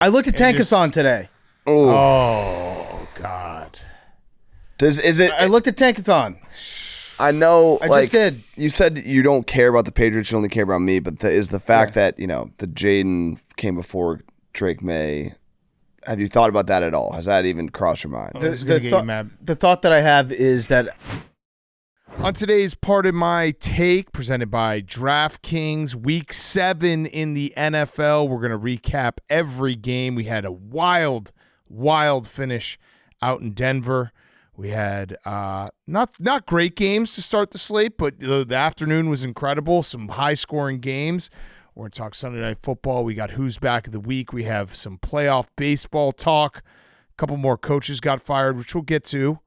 I looked at Tankathon today. Oh God. I looked at Tankathon. I know. I just did. You said you don't care about the Patriots, you only care about me, but is the fact that, the Jaden came before Drake May. Have you thought about that at all? Has that even crossed your mind? The thought that I have is that on today's Part of My Take, presented by DraftKings, Week 7 in the NFL, we're going to recap every game. We had a wild finish out in Denver. We had not great games to start the slate, but the afternoon was incredible. Some high-scoring games. We're going to talk Sunday Night Football. We got Who's Back of the Week. We have some playoff baseball talk. A couple more coaches got fired, which we'll get to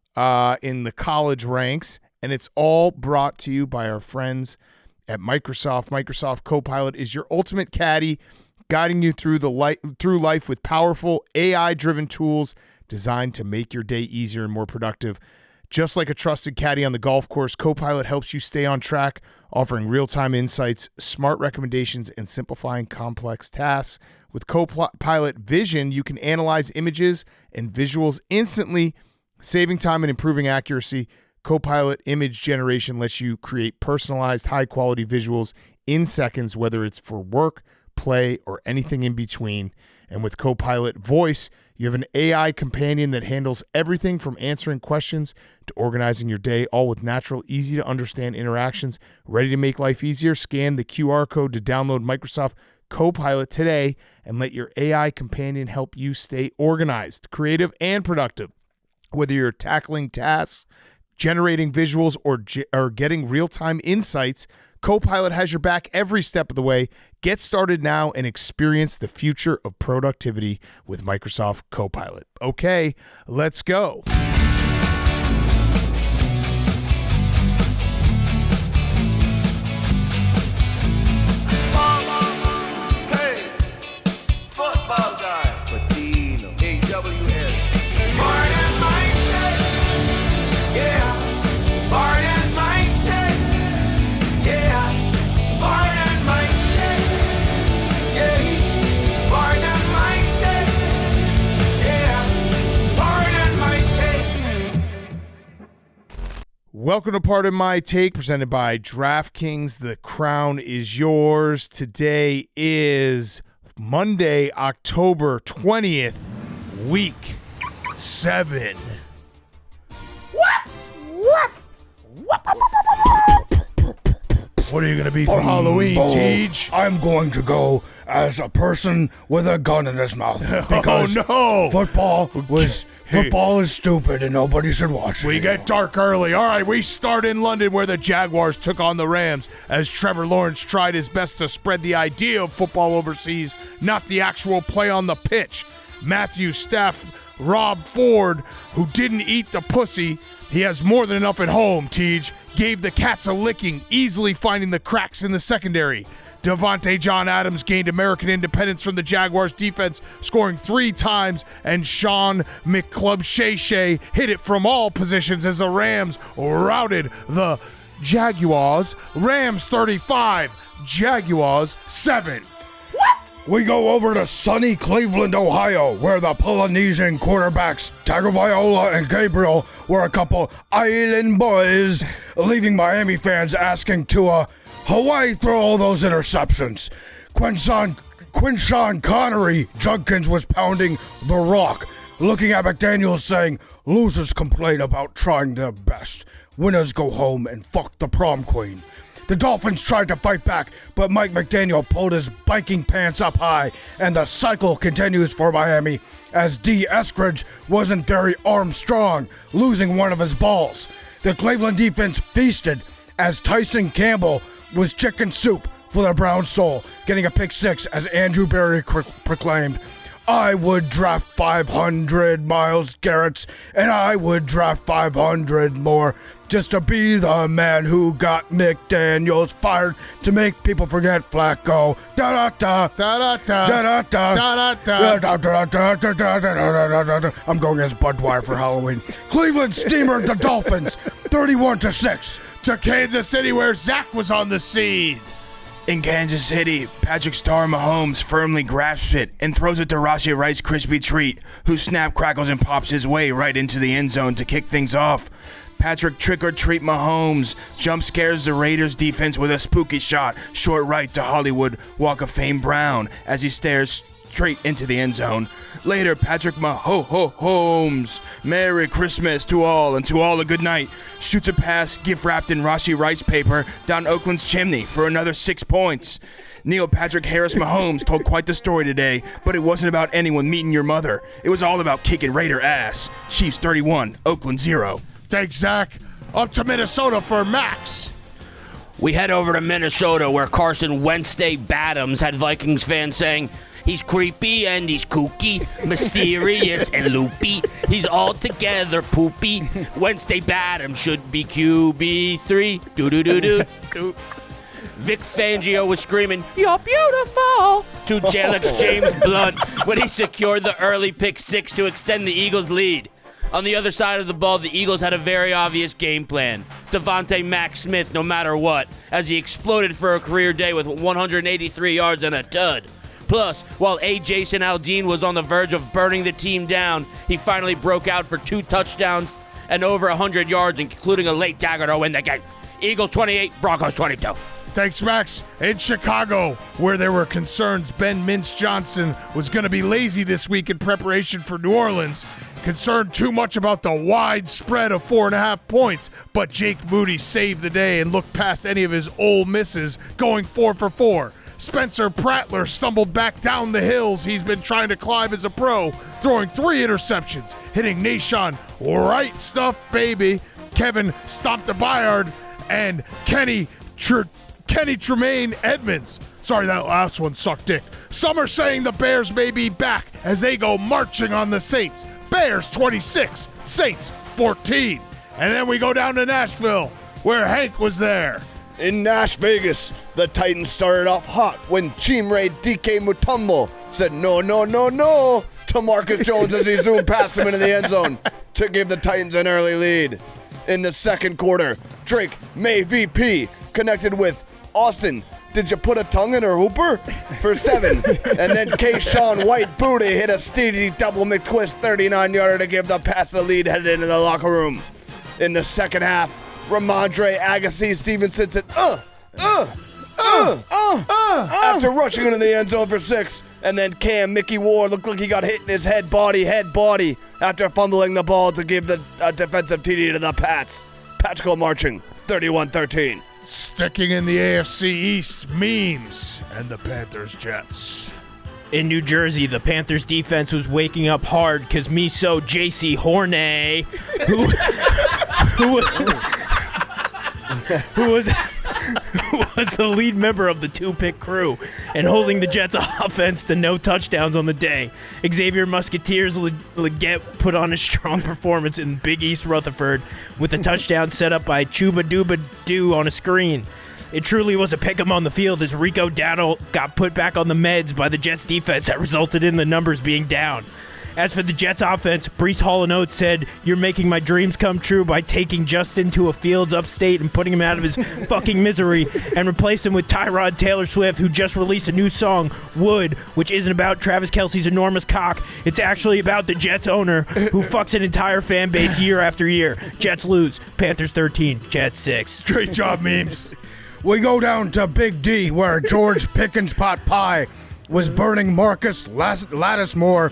in the college ranks. And it's all brought to you by our friends at Microsoft. Microsoft Copilot is your ultimate caddy, guiding you through life with powerful AI-driven tools designed to make your day easier and more productive. Just like a trusted caddy on the golf course, Copilot helps you stay on track, offering real-time insights, smart recommendations, and simplifying complex tasks. With Copilot Vision, you can analyze images and visuals instantly, saving time and improving accuracy. Copilot image generation lets you create personalized, high-quality visuals in seconds, whether it's for work, play, or anything in between. And with Copilot Voice, you have an AI companion that handles everything from answering questions to organizing your day, all with natural, easy-to-understand interactions. Ready to make life easier? Scan the QR code to download Microsoft Copilot today and let your AI companion help you stay organized, creative, and productive. Whether you're tackling tasks, generating visuals, or getting real-time insights, Copilot has your back every step of the way. Get started now and experience the future of productivity with Microsoft Copilot. Okay, let's go. Hey, football guy. Patino. AWS. Pardon my take. Yeah. Pardon my take. Yeah. Pardon my take. Yeah. Pardon my take. Yeah. Pardon my take. Welcome to Part of My Take, presented by DraftKings. The crown is yours. Today is Monday, October 20th, Week 7. What are you going to be for Halloween, Teej? I'm going to go as a person with a gun in his mouth because football is stupid and nobody should watch it. We get dark early. All right, we start in London where the Jaguars took on the Rams as Trevor Lawrence tried his best to spread the idea of football overseas, not the actual play on the pitch. Matthew Staff, Rob Ford, who didn't eat the pussy, he has more than enough at home, Teej, gave the Cats a licking, easily finding the cracks in the secondary. Devontae John Adams gained American independence from the Jaguars defense, scoring 3 times, and Sean McClub-Shea hit it from all positions as the Rams routed the Jaguars. Rams 35, Jaguars 7. We go over to sunny Cleveland, Ohio, where the Polynesian quarterbacks Tagovailoa and Gabriel were a couple island boys, leaving Miami fans asking Tua, Hawaii throw all those interceptions. Quinshawn Connery Judkins was pounding the rock, looking at McDaniels saying, losers complain about trying their best. Winners go home and fuck the prom queen. The Dolphins tried to fight back, but Mike McDaniel pulled his biking pants up high, and the cycle continues for Miami as D. Eskridge wasn't very arm strong, losing one of his balls. The Cleveland defense feasted as Tyson Campbell was chicken soup for the Brown soul, getting a pick 6 as Andrew Berry proclaimed, I would draft 500 Myles Garretts, and I would draft 500 more just to be the man who got McDaniels fired to make people forget Flacco. I'm going as Budweiser for Halloween. Cleveland steamered the Dolphins 31-6 to Kansas City where Zach was on the scene. In Kansas City, Patrick Star Mahomes firmly grasps it and throws it to Rashee Rice Krispy Treat, who snap, crackles, and pops his way right into the end zone to kick things off. Patrick Trick-or-Treat Mahomes jump scares the Raiders defense with a spooky shot short right to Hollywood Walk of Fame Brown as he stares straight into the end zone. Later, Patrick Mahomes, Merry Christmas to all and to all a good night, shoots a pass gift wrapped in Rashee Rice paper down Oakland's chimney for another 6 points. Neil Patrick Harris Mahomes told quite the story today, but it wasn't about anyone meeting your mother. It was all about kicking Raider ass. Chiefs 31, Oakland 0. Thanks, Zach. Up to Minnesota for Max. We head over to Minnesota where Carson Wednesday Badams had Vikings fans saying, he's creepy and he's kooky, mysterious and loopy. He's altogether poopy. Wednesday Badams should be QB3. Do-do-do-do. Vic Fangio was screaming, "You're beautiful," to Jalex James Blunt when he secured the early pick 6 to extend the Eagles' lead. On the other side of the ball, the Eagles had a very obvious game plan. Devontae Mack Smith, no matter what, as he exploded for a career day with 183 yards and a tud. Plus, while A. Jason Aldean was on the verge of burning the team down, he finally broke out for 2 touchdowns and over 100 yards, including a late dagger to win the game. Eagles 28, Broncos 22. Thanks, Max. In Chicago, where there were concerns Ben Mintz-Johnson was going to be lazy this week in preparation for New Orleans, concerned too much about the wide spread of 4.5 points, but Jake Moody saved the day and looked past any of his old misses, going 4 for 4. Spencer Prattler stumbled back down the hills he's been trying to climb as a pro, throwing 3 interceptions, hitting Nashon right stuff, baby. Kevin stomped the Bayard, and Kenny Tremaine Edmonds. Sorry, that last one sucked dick. Some are saying the Bears may be back as they go marching on the Saints. Bears 26, Saints 14. And then we go down to Nashville, where Hank was there. In Nash Vegas, the Titans started off hot when Chimere DK Mutombo said no to Marcus Jones as he zoomed past him into the end zone to give the Titans an early lead. In the second quarter, Drake May VP connected with Austin, did you put a tongue in her hooper? For 7. And then Kayshawn White Booty hit a steady double McTwist 39-yarder to give the Pats the lead headed into the locker room. In the second half, Ramondre Agassi Stevenson said, after rushing into the end zone for 6. And then Cam Mickey Ward looked like he got hit in his head body after fumbling the ball to give the defensive TD to the Pats. Pats go marching 31-13. Sticking in the AFC East, memes and the Panthers Jets. In New Jersey, the Panthers defense was waking up hard because Miso J.C. Horney, who was the lead member of the 2-pick crew and holding the Jets offense to no touchdowns on the day. Xavier Musketeers Leggett put on a strong performance in Big East Rutherford with a touchdown set up by Chuba Duba Doo on a screen. It truly was a pick'em on the field as Rico Dowdle got put back on the meds by the Jets defense that resulted in the numbers being down. As for the Jets offense, Breece Hall and Oates said, "You're making my dreams come true by taking Justin to a fields upstate and putting him out of his fucking misery and replace him with Tyrod Taylor Swift, who just released a new song, Wood, which isn't about Travis Kelce's enormous cock. It's actually about the Jets owner who fucks an entire fan base year after year. Jets lose. Panthers 13. Jets 6. Great job, memes. We go down to Big D, where George Pickens Pot Pie was burning Marcus Lattimore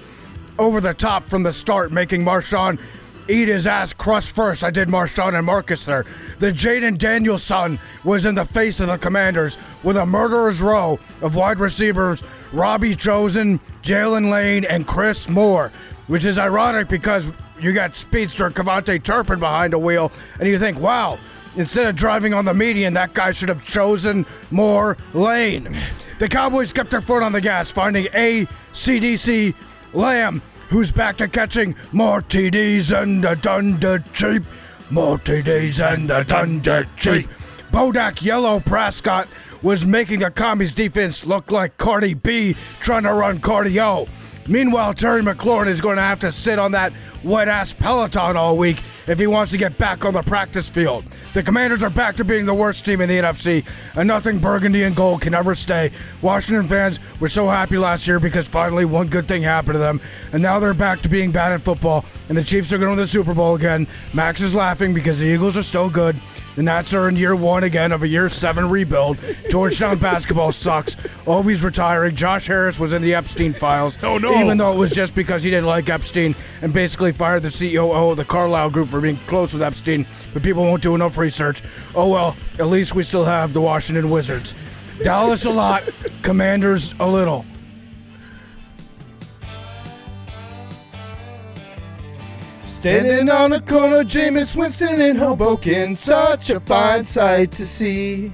over the top from the start, making Marshawn eat his ass crust first. I did Marshawn and Marcus there. The Jaden Danielson was in the face of the Commanders with a murderer's row of wide receivers, Robbie Chosen, Jalen Lane, and Chris Moore, which is ironic because you got speedster Cavante Turpin behind the wheel, and you think, wow, instead of driving on the median, that guy should have chosen more lane. The Cowboys kept their foot on the gas, finding ACDC Lamb, who's back to catching more TDs and the Thunder Cheap. More TDs and the Thunder Cheap. Bodak Yellow Prescott was making the Commies defense look like Cardi B trying to run cardio. Meanwhile, Terry McLaurin is going to have to sit on that wet-ass Peloton all week if he wants to get back on the practice field. The Commanders are back to being the worst team in the NFC, and nothing burgundy and gold can ever stay. Washington fans were so happy last year because finally one good thing happened to them, and now they're back to being bad at football, and the Chiefs are going to win the Super Bowl again. Max is laughing because the Eagles are still good. The Nats are in year 1 again of a year 7 rebuild. Georgetown basketball sucks. Ovi's retiring. Josh Harris was in the Epstein files. Oh, no. Even though it was just because he didn't like Epstein and basically fired the COO of the Carlisle Group for being close with Epstein. But people won't do enough research. Oh well, at least we still have the Washington Wizards. Dallas a lot, Commanders a little. Standing on the corner, Jameis Winston in Hoboken, such a fine sight to see.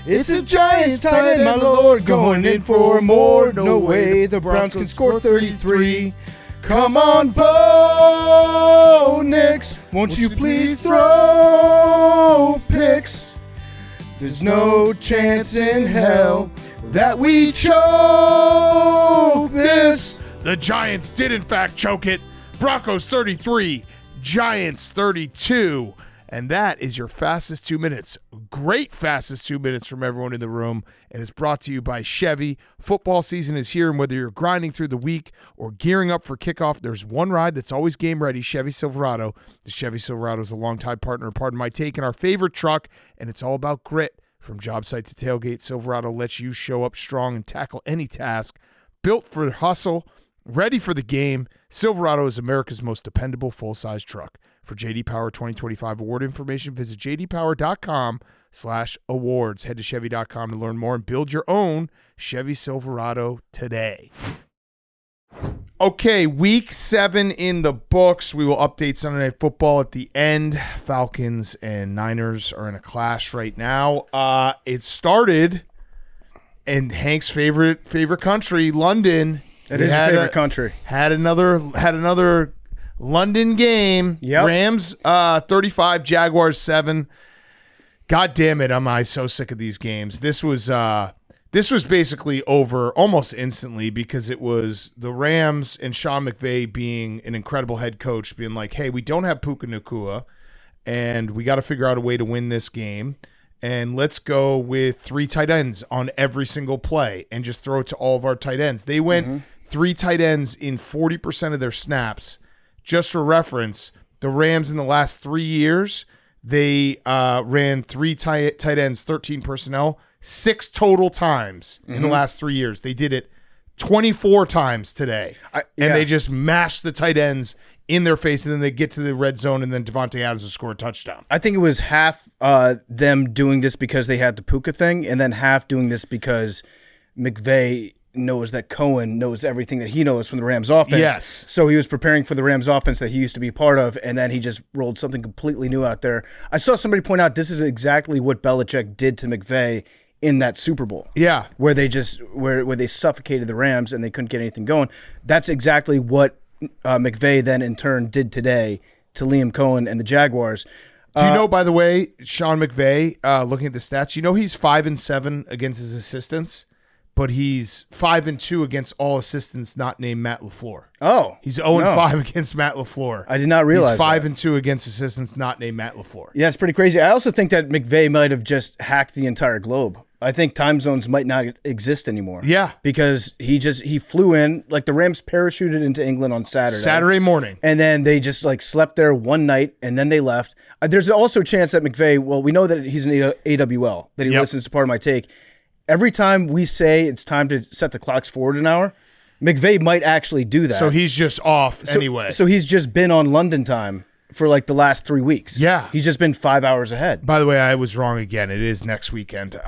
It's a Giants tight end, my lord, going in for more. No way, the Browns can score 33. Come on, Bo Nix, won't you please throw picks? There's no chance in hell that we choke this. The Giants did, in fact, choke it. Broncos 33, Giants 32. And that is your fastest 2 minutes. Great fastest 2 minutes from everyone in the room. And it's brought to you by Chevy. Football season is here, and whether you're grinding through the week or gearing up for kickoff, there's one ride that's always game ready, Chevy Silverado. The Chevy Silverado is a longtime partner, pardon my take, in our favorite truck, and it's all about grit. From job site to tailgate, Silverado lets you show up strong and tackle any task. Built for hustle, ready for the game, Silverado is America's most dependable full-size truck. For J.D. Power 2025 award information, visit jdpower.com/awards. Head to Chevy.com to learn more and build your own Chevy Silverado today. Okay, week 7 in the books. We will update Sunday Night Football at the end. Falcons and Niners are in a clash right now. It started in Hank's favorite country, London. It is a favorite country. Had another London game. Yep. Rams 35, Jaguars 7. God damn it, am I so sick of these games. This was basically over almost instantly because it was the Rams and Sean McVay being an incredible head coach, being like, hey, we don't have Puka Nacua, and we got to figure out a way to win this game. And let's go with 3 tight ends on every single play and just throw it to all of our tight ends. They went 3 tight ends in 40% of their snaps. Just for reference, the Rams in the last 3 years, they ran 3 tight ends, 13 personnel, 6 total times in the last 3 years. They did it 24 times today. And they just mashed the tight ends in their face, and then they get to the red zone, and then Devontae Adams will score a touchdown. I think it was half them doing this because they had the Puka thing, and then half doing this because McVay knows that Cohen knows everything that he knows from the Rams offense. Yes. So he was preparing for the Rams offense that he used to be part of, and then he just rolled something completely new out there. I saw somebody point out this is exactly what Belichick did to McVay in that Super Bowl. Yeah. Where they just where they suffocated the Rams and they couldn't get anything going. That's exactly what McVay then in turn did today to Liam Cohen and the Jaguars. Do you know, by the way, Sean McVay, looking at the stats, you know he's 5-7 against his assistants, but he's 5-2 against all assistants not named Matt LaFleur. Oh. He's 0-5 against Matt LaFleur. I did not realize he's 5-2 against assistants not named Matt LaFleur. Yeah, it's pretty crazy. I also think that McVay might have just hacked the entire globe. I think time zones might not exist anymore. Yeah. Because he flew in, like the Rams parachuted into England on Saturday morning. And then they just like slept there one night and then they left. There's also a chance that McVay, well, we know that he's an AWL, that he listens to Part of My Take. Every time we say it's time to set the clocks forward an hour, McVay might actually do that. So he's just off anyway. So he's just been on London time for like the last 3 weeks. Yeah. He's just been 5 hours ahead. By the way, I was wrong again. It is next weekend.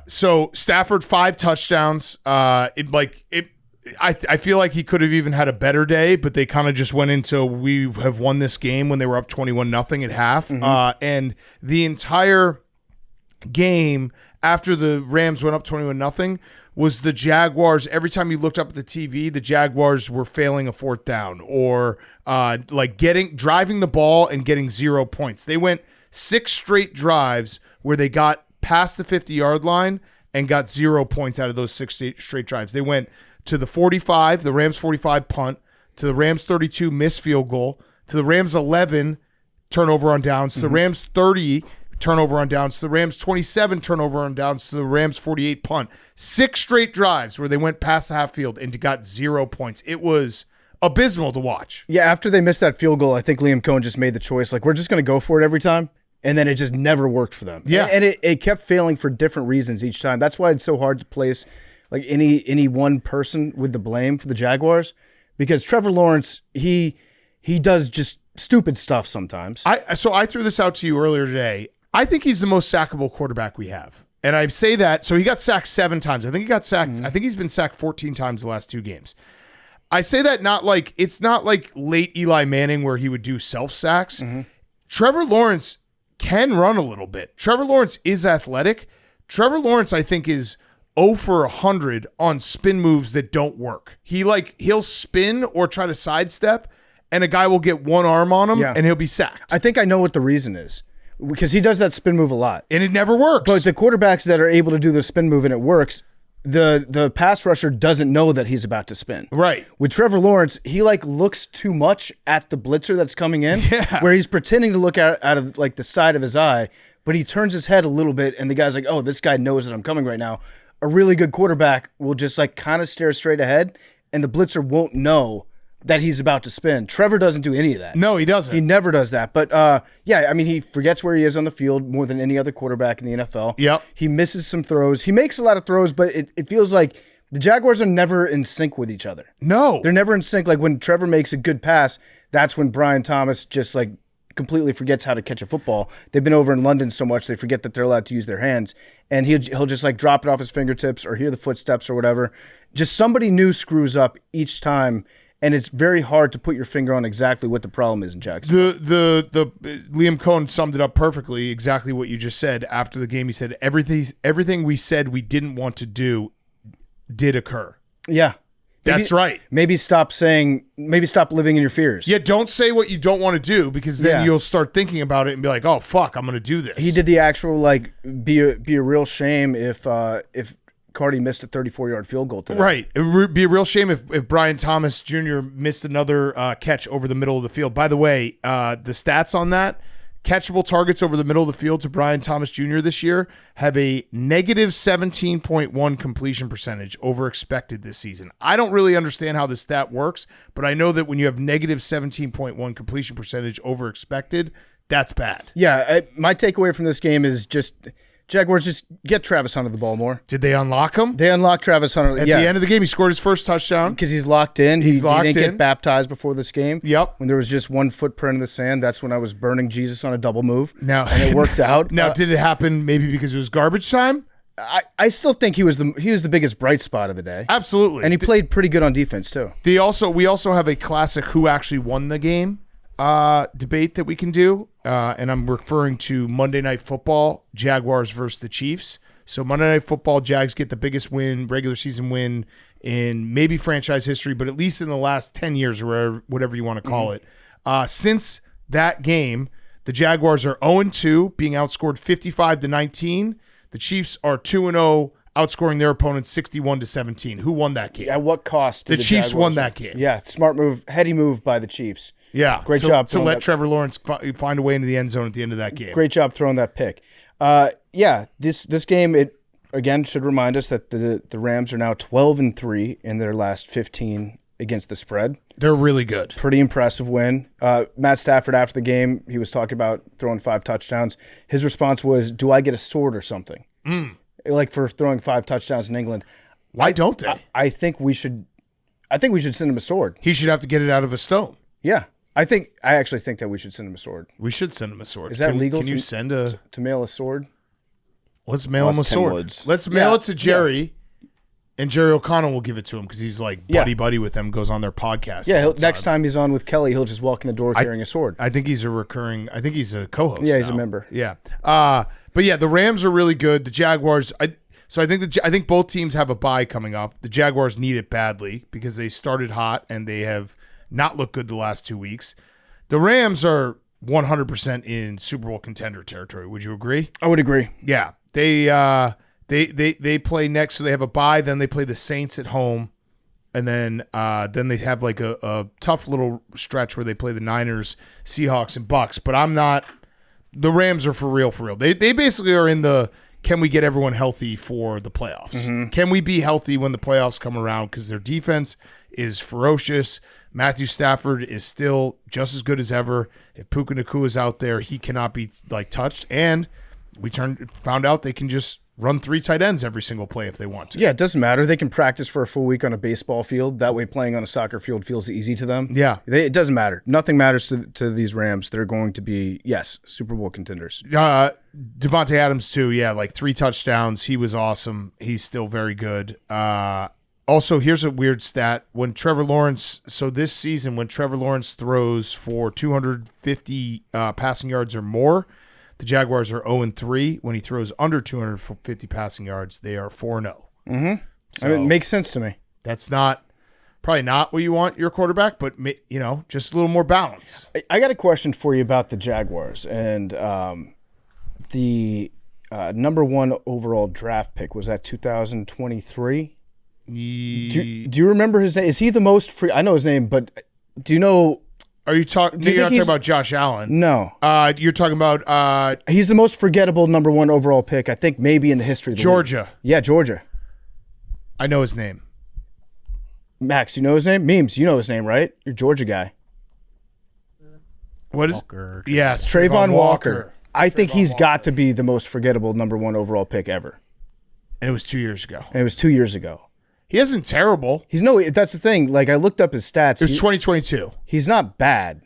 So Stafford 5 touchdowns. I feel like he could have even had a better day, but they kind of just went into we have won this game when they were up 21-0 at half. And the entire game after the Rams went up 21-0 was the Jaguars. Every time you looked up at the TV, the Jaguars were failing a 4th down or driving the ball and getting 0 points. They went 6 straight drives where they got past the 50-yard line and got 0 points out of those 6 straight drives. They went to the 45, the Rams 45 punt, to the Rams 32 missed field goal, to the Rams 11 turnover on downs, to the Rams 30 turnover on downs, to the Rams 27 turnover on downs, to the Rams 48 punt. 6 straight drives where they went past the half field and got 0 points. It was abysmal to watch. Yeah, after they missed that field goal, I think Liam Cohen just made the choice, like, we're just going to go for it every time, and then it just never worked for them. Yeah. And it kept failing for different reasons each time. That's why it's so hard to place like any one person with the blame for the Jaguars, because Trevor Lawrence, he does just stupid stuff sometimes. So I threw this out to you earlier today. I think he's the most sackable quarterback we have. And I say that, so he got sacked 7 times. I think he got sacked, I think he's been sacked 14 times the last 2 games. I say that it's not like late Eli Manning where he would do self-sacks. Trevor Lawrence can run a little bit. Trevor Lawrence is athletic. Trevor Lawrence, I think, is 0 for 100 on spin moves that don't work. He'll spin or try to sidestep, and a guy will get one arm on him, and he'll be sacked. I think I know what the reason is, because he does that spin move a lot. And it never works. But the quarterbacks that are able to do the spin move and it works, the pass rusher doesn't know that he's about to spin. Right. With Trevor Lawrence, he looks too much at the blitzer that's coming in, where he's pretending to look out of the side of his eye, but he turns his head a little bit, and the guy's like, oh, this guy knows that I'm coming right now. A really good quarterback will just kind of stare straight ahead, and the blitzer won't know that he's about to spin. Trevor doesn't do any of that. No, he doesn't. He never does that. But he forgets where he is on the field more than any other quarterback in the NFL. Yep. He misses some throws. He makes a lot of throws, but it feels like the Jaguars are never in sync with each other. No. They're never in sync. Like when Trevor makes a good pass, that's when Brian Thomas just completely forgets how to catch a football. They've been over in London so much they forget that they're allowed to use their hands, and he'll just drop it off his fingertips or hear the footsteps or whatever. Just somebody new screws up each time, and it's very hard to put your finger on exactly what the problem is in Jacksonville. The Liam Cohen summed it up perfectly, exactly what you just said. After the game, he said everything we said we didn't want to do did occur. Yeah. That's right. Maybe stop living in your fears. Yeah, don't say what you don't want to do, because then you'll start thinking about it and be like, oh, fuck, I'm going to do this. He did the actual, be a real shame if Cardi missed a 34-yard field goal today. Right. It would be a real shame if Brian Thomas Jr. missed another catch over the middle of the field. By the way, the stats on that, catchable targets over the middle of the field to Brian Thomas Jr. this year have a negative 17.1 completion percentage over expected this season. I don't really understand how this stat works, but I know that when you have negative 17.1 completion percentage over expected, that's bad. Yeah, my takeaway from this game is just Jaguars just get Travis Hunter the ball more. Did they unlock him? They unlocked Travis Hunter. At the end of the game, he scored his first touchdown. Because he's locked in. He didn't in. get baptized before this game. Yep. When there was just one footprint in the sand, that's when I was burning Jesus on a double move. Now, and it worked out. Now, did it happen maybe because it was garbage time? I still think he was the biggest bright spot of the day. Absolutely. And he played pretty good on defense, too. We also have a classic who actually won the game debate that we can do. And I'm referring to Monday Night Football, Jaguars versus the Chiefs. So Monday Night Football, Jags get the biggest regular season win in maybe franchise history, but at least in the last 10 years or whatever you want to call it. Since that game, the Jaguars are 0-2, being outscored 55-19. The Chiefs are 2-0, outscoring their opponents 61-17. Who won that game? At what cost? The Chiefs Jaguars won that game. Yeah, smart move, heady move by the Chiefs. Yeah, great job to let Trevor Lawrence find a way into the end zone at the end of that game. Great job throwing that pick. This game, it again should remind us that the Rams are now 12-3 in their last 15 against the spread. They're really good. Pretty impressive win. Matt Stafford, after the game, he was talking about throwing 5 touchdowns. His response was, "Do I get a sword or something?" Like for throwing 5 touchdowns in England. Why don't they? I think we should send him a sword. He should have to get it out of a stone. Yeah. I actually think that we should send him a sword. We should send him a sword. Is that legal? Can you send to mail a sword? Let's mail him a sword. Woods. Let's mail it to Jerry, and Jerry O'Connell will give it to him because he's buddy with them, goes on their podcast. Yeah, next time he's on with Kelly, he'll just walk in the door carrying a sword. I think he's a co-host. Yeah, he's now. a member. Yeah. But yeah, the Rams are really good. The Jaguars, I think both teams have a bye coming up. The Jaguars need it badly because they started hot and they have not looked good the last 2 weeks. The Rams are 100% in Super Bowl contender territory. Would you agree? I would agree. Yeah. They play next, so they have a bye. Then they play the Saints at home, And then they have like a tough little stretch where they play the Niners, Seahawks, and Bucks. But I'm not. The Rams are for real, for real. They basically are in the can we get everyone healthy for the playoffs? Mm-hmm. Can we be healthy when the playoffs come around? Because their defense is ferocious. Matthew Stafford is still just as good as ever. If Puka Nacua is out there, he cannot be like touched. And we found out they can just run 3 tight ends every single play if they want to. Yeah, it doesn't matter. They can practice for a full week on a baseball field. That way playing on a soccer field feels easy to them. Yeah. It doesn't matter. Nothing matters to these Rams. They're going to be, yes, Super Bowl contenders. Devontae Adams too. Yeah, like 3 touchdowns. He was awesome. He's still very good. Also, here's a weird stat. When Trevor Lawrence, so this season, when Trevor Lawrence throws for 250 passing yards or more, the Jaguars are 0-3. When he throws under 250 passing yards, they are 4-0. Mm-hmm. So I mean, it makes sense to me. That's probably not what you want your quarterback, but just a little more balance. I got a question for you about the Jaguars and the number 1 overall draft pick. Was that 2023? Do you remember his name? Is he the most free? I know his name, but do you know? Are you talking? You're not talking about Josh Allen? No. You're talking about. He's the most forgettable number 1 overall pick, I think, maybe in the history of the Georgia. league. Yeah, Georgia. I know his name. Max, you know his name? Memes, you know his name, right? You're a Georgia guy. What is? Walker. Yes, Trayvon Walker. I think he's got to be the most forgettable number 1 overall pick ever. And it was 2 years ago. And it was 2 years ago. He isn't terrible. That's the thing. Like, I looked up his stats. It was 2022. He's not bad.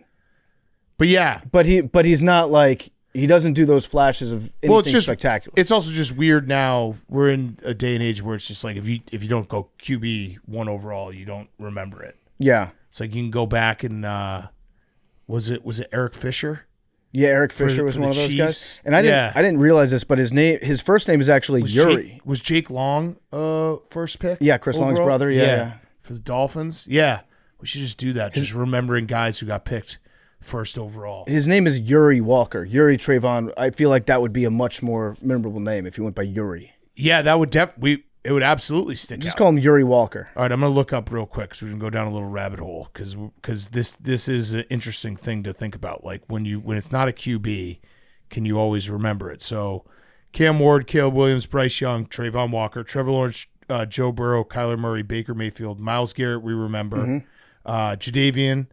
But yeah. But he's not like, he doesn't do those flashes of anything spectacular. It's also just weird now. We're in a day and age where it's just like if you don't go QB 1 overall, you don't remember it. Yeah. It's like you can go back and was it Eric Fisher? Yeah, Eric Fisher was one of those guys. And I didn't realize this, but his first name is actually Yuri. Was Jake Long first pick? Yeah, Chris Long's brother. Yeah. For the Dolphins. Yeah. We should just do that. Just remembering guys who got picked first overall. His name is Yuri Walker. Yuri Trayvon. I feel like that would be a much more memorable name if he went by Yuri. Yeah, that would it would absolutely stick out. Just call him Yuri Walker. All right, I'm going to look up real quick so we can go down a little rabbit hole because this is an interesting thing to think about. Like when it's not a QB, can you always remember it? So Cam Ward, Caleb Williams, Bryce Young, Trayvon Walker, Trevor Lawrence, Joe Burrow, Kyler Murray, Baker Mayfield, Myles Garrett, we remember, Jadeveon,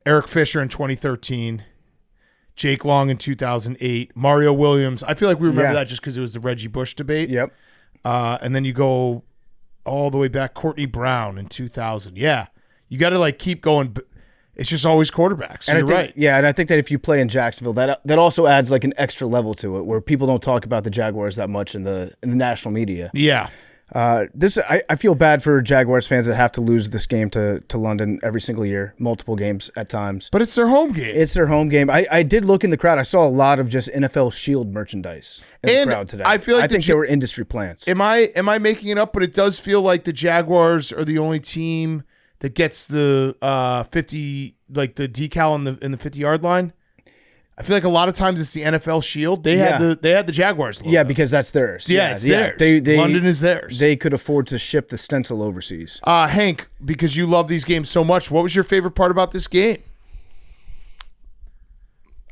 Eric Fisher in 2013, Jake Long in 2008, Mario Williams. I feel like we remember that just because it was the Reggie Bush debate. Yep. And then you go all the way back, Courtney Brown in 2000. Yeah, you got to like keep going. It's just always quarterbacks. So you're right. Yeah, and I think that if you play in Jacksonville, that also adds like an extra level to it, where people don't talk about the Jaguars that much in the national media. Yeah. I feel bad for Jaguars fans that have to lose this game to London every single year, multiple games at times. But it's their home game. It's their home game. I did look in the crowd. I saw a lot of just NFL Shield merchandise in the crowd today. I feel like I think they were industry plants. Am I making it up? But it does feel like the Jaguars are the only team that gets the 50, like the decal in the 50-yard line. I feel like a lot of times it's the NFL Shield. They had the Jaguars logo. Yeah, because that's theirs. Yeah, it's theirs. London is theirs. They could afford to ship the stencil overseas. Hank, because you love these games so much, what was your favorite part about this game?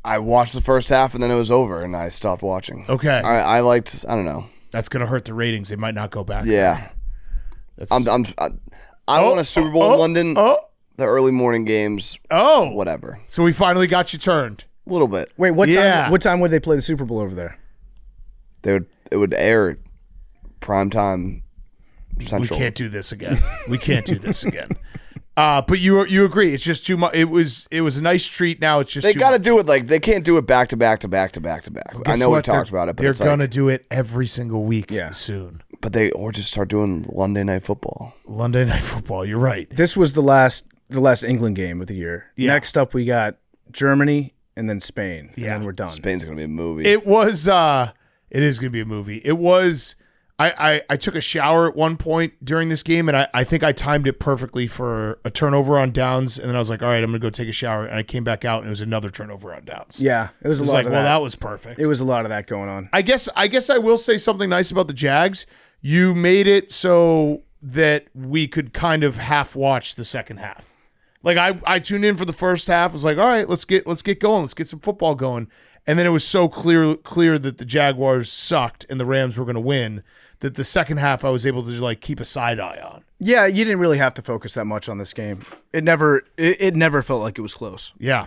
I watched the first half and then it was over and I stopped watching. Okay. I liked, I don't know. That's going to hurt the ratings. They might not go back. Yeah. I want a Super Bowl in London. The early morning games. Whatever. So we finally got you turned. A little bit. Wait, what time would they play the Super Bowl over there? It would air prime time Central. We can't do this again. But you agree? It's just too much. It was a nice treat. Now it's just they got to do it like they can't do it back to back to back to back to back. I know we talked about it, but they're gonna do it every single week soon. But or just start doing Night Football. Monday Night Football. You're right. This was the last England game of the year. Yeah. Next up, we got Germany. And then Spain. Yeah. And then we're done. Spain's going to be a movie. It is going to be a movie. It was, I took a shower at one point during this game, and I think I timed it perfectly for a turnover on downs, and then I was like, all right, I'm going to go take a shower, and I came back out, and it was another turnover on downs. Yeah, it was a lot of that. Well, that was perfect. It was a lot of that going on. I guess I will say something nice about the Jags. You made it so that we could kind of half watch the second half. Like I tuned in for the first half, was like, all right, let's get going, let's get some football going. And then it was so clear that the Jaguars sucked and the Rams were going to win that the second half I was able to like keep a side eye on. Yeah, you didn't really have to focus that much on this game. It never felt like it was close. Yeah.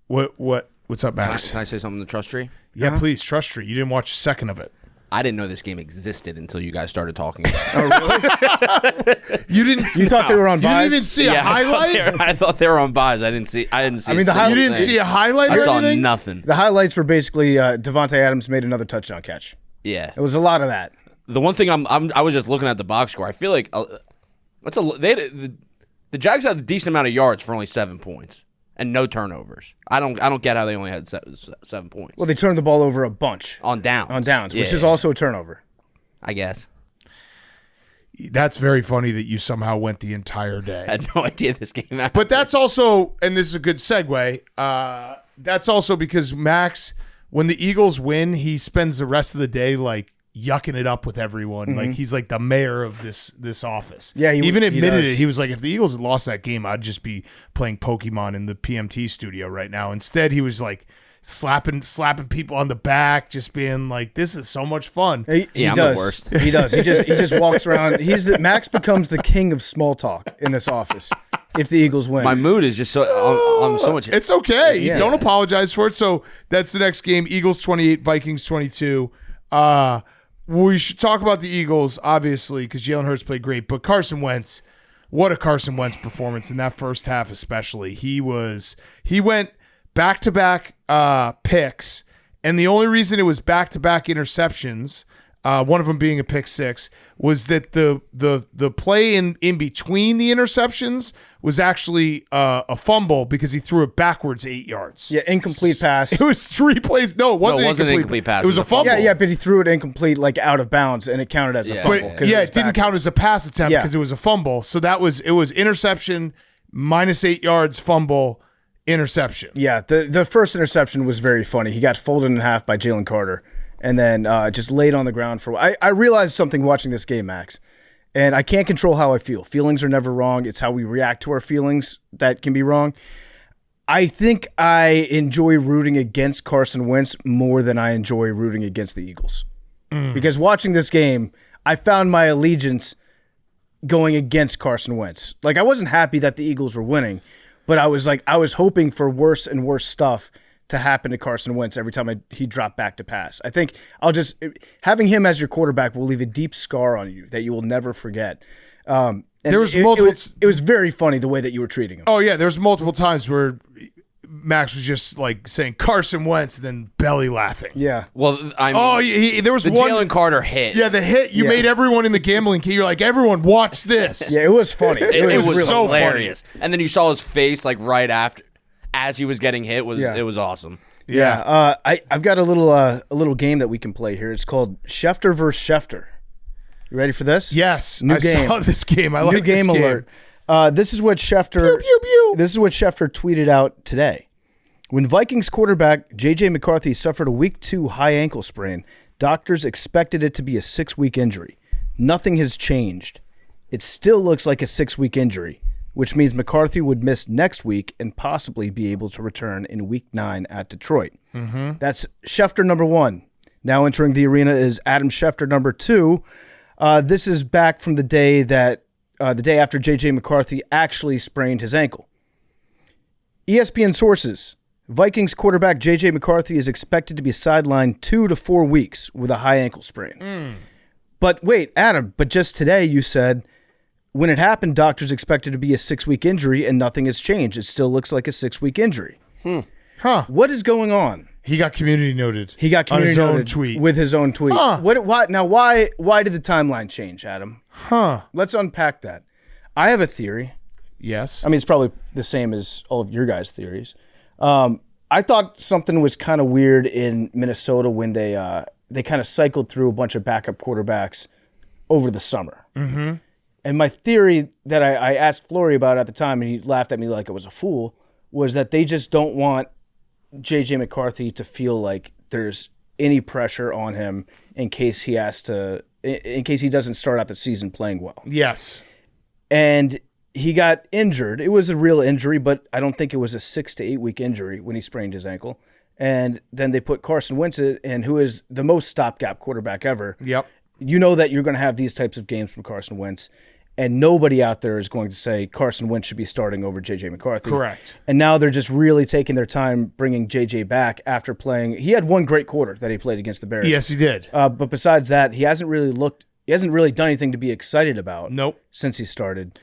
What's up, Max? Can I say something to Trust Tree? Yeah, please. Trust Tree. You didn't watch a second of it. I didn't know this game existed until you guys started talking. Oh, really? You didn't. You thought they were on You buys? didn't even see a highlight. I thought they were on buys. I didn't see. I mean, the You didn't see a highlight I or saw anything? nothing. The highlights were basically Devontae Adams made another touchdown catch. Yeah. It was a lot of that. The one thing I was just looking at the box score. I feel like the Jags had a decent amount of yards for only 7 points and no turnovers. I don't get how they only had 7 points. Well, they turned the ball over a bunch on downs. which is also a turnover. I guess. That's very funny that you somehow went the entire day. I had no idea this game happened. But that's also, and this is a good segue, that's also because Max, when the Eagles win, he spends the rest of the day like yucking it up with everyone. Like he's like the mayor of this office. Yeah, he even admitted does. it. He was like, if the Eagles had lost that game, I'd just be playing Pokemon in the PMT studio right now. Instead, he was like slapping people on the back, just being like, this is so much fun. He I'm does. the worst. He does. He just walks around. Max becomes the king of small talk in this office if the Eagles win. My mood is just so I'm so much. It's okay. Yeah. Don't apologize for it. So that's the next game. Eagles 28, Vikings 22. We should talk about the Eagles, obviously, because Jalen Hurts played great. But Carson Wentz, what a Carson Wentz performance in that first half especially. He went back-to-back picks, and the only reason it was back-to-back interceptions, one of them being a pick six, was that the play in between the interceptions was actually a fumble because he threw it backwards 8 yards. Yeah, incomplete pass. It was 3 plays. No, it wasn't an incomplete pass. It was a fumble. Yeah, but he threw it incomplete, like out of bounds, and it counted as a Yeah. fumble. But 'cause yeah, was it didn't count as a pass attempt because it was a fumble. So it was interception, -8 yards, fumble, interception. Yeah, the first interception was very funny. He got folded in half by Jalen Carter and then just laid on the ground for. I realized something watching this game, Max, and I can't control how I feel. Feelings are never wrong. It's how we react to our feelings that can be wrong. I think I enjoy rooting against Carson Wentz more than I enjoy rooting against the Eagles. Because watching this game, I found my allegiance going against Carson Wentz. Like, I wasn't happy that the Eagles were winning, but I was hoping for worse and worse stuff to happen to Carson Wentz every time he dropped back to pass. I think having him as your quarterback will leave a deep scar on you that you will never forget. And There was it was very funny the way that you were treating him. Oh yeah, there's multiple times where Max was just like saying Carson Wentz and then belly laughing. Yeah. Well, There was the one Jalen Carter hit. Yeah, the hit. You made everyone in the gambling key. You're like, everyone watch this. Yeah, it was funny. It was really so funny. hilarious. And then you saw his face like right after, as he was getting hit. It was awesome. Yeah. I've got a little game that we can play here. It's called Schefter versus Schefter. You ready for this? Yes, New I game. saw this game. I like New this game game. alert. This is what Schefter. Pew, pew, pew. This is what Schefter tweeted out today. When Vikings quarterback J.J. McCarthy suffered a Week 2 high ankle sprain, doctors expected it to be a 6-week injury. Nothing has changed. It still looks like a 6-week injury, which means McCarthy would miss next week and possibly be able to return in Week 9 at Detroit. Mm-hmm. That's Schefter number 1. Now entering the arena is Adam Schefter number 2. This is back from the day after J.J. McCarthy actually sprained his ankle. ESPN sources. Vikings quarterback J.J. McCarthy is expected to be sidelined 2 to 4 weeks with a high ankle sprain. But wait, Adam, but just today you said when it happened, doctors expected it to be a 6-week injury and nothing has changed. It still looks like a 6-week injury. Huh. What is going on? He got community noted. He got community on his own noted tweet. with his own tweet. Huh. Why did the timeline change, Adam? Huh. Let's unpack that. I have a theory. Yes. I mean, it's probably the same as all of your guys' theories. I thought something was kind of weird in Minnesota when they kind of cycled through a bunch of backup quarterbacks over the summer. Mm-hmm. And my theory that I asked Flory about at the time, and he laughed at me like I was a fool, was that they just don't want J.J. McCarthy to feel like there's any pressure on him in case he has to in case he doesn't start out the season playing well. Yes. And he got injured. It was a real injury, but I don't think it was a 6 to 8 week injury when he sprained his ankle. And then they put Carson Wentz in, who is the most stopgap quarterback ever. Yep. You know that you're going to have these types of games from Carson Wentz, and nobody out there is going to say Carson Wentz should be starting over J.J. McCarthy. Correct. And now they're just really taking their time bringing J.J. back after playing. He had one great quarter that he played against the Bears. Yes, he did. But besides that, he hasn't really done anything to be excited about. Nope. Since he started.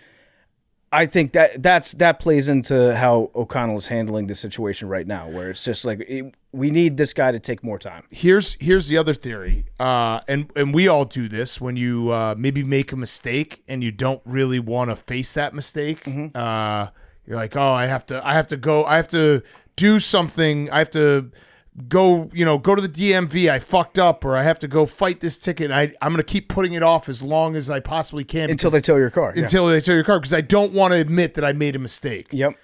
I think that plays into how O'Connell is handling the situation right now, where it's just like we need this guy to take more time. Here's the other theory, and we all do this when you maybe make a mistake and you don't really want to face that mistake. You're like, oh, I have to do something. I have to go to the DMV. I fucked up, or I have to go fight this ticket. I'm going to keep putting it off as long as I possibly can until they tow your car. Until they tow your car, because I don't want to admit that I made a mistake. Yep.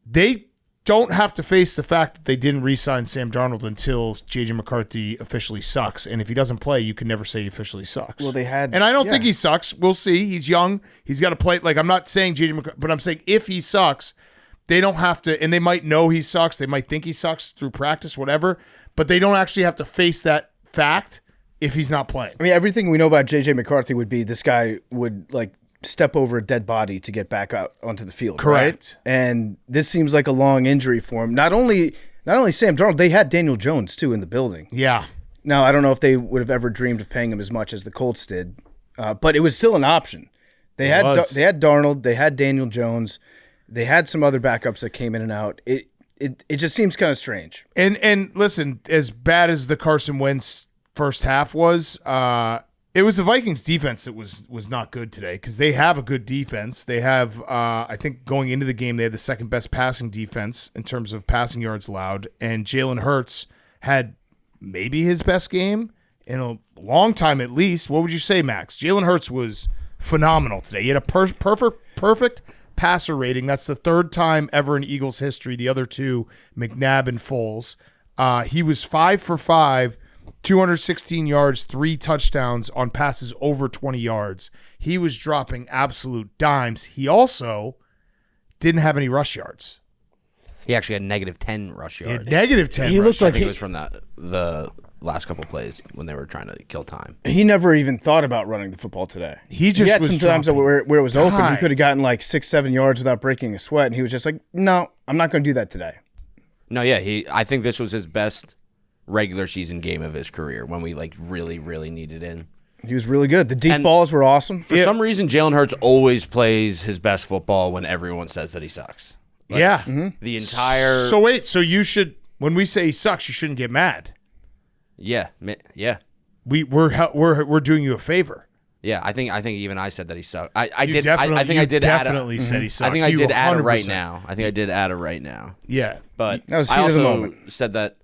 They don't have to face the fact that they didn't re-sign Sam Darnold until J.J. McCarthy officially sucks. And if he doesn't play, you can never say he officially sucks. Well, and I don't think he sucks. We'll see. He's young. He's got to play. Like, I'm not saying J.J. McCarthy, but I'm saying if he sucks, they don't have to, and they might know he sucks. They might think he sucks through practice, whatever, but they don't actually have to face that fact if he's not playing. I mean, everything we know about J.J. McCarthy would be this guy would, like, step over a dead body to get back out onto the field. Correct. Right? And this seems like a long injury for him. Not only Sam Darnold, they had Daniel Jones, too, in the building. Yeah. Now, I don't know if they would have ever dreamed of paying him as much as the Colts did, but it was still an option. They had Darnold, they had Daniel Jones. They had some other backups that came in and out. It just seems kind of strange. And listen, as bad as the Carson Wentz first half was, it was the Vikings defense that was not good today, because they have a good defense. They have, I think going into the game, they had the second best passing defense in terms of passing yards allowed. And Jalen Hurts had maybe his best game in a long time at least. What would you say, Max? Jalen Hurts was phenomenal today. He had a perfect passer rating. That's the third time ever in Eagles history. The other two, McNabb and Foles. He was 5 for 5, 216 yards, 3 touchdowns on passes over 20 yards. He was dropping absolute dimes. He also didn't have any rush yards. He actually had -10 rush yards. -10. He looked I like think it was from the last couple plays when they were trying to kill time. he never even thought about running the football today. He just had was some times where it was open. He dimes. could have gotten like 6-7 yards without breaking a sweat, and he was just like, "No, I'm not going to do that today." No, yeah, I think this was his best regular season game of his career when we like really, really needed in. He was really good. The deep balls were awesome. For some reason, Jalen Hurts always plays his best football when everyone says that he sucks. Like, yeah. The entire. So wait, so you should, when we say he sucks, you shouldn't get mad. Yeah. We're doing you a favor. Yeah, I think even I said that he sucked. I think You I did definitely said he sucked. I think I did add it 100%. right now. I think I did add it right now. Yeah. But That was I heat of the also moment. said that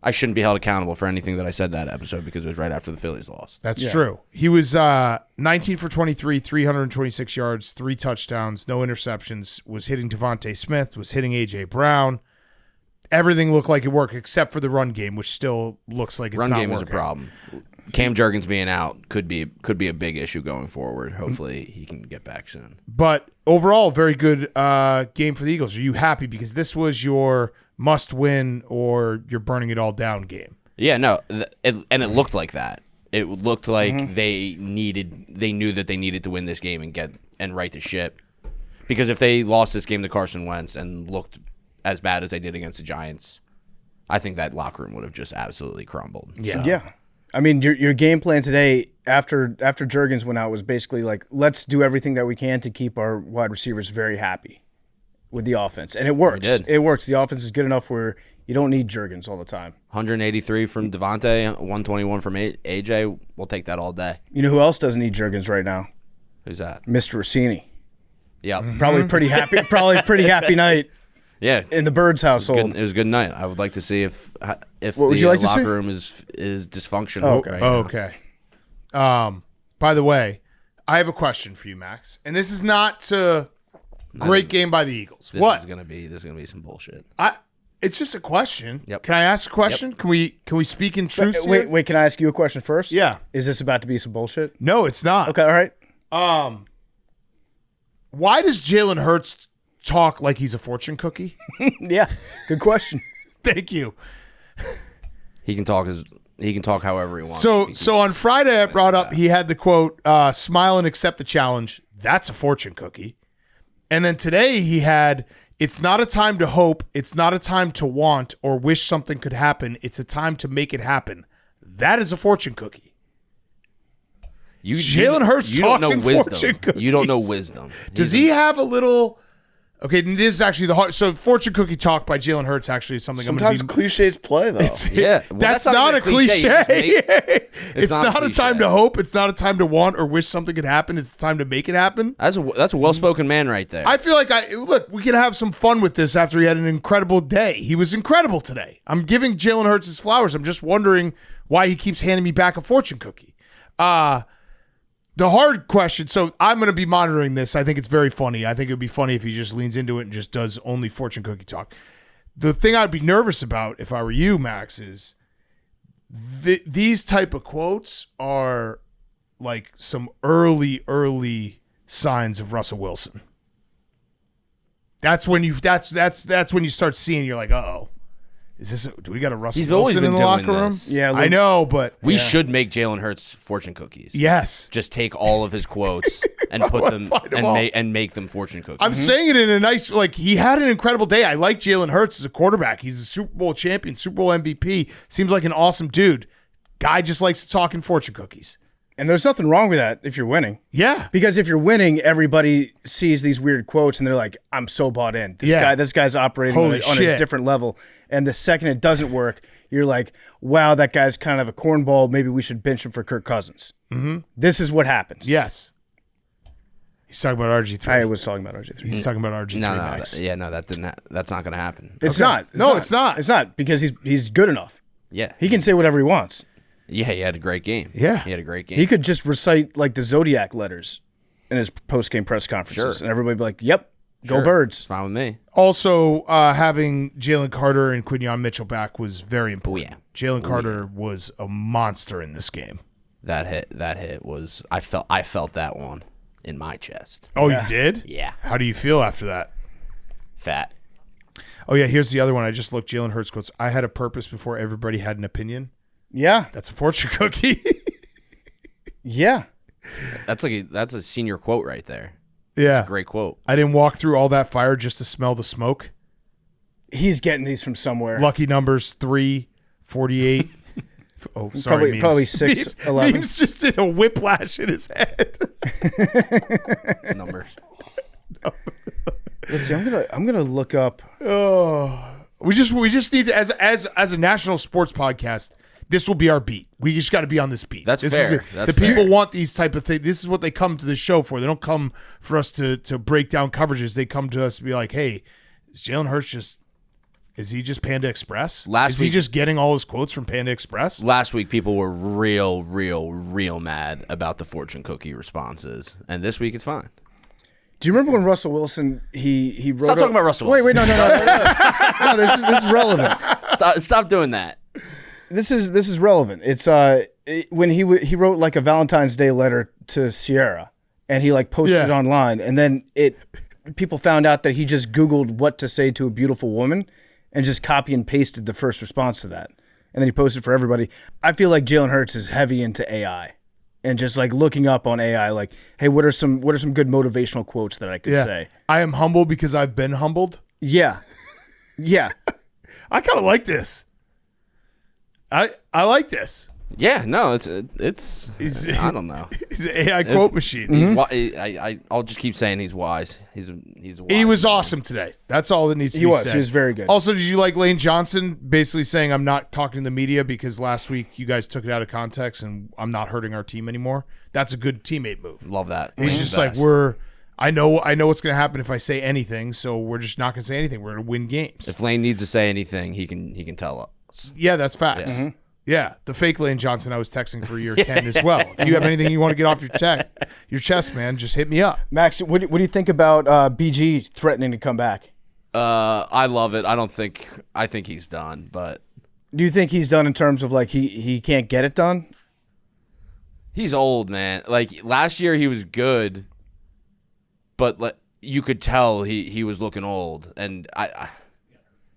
I shouldn't be held accountable for anything that I said that episode because it was right after the Phillies lost. That's true. He was 19 for 23, 326 yards, 3 touchdowns, no interceptions, was hitting Devontae Smith, was hitting A.J. Brown. Everything looked like it worked except for the run game, which still looks like it's Run not game working. is a problem. Cam Jurgens being out could be a big issue going forward. Hopefully he can get back soon. But overall, very good game for the Eagles. Are you happy? Because this was your must-win or you're burning it all down game. Yeah, no, it looked like that. It looked like they knew that they needed to win this game and right the ship. Because if they lost this game to Carson Wentz and looked as bad as they did against the Giants, I think that locker room would have just absolutely crumbled. Yeah. So, Yeah. I mean, your game plan today after Jurgens went out was basically like, let's do everything that we can to keep our wide receivers very happy with the offense. And it works. did. It works. The offense is good enough where you don't need Jurgens all the time. 183 from Devontae, 121 from AJ. We'll take that all day. You know who else doesn't need Jurgens right now? Who's that? Mr. Rossini. Yeah. Probably pretty happy. Probably pretty happy night Yeah. in the Birds household. It was a good night. I would like to see if What the would you like to locker see? room is dysfunctional. Oh, okay. right now. Okay. By the way, I have a question for you, Max. And this is not to great game by the Eagles. This What? is gonna be some bullshit. It's just a question. Yep. Can I ask a question? Can we speak in truth? Wait, can I ask you a question first? Yeah. Is this about to be some bullshit? No, it's not. Okay, all right. Why does Jalen Hurts talk like he's a fortune cookie? Yeah, good question. Thank you. He can talk however he wants. So on Friday I brought up he had the quote, smile and accept the challenge. That's a fortune cookie. And then today he had, it's not a time to hope, it's not a time to want or wish something could happen. It's a time to make it happen. That is a fortune cookie. Jalen Hurts talks in fortune cookies. You don't know wisdom. Does he have a little? Okay, this is actually the hard. So fortune cookie talk by Jalen Hurts actually is something. Sometimes I'm cliches play though. Yeah, well, that's not a cliche. It's not a cliche. time to hope. It's not a time to want or wish something could happen. It's a time to make it happen. That's a well-spoken man right there. I feel like we can have some fun with this after he had an incredible day. He was incredible today. I'm giving Jalen Hurts his flowers. I'm just wondering why he keeps handing me back a fortune cookie. The hard question, so I'm going to be monitoring this. I think it's very funny. I think it would be funny if he just leans into it and just does only fortune cookie talk. The thing I'd be nervous about if I were you, Max, is these type of quotes are like some early signs of Russell Wilson. That's when you start seeing, you're like, uh-oh. Do we got a Russell Wilson in the locker room? Yeah, I know, but we should make Jalen Hurts fortune cookies. Yes. Just take all of his quotes and put them and make them fortune cookies. I'm saying it in a nice, like, he had an incredible day. I like Jalen Hurts as a quarterback. He's a Super Bowl champion, Super Bowl MVP. Seems like an awesome dude. Guy just likes to talk in fortune cookies. And there's nothing wrong with that if you're winning. Yeah. Because if you're winning, everybody sees these weird quotes and they're like, I'm so bought in. This guy's operating on a different level. And the second it doesn't work, you're like, wow, that guy's kind of a cornball. Maybe we should bench him for Kirk Cousins. Mm-hmm. This is what happens. Yes. He's talking about RG3. I was talking about RG3. He's talking about RG3 Max. That's not going to happen. It's not. It's not. It's not because he's good enough. Yeah. He can say whatever he wants. Yeah, he had a great game. Yeah. He had a great game. He could just recite like the Zodiac letters in his post-game press conferences. Sure. And everybody would be like, yep, Sure. go Birds. It's fine with me. Also, having Jalen Carter and Quinyon Mitchell back was very important. yeah. Jalen Carter was a monster in this game. That hit was I felt that one in my chest. Oh, you did? Yeah. How do you feel after that? Fat. Oh, yeah, here's the other one. I just looked. Jalen Hurts quotes, I had a purpose before everybody had an opinion. Yeah. That's a fortune cookie. Yeah. That's a senior quote right there. Yeah. That's a great quote. I didn't walk through all that fire just to smell the smoke. He's getting these from somewhere. Lucky numbers 3, 48. Oh, sorry. Probably 6, 11. Memes just did a whiplash in his head. Numbers. Let's see. I'm gonna look up. Oh, we just need to, as a national sports podcast, this will be our beat. We just got to be on this beat. That's this fair. Is That's the fair. people want these type of things. This is what they come to the show for. They don't come for us to break down coverages. They come to us to be like, hey, is Jalen Hurts is he just Panda Express? Is he just getting all his quotes from Panda Express? Last week, people were real mad about the fortune cookie responses, and this week it's fine. Do you remember when Russell Wilson he wrote? Stop talking about Russell Wilson. Wait, no. No, this is relevant. Stop doing that. This is relevant. It's when he wrote like a Valentine's Day letter to Sierra, and he like posted it online, and then people found out that he just Googled what to say to a beautiful woman, and just copy and pasted the first response to that, and then he posted for everybody. I feel like Jalen Hurts is heavy into AI, and just like looking up on AI, like, hey, what are some good motivational quotes that I could say? I am humble because I've been humbled. Yeah. I kind of like this. I like this. Yeah, no, it's I don't know. He's an AI quote machine. I'll just keep saying he's wise. He's a wise He was man. awesome today. That's all that needs to be said. He was very good. Also, did you like Lane Johnson basically saying I'm not talking to the media because last week you guys took it out of context and I'm not hurting our team anymore? That's a good teammate move. Love that. He's Lane's just the like, best. I know what's going to happen if I say anything, so we're just not going to say anything. We're going to win games. If Lane needs to say anything, he can tell us. Yeah, that's facts. Yeah. Yeah, the fake Lane Johnson I was texting for year 10 as well. If you have anything you want to get off your chest, man, just hit me up. Max, what do you think about BG threatening to come back? I love it. I think he's done, but Do you think he's done in terms of like he can't get it done? he's old, man. Like last year he was good, but you could tell he was looking old, and I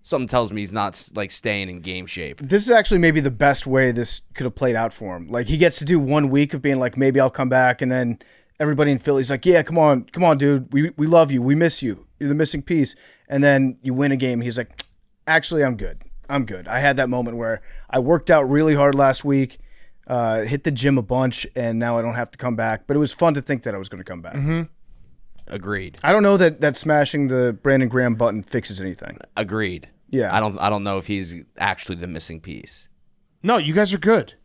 something tells me he's not like staying in game shape. This is actually maybe the best way this could have played out for him. Like he gets to do 1 week of being like, maybe I'll come back, and then everybody in Philly's like, yeah, come on, dude, we love you, we miss you, you're the missing piece, and then you win a game. He's like, actually, I'm good. I had that moment where I worked out really hard last week, hit the gym a bunch, and now I don't have to come back. But it was fun to think that I was going to come back. Mm-hmm. Agreed. I don't know that smashing the Brandon Graham button fixes anything. Agreed. Yeah. I don't know if he's actually the missing piece. No, you guys are good.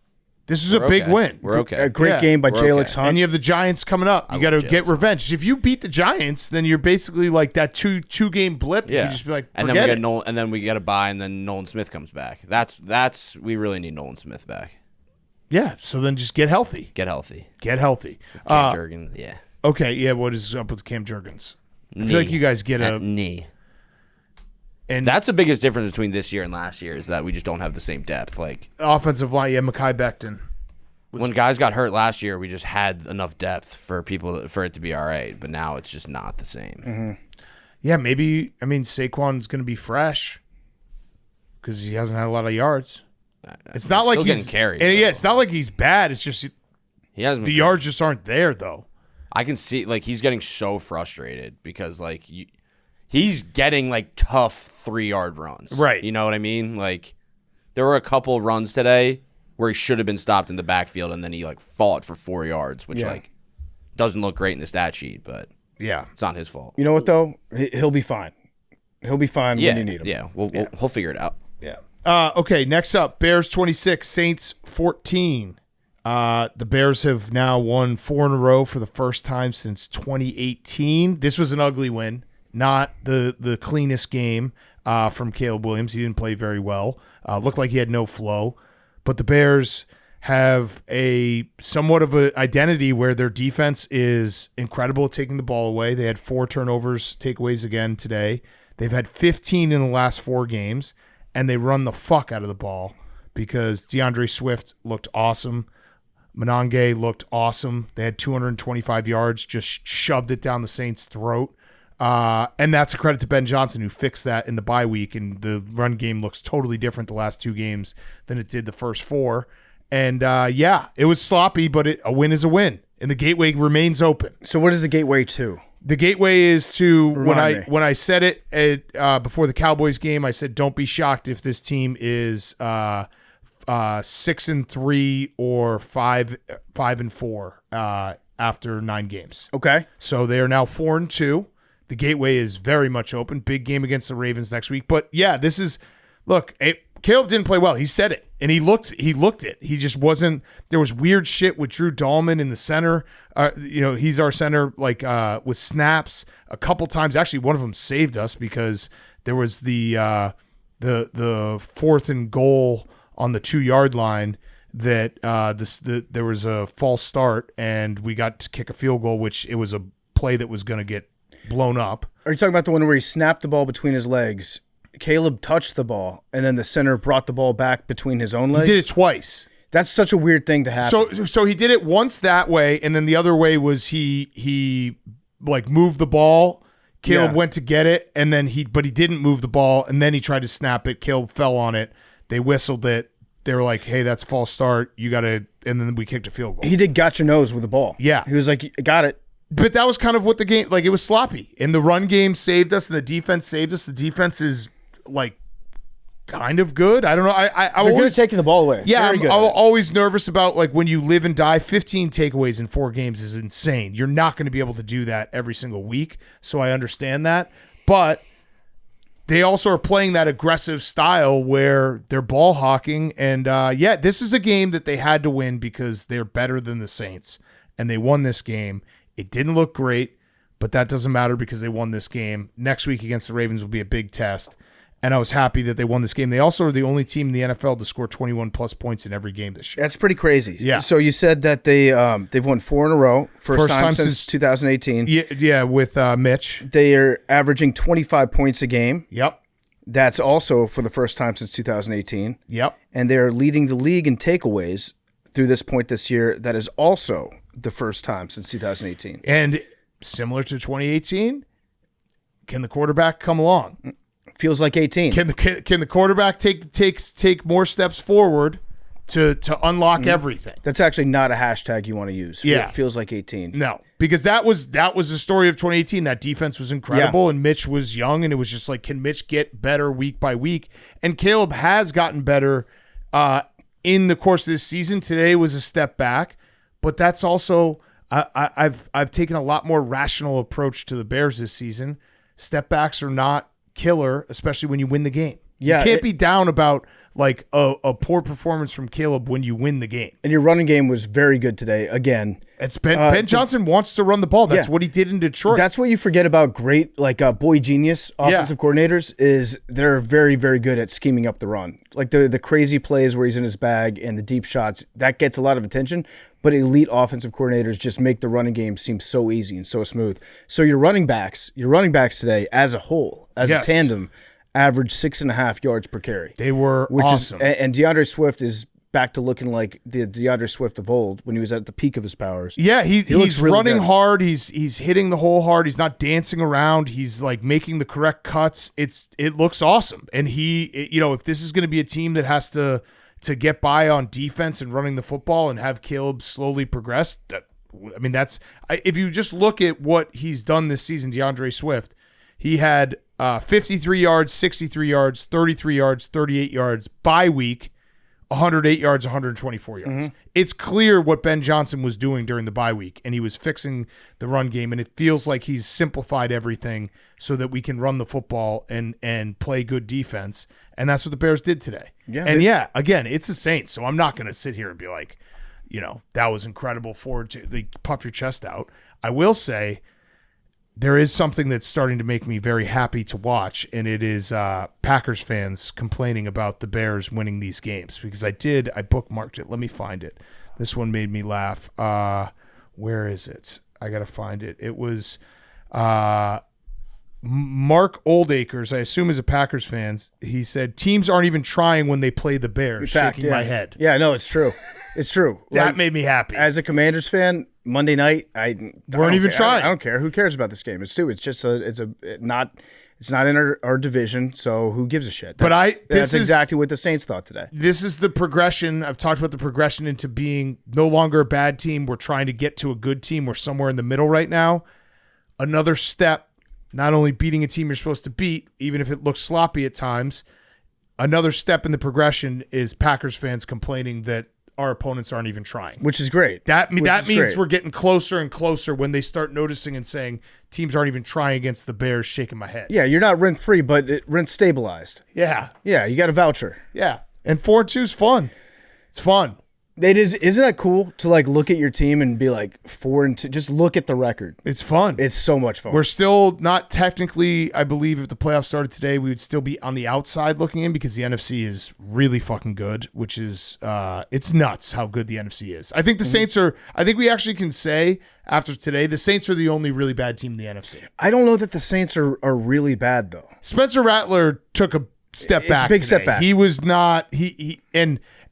This is a big win. We're okay. A great game by Jalen Hunt. And you have the Giants coming up. You got to get revenge. If you beat the Giants, then you're basically like that two game blip. Yeah. You just be like, and then we get Nolan, and then we get a bye, and then Nolan Smith comes back. That's we really need Nolan Smith back. Yeah. So then just get healthy. Get healthy. Get healthy. Cam Jurgens, yeah. Okay. Yeah. What is up with Cam Jurgens? I feel like you guys get a knee. And that's the biggest difference between this year and last year is that we just don't have the same depth. Like offensive line, yeah, Mekhi Becton. When guys got hurt last year, we just had enough depth for it to be all right. But now it's just not the same. Mm-hmm. Yeah, maybe. I mean, Saquon's going to be fresh because he hasn't had a lot of yards. It's not like he's carried. Yeah, it's not like he's bad. It's just he hasn't. The yards just aren't there, though. I can see like he's getting so frustrated because like he's getting like tough 3-yard runs. Right. You know what I mean? Like there were a couple runs today where he should have been stopped in the backfield, and then he like fought for 4 yards, which like doesn't look great in the stat sheet, but yeah, it's not his fault. You know what though? He'll be fine. He'll be fine when you need him. Yeah, we'll figure it out. Yeah. Okay. Next up, Bears 26, Saints 14. The Bears have now won 4 in a row for the first time since 2018. This was an ugly win, not the cleanest game from Caleb Williams. He didn't play very well. Looked like he had no flow. But the Bears have a somewhat of an identity where their defense is incredible at taking the ball away. They had 4 turnovers, takeaways again today. They've had 15 in the last 4 games, and they run the fuck out of the ball because DeAndre Swift looked awesome. Monange looked awesome. They had 225 yards, just shoved it down the Saints' throat. And that's a credit to Ben Johnson, who fixed that in the bye week, and the run game looks totally different the last 2 games than it did the first 4. And, it was sloppy, but a win is a win, and the gateway remains open. So what is the gateway to? The gateway is to when I said it before the Cowboys game, I said don't be shocked if this team is 6-3 or 5-4 after 9 games. Okay. So they are now 4-2. The gateway is very much open. Big game against the Ravens next week. But yeah, this is Caleb didn't play well. He said it, and he looked it. He just wasn't. There was weird shit with Drew Dahlman in the center. He's our center, like with snaps a couple times. Actually, one of them saved us because there was the 4th and goal on the 2-yard line that there was a false start, and we got to kick a field goal, which it was a play that was going to get blown up. Are you talking about the one where he snapped the ball between his legs? Caleb touched the ball, and then the center brought the ball back between his own legs? He did it twice. That's such a weird thing to happen. So he did it once that way, and then the other way was he like moved the ball. Caleb went to get it, and then he didn't move the ball, and then he tried to snap it. Caleb fell on it. They whistled it. They were like, "Hey, that's false start. You got to," and then we kicked a field goal. He did got your nose with the ball. Yeah. He was like, "Got it." But that was kind of what the game, like, it was sloppy. And the run game saved us, and the defense saved us. The defense is like kind of good. I don't know. They're good at taking the ball away. Yeah, I'm always nervous about like when you live and die. 15 takeaways in 4 games is insane. You're not going to be able to do that every single week. So I understand that. But they also are playing that aggressive style where they're ball hawking. And this is a game that they had to win because they're better than the Saints. And they won this game. It didn't look great, but that doesn't matter because they won this game. Next week against the Ravens will be a big test. and I was happy that they won this game. They also are the only team in the NFL to score 21-plus points in every game this year. That's pretty crazy. Yeah. So you said that they've won 4 in a row, first time since 2018. Yeah, with Mitch. They are averaging 25 points a game. Yep. That's also for the first time since 2018. Yep. And they're leading the league in takeaways through this point this year. That is also the first time since 2018. And similar to 2018, can the quarterback come along? Feels like 18. Can the quarterback take more steps forward to unlock everything? That's actually not a hashtag you want to use. Yeah. It feels like 18. No, because that was the story of 2018. That defense was incredible, and Mitch was young, and it was just like, can Mitch get better week by week? And Caleb has gotten better in the course of this season. Today was a step back, but that's also I've taken a lot more rational approach to the Bears this season. Step backs are not killer, especially when you win the game. Yeah, you can't be down about like a poor performance from Caleb when you win the game. And your running game was very good today. Again, It's Ben Johnson wants to run the ball. That's what he did in Detroit. That's what you forget about great, like boy genius offensive coordinators is they're very, very good at scheming up the run. Like the crazy plays where he's in his bag and the deep shots, that gets a lot of attention. But elite offensive coordinators just make the running game seem so easy and so smooth. So your running backs today as a whole, as a tandem, averaged 6.5 yards per carry. They were awesome. And DeAndre Swift is back to looking like the DeAndre Swift of old when he was at the peak of his powers. Yeah, he's really running good. hard. He's hitting the hole hard. He's not dancing around. He's like making the correct cuts. It looks awesome. And if this is going to be a team that has to get by on defense and running the football and have Caleb slowly progress, if you just look at what he's done this season, DeAndre Swift, he had 53 yards, 63 yards, 33 yards, 38 yards bye week, 108 yards, 124 yards. Mm-hmm. It's clear what Ben Johnson was doing during the bye week, and he was fixing the run game, and it feels like he's simplified everything so that we can run the football and play good defense, and that's what the Bears did today. Yeah, and again, it's the Saints, so I'm not going to sit here and be like, that was incredible they puff your chest out. I will say there is something that's starting to make me very happy to watch, and it is Packers fans complaining about the Bears winning these games, because I bookmarked it. Let me find it. This one made me laugh. Where is it? I got to find it. It was Mark Oldacres, I assume is a Packers fan. He said, teams aren't even trying when they play the Bears, shaking my head. Yeah, no, it's true. It's true. That made me happy. As a Commanders fan, Monday night, weren't even trying. I don't care. Who cares about this game? It's just it's not in our division, so who gives a shit? That's exactly what the Saints thought today. This is the progression. I've talked about the progression into being no longer a bad team. We're trying to get to a good team. We're somewhere in the middle right now. Another step, not only beating a team you're supposed to beat, even if it looks sloppy at times, another step in the progression is Packers fans complaining that our opponents aren't even trying. Which is great. That means we're getting closer and closer when they start noticing and saying teams aren't even trying against the Bears, shaking my head. Yeah, you're not rent-free, but rent stabilized. Yeah. Yeah, you got a voucher. Yeah. And 4-2 is fun. It's fun. It is. Isn't that cool to like look at your team and be like 4-2? Just look at the record. It's fun. It's so much fun. We're still not technically, I believe if the playoffs started today, we would still be on the outside looking in because the NFC is really fucking good, which is, it's nuts how good the NFC is. I think the Saints are, I think we actually can say after today, the Saints are the only really bad team in the NFC. I don't know that the Saints are really bad though. Spencer Rattler took a step back. Big today. step back. He was not,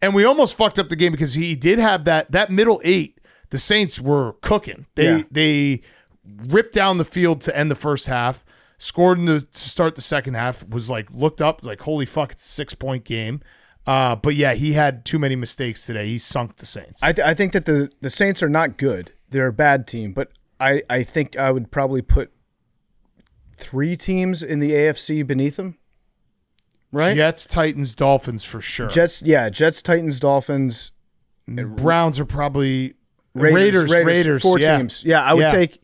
and we almost fucked up the game because he did have that middle eight. The Saints were cooking. They ripped down the field to end the first half, scored to start the second half, was like looked up, like, holy fuck, it's a 6-point game. But yeah, he had too many mistakes today. He sunk the Saints. I think that the Saints are not good. They're a bad team, but I think I would probably put 3 teams in the AFC beneath them. Right? Jets, Titans, Dolphins for sure. Jets, Titans, Dolphins. Browns are probably Raiders. 4 yeah. teams. Yeah, I would take.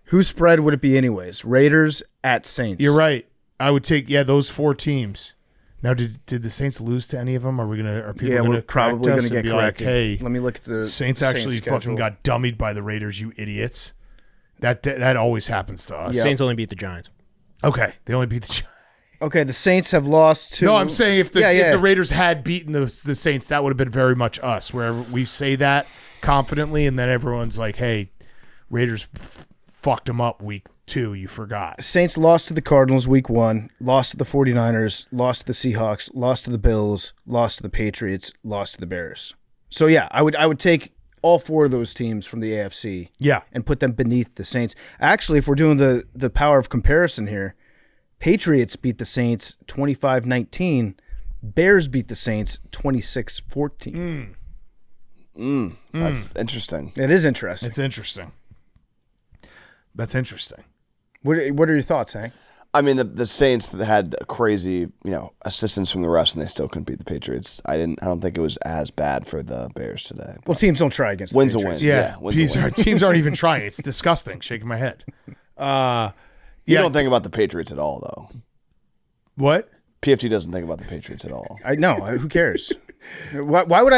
Whose spread would it be anyways? Raiders at Saints. You're right. I would take those 4 teams. Now, did the Saints lose to any of them? Are people going to probably going to get corrected? Like, hey, let me look at the Saints actually fucking got dummied by the Raiders, you idiots. That always happens to us. Saints only beat the Giants. Okay, they only beat the Giants. Okay, the Saints have lost to. No, I'm saying if the Yeah. Raiders had beaten the Saints, that would have been very much us. Where we say that confidently, and then everyone's like, "Hey, Raiders fucked them up week 2. You forgot." Saints lost to the Cardinals week 1, lost to the 49ers, lost to the Seahawks, lost to the Bills, lost to the Patriots, lost to the Bears. So yeah, I would take all 4 of those teams from the AFC. Yeah. And put them beneath the Saints. Actually, if we're doing the power of comparison here, Patriots beat the Saints 25-19. Bears beat the Saints 26-14. That's interesting. It is interesting. It's interesting. That's interesting. What are your thoughts, Hank? I mean, the Saints that had crazy, assistance from the refs, and they still couldn't beat the Patriots. I don't think it was as bad for the Bears today. Well, teams don't try against Wins the a win. Patriots. Yeah, wins a win. teams aren't even trying. It's disgusting. Shaking my head. You don't think about the Patriots at all, though. What? PFT doesn't think about the Patriots at all. I know. Who cares? Why would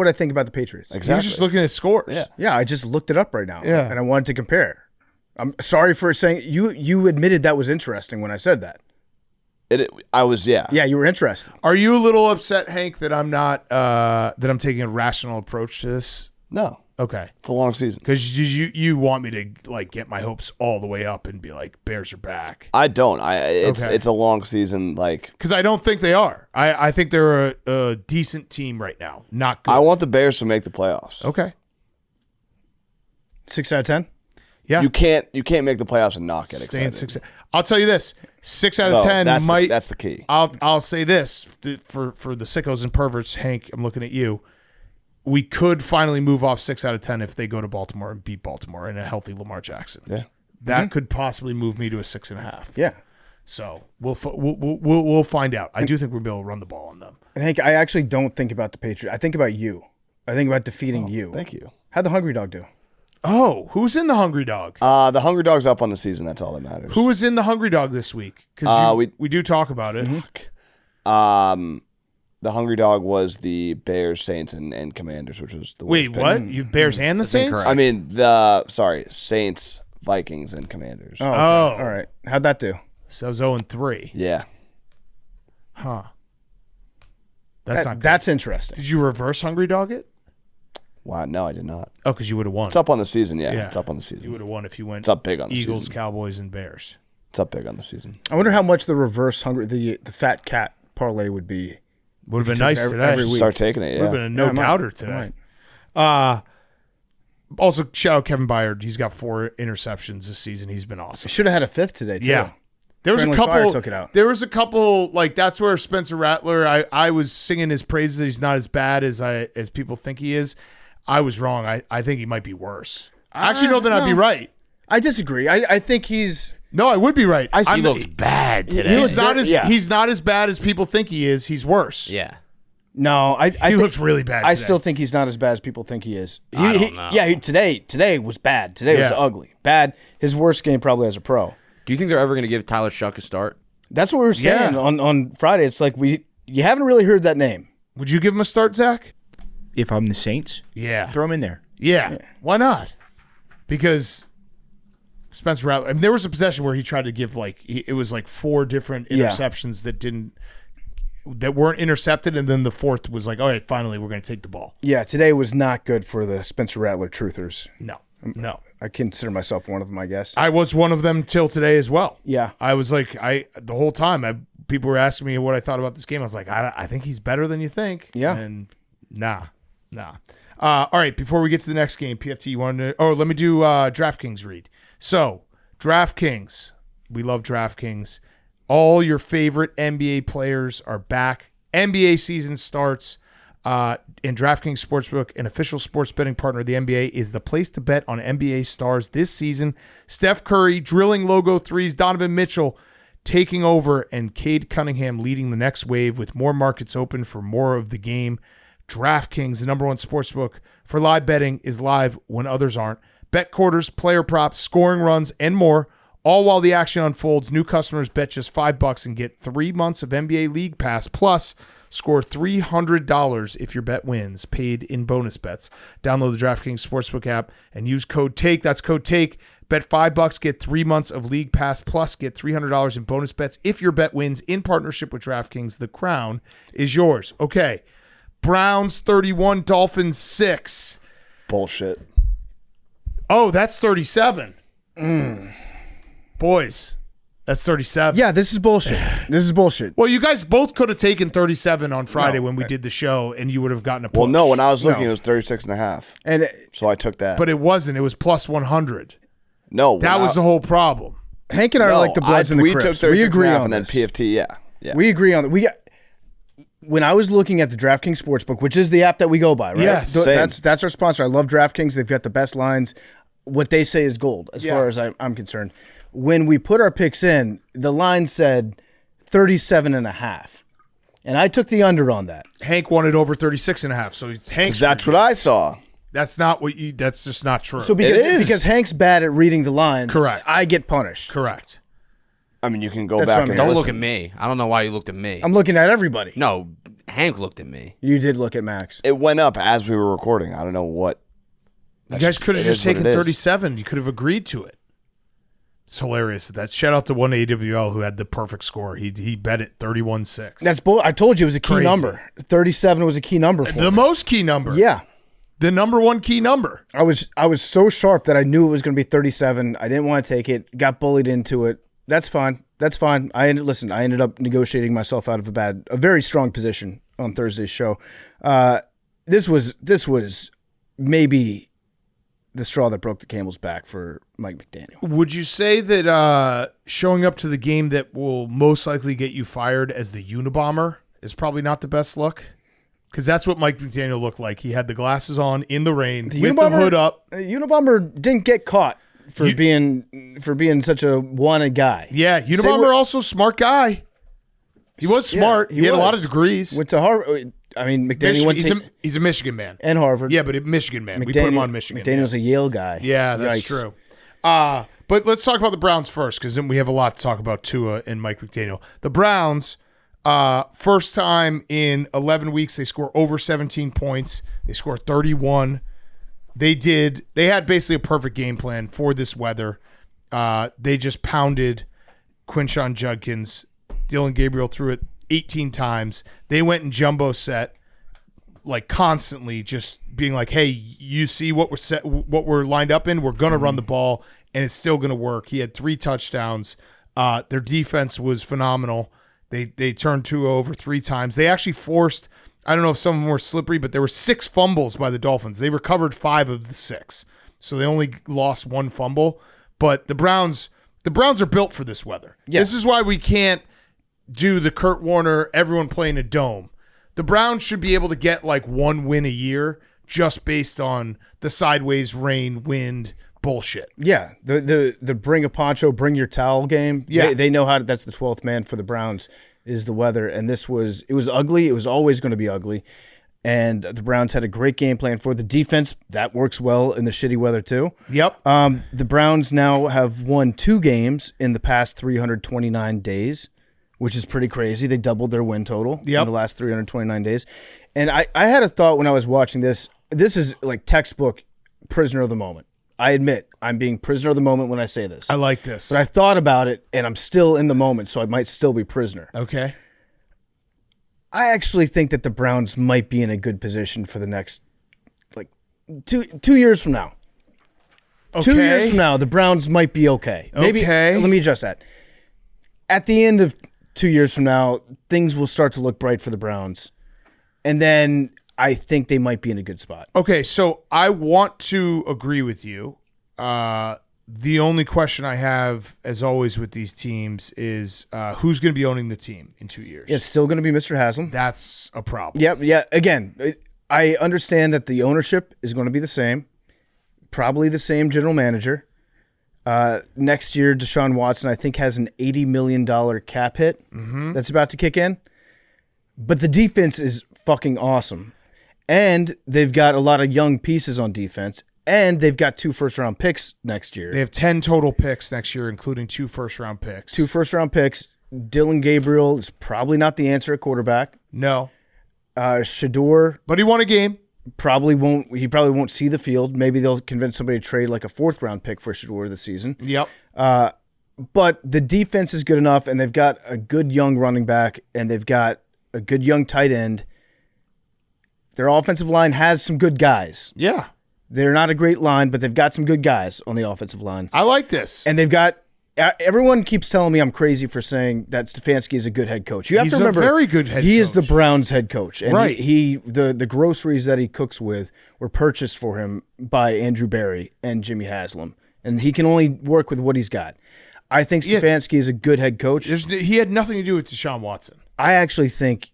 I think about the Patriots? He was just looking at scores. Yeah. Yeah, I just looked it up right now. Yeah. And I wanted to compare. I'm sorry for saying you admitted that was interesting when I said that. I was, yeah. Yeah, you were interested. Are you a little upset, Hank, that I'm not that I'm taking a rational approach to this? No, Okay. it's a long season. Because you want me to like get my hopes all the way up and be like, Bears are back. I don't. It's Okay. a long season. Like, Because I don't think they are. I think they're a decent team right now. Not good. I want the Bears to make the playoffs. Okay. 6 out of 10? Yeah. You can't make the playoffs and not get Stay in excited. 6. I'll tell you this: 6 out of So 10 might. that's the key. I'll say this for the sickos and perverts, Hank. I'm looking at you. We could finally move off 6 out of 10 if they go to Baltimore and beat Baltimore in a healthy Lamar Jackson. Yeah. That could possibly move me to a 6.5. Yeah. So we'll find out. I do think we'll be able to run the ball on them. And Hank, I actually don't think about the Patriots. I think about you. I think about defeating you. Thank you. How'd the Hungry Dog do? Oh, who's in the Hungry Dog? The Hungry Dog's up on the season. That's all that matters. Who was in the Hungry Dog this week? Because we do talk about it. The Hungry Dog was the Bears, Saints, and Commanders, which was the Wait, worst pick. what? You Bears and the Saints? I mean, Saints, Vikings, and Commanders. Oh, okay. All right. How'd that do? So 0-3. Yeah. Huh. That's not good. That's interesting. Did you reverse Hungry Dog it? Wow. No, I did not. Oh, because you would have won. It's up on the season. Yeah. Yeah. It's up on the season. You would have won if you went It's up big on the Eagles, season. Cowboys, and Bears. It's up big on the season. I wonder how much the reverse hungry the fat cat parlay would be. Would have been nice every today. week. Start taking it. Would have Yeah. been a no I might. doubter I today. might. Also, shout out Kevin Byard. He's got 4 interceptions this season. He's been awesome. Should have had a 5th today, too. Yeah. There was Friendly a Fire couple. took it out. There was a couple. Like that's where Spencer Rattler. I was singing his praises. He's not as bad as people think he is. I was wrong. I think he might be worse. I actually know that I'd be right. I disagree. I think he's. No, I would be right. He looked bad today. He's not as bad as people think he is. He's worse. Yeah. No, I He think, looks really bad. I today. still think he's not as bad as people think he is. I don't know. Yeah, today was bad. Today was Yeah. ugly. Bad. His worst game probably as a pro. Do you think they're ever going to give Tyler Shuck a start? That's what we were saying on Friday. It's like you haven't really heard that name. Would you give him a start, Zach? If I'm the Saints, Yeah. throw him in there. Yeah. Why not? Because Spencer Rattler. I mean, there was a possession where he tried to give it was like 4 different interceptions that weren't intercepted, and then the 4th was like, all right, finally we're going to take the ball. Yeah, today was not good for the Spencer Rattler truthers. No. I consider myself one of them, I guess. I was one of them till today as well. Yeah. I was like, the whole time people were asking me what I thought about this game. I was like, I think he's better than you think. Yeah. And nah. All right, before we get to the next game, PFT, you want to? Oh, let me do DraftKings read. So, DraftKings, we love DraftKings. All your favorite NBA players are back. NBA season starts. And DraftKings Sportsbook, an official sports betting partner of the NBA, is the place to bet on NBA stars this season. Steph Curry drilling logo threes, Donovan Mitchell taking over, and Cade Cunningham leading the next wave with more markets open for more of the game. DraftKings, the #1 sportsbook for live betting, is live when others aren't. Bet quarters, player props, scoring runs, and more, All while the action unfolds, new customers bet just $5 and get 3 months of NBA League Pass. Plus, score $300 if your bet wins, paid in bonus bets. Download the DraftKings Sportsbook app and use code TAKE. That's code TAKE. Bet $5, get 3 months of League Pass, plus get $300 in bonus bets if your bet wins in partnership with DraftKings. The crown is yours. Okay. Browns 31, Dolphins 6. Bullshit. Oh, that's 37. Boys, that's 37. Yeah, this is bullshit. This is bullshit. Well, you guys both could have taken 37 on Friday when we did the show, and you would have gotten a push. Well, no, when I was looking, it was 36.5. And So I took that. But it wasn't. It was plus 100. no, That was the whole problem. Hank and I are like the Bloods and the we Crips. took We agree 36.5 on and then this. PFT, yeah. We agree on that. When I was looking at the DraftKings Sportsbook, which is the app that we go by, right? Yes. Same. That's our sponsor. I love DraftKings. They've got the best lines. What they say is gold, as far as I'm concerned. When we put our picks in, the line said 37.5. And I took the under on that. Hank wanted over 36.5. So Hank's That's what I saw. That's not what you. That's just not true. So because Hank's bad at reading the lines, Correct. I get punished. Correct. I mean, you can go That's back what I and mean. Don't listen. look at me. I don't know why you looked at me. I'm looking at everybody. No, Hank looked at me. You did look at Max. It went up as we were recording. I don't know what. You guys could have it just is what taken it is. 37. You could have agreed to it. It's hilarious. That shout out to one AWL who had the perfect score. He bet it 31-6. That's bull. I told you it was a key Crazy. number. 37 was a key number for The me. most key number. Yeah. The number one key number. I was so sharp that I knew it was going to be 37. I didn't want to take it. Got bullied into it. That's fine. I ended up negotiating myself out of a very strong position on Thursday's show. This was maybe the straw that broke the camel's back for Mike McDaniel. Would you say that showing up to the game that will most likely get you fired as the Unabomber is probably not the best look? Because that's what Mike McDaniel looked like. He had the glasses on in the rain with the hood up. Unabomber didn't get caught for being such a wanted guy. Yeah, Unabomber also smart guy. He was smart. he He had a lot was. of degrees. Went to Harvard. I mean, McDaniel went to He's a Michigan man. and Harvard. Yeah, but a Michigan man. We put him on Michigan. McDaniel's a Yale guy. Yeah, that's Yikes. true. But let's talk about the Browns first, because then we have a lot to talk about Tua and Mike McDaniel. The Browns, first time in 11 weeks, they score over 17 points. They score 31. They had basically a perfect game plan for this weather. They just pounded Quinshon Judkins. Dylan Gabriel threw it 18 times. They went in jumbo set, like constantly, just being like, "Hey, you see what we're lined up in? We're gonna run the ball, and it's still gonna work." He had 3 touchdowns. Their defense was phenomenal. They turned Tua over 3 times. They actually forced. I don't know if some of them were slippery, but there were 6 fumbles by the Dolphins. They recovered 5 of the 6, so they only lost 1 fumble. But the Browns are built for this weather. Yeah. This is why we can't do the Kurt Warner, everyone playing a dome. The Browns should be able to get like 1 win a year just based on the sideways rain, wind bullshit. Yeah, the bring a poncho, bring your towel game. Yeah. They know how to, that's the 12th man for the Browns is the weather. And it was ugly. It was always going to be ugly. And the Browns had a great game plan for the defense. That works well in the shitty weather too. Yep. The Browns now have won 2 games in the past 329 days, which is pretty crazy. They doubled their win total in the last 329 days. And I had a thought when I was watching this. This is like textbook prisoner of the moment. I admit I'm being prisoner of the moment when I say this. I like this. But I thought about it, and I'm still in the moment, so I might still be prisoner. Okay. I actually think that the Browns might be in a good position for the next, like, two years from now. Okay. 2 years from now, the Browns might be okay. Maybe, Okay. Let me adjust that. At the end of 2 years from now, things will start to look bright for the Browns. And then I think they might be in a good spot. Okay, so I want to agree with you. The only question I have, as always with these teams, is who's going to be owning the team in 2 years? It's still going to be Mr. Haslam. That's a problem. Yep. Yeah. Again, I understand that the ownership is going to be the same, probably the same general manager. Next year, Deshaun Watson, I think, has an $80 million cap hit that's about to kick in. But the defense is fucking awesome. And they've got a lot of young pieces on defense. And they've got 2 first-round picks next year. They have 10 total picks next year, including 2 first-round picks. 2 first-round picks. Dylan Gabriel is probably not the answer at quarterback. No. Shador. But he won a game. Probably won't see the field. Maybe they'll convince somebody to trade like a 4th-round pick for Shador this season. Yep. But the defense is good enough, and they've got a good young running back, and they've got a good young tight end. Their offensive line has some good guys. Yeah. They're not a great line, but they've got some good guys on the offensive line. I like this. And they've got everyone keeps telling me I'm crazy for saying that Stefanski is a good head coach. You have to remember, a very good head coach. He is the Browns head coach. And right. The groceries that he cooks with were purchased for him by Andrew Berry and Jimmy Haslam. And he can only work with what he's got. I think Stefanski is a good head coach. He had nothing to do with Deshaun Watson. I actually think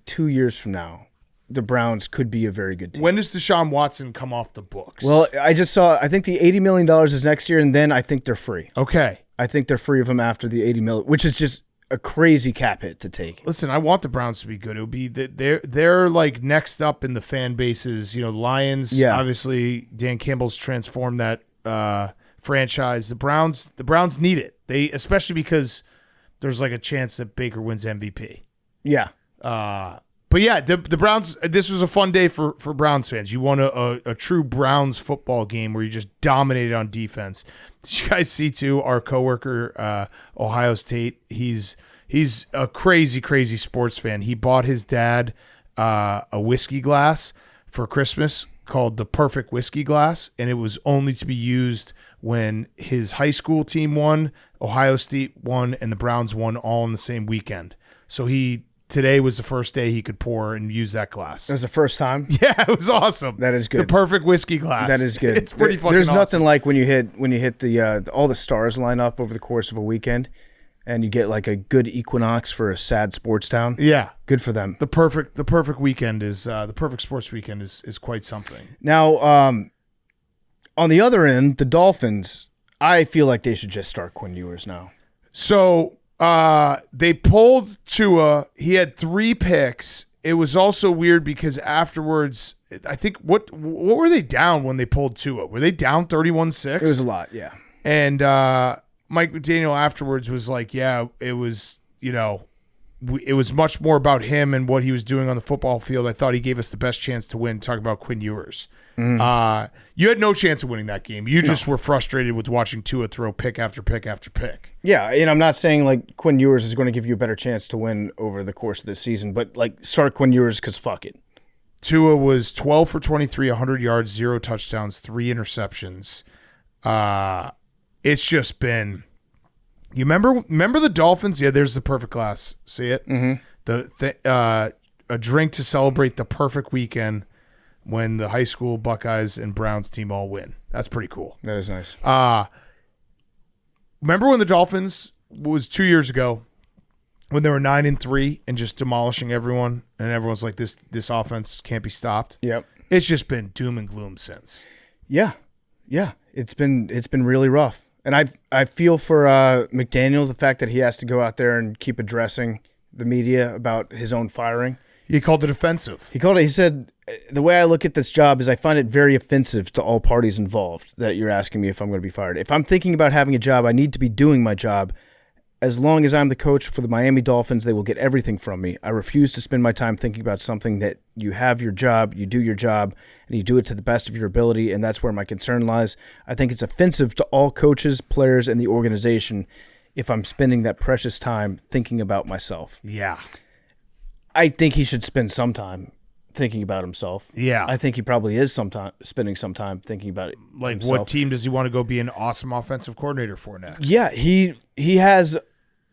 2 years from now, the Browns could be a very good team. When does Deshaun Watson come off the books? Well, I think the $80 million is next year, and then I think they're free. Okay. I think they're free of him after the $80 million, which is just a crazy cap hit to take. Listen, I want the Browns to be good. It would be that they're like next up in the fan bases. Lions. Yeah. Obviously, Dan Campbell's transformed that franchise. The Browns need it. They especially because there's like a chance that Baker wins MVP. Yeah. But yeah, the Browns. This was a fun day for Browns fans. You won a true Browns football game where you just dominated on defense. Did you guys see too? Our coworker, Ohio State. He's a crazy sports fan. He bought his dad a whiskey glass for Christmas called the Perfect Whiskey Glass, and it was only to be used when his high school team won, Ohio State won, and the Browns won all in the same weekend. So today was the first day he could pour and use that glass. It was the first time? Yeah, it was awesome. That is good. The Perfect Whiskey Glass. That is good. It's pretty fucking There's awesome. nothing like when you hit the all the stars line up over the course of a weekend, and you get like a good equinox for a sad sports town. Yeah. Good for them. The perfect weekend is the perfect sports weekend is quite something. Now, on the other end, the Dolphins, I feel like they should just start Quinn Ewers now. So they pulled Tua. He had 3 picks. It was also weird because afterwards, I think what were they down when they pulled Tua? Were they down 31-6? It was a lot, yeah. And Mike McDaniel afterwards was like, yeah, it was, it was much more about him and what he was doing on the football field. I thought he gave us the best chance to win. Talk about Quinn Ewers. You had no chance of winning that game. You just were frustrated with watching Tua throw pick after pick after pick. Yeah, and I'm not saying like Quinn Ewers is going to give you a better chance to win over the course of this season, but like start Quinn Ewers because fuck it. Tua was 12 for 23, 100 yards, 0 touchdowns, 3 interceptions. It's just been. You remember the Dolphins? Yeah, there's the perfect glass. See it? Mm-hmm. A drink to celebrate the perfect weekend when the high school Buckeyes and Browns team all win. That's pretty cool. That is nice. Remember when the Dolphins was 2 years ago when they were 9-3 and just demolishing everyone, and everyone's like, this offense can't be stopped? Yep. It's just been doom and gloom since. Yeah. It's been really rough. And I feel for McDaniels, the fact that he has to go out there and keep addressing the media about his own firing. He called it offensive. He said, the way I look at this job is I find it very offensive to all parties involved that you're asking me if I'm going to be fired. If I'm thinking about having a job, I need to be doing my job. As long as I'm the coach for the Miami Dolphins, they will get everything from me. I refuse to spend my time thinking about something that you have your job, you do your job, and you do it to the best of your ability, and that's where my concern lies. I think it's offensive to all coaches, players, and the organization if I'm spending that precious time thinking about myself. Yeah. I think he should spend some time thinking about himself. Yeah. I think he probably is spending some time thinking about it. Like, himself. what team does he want to go be an awesome offensive coordinator for next? Yeah, he has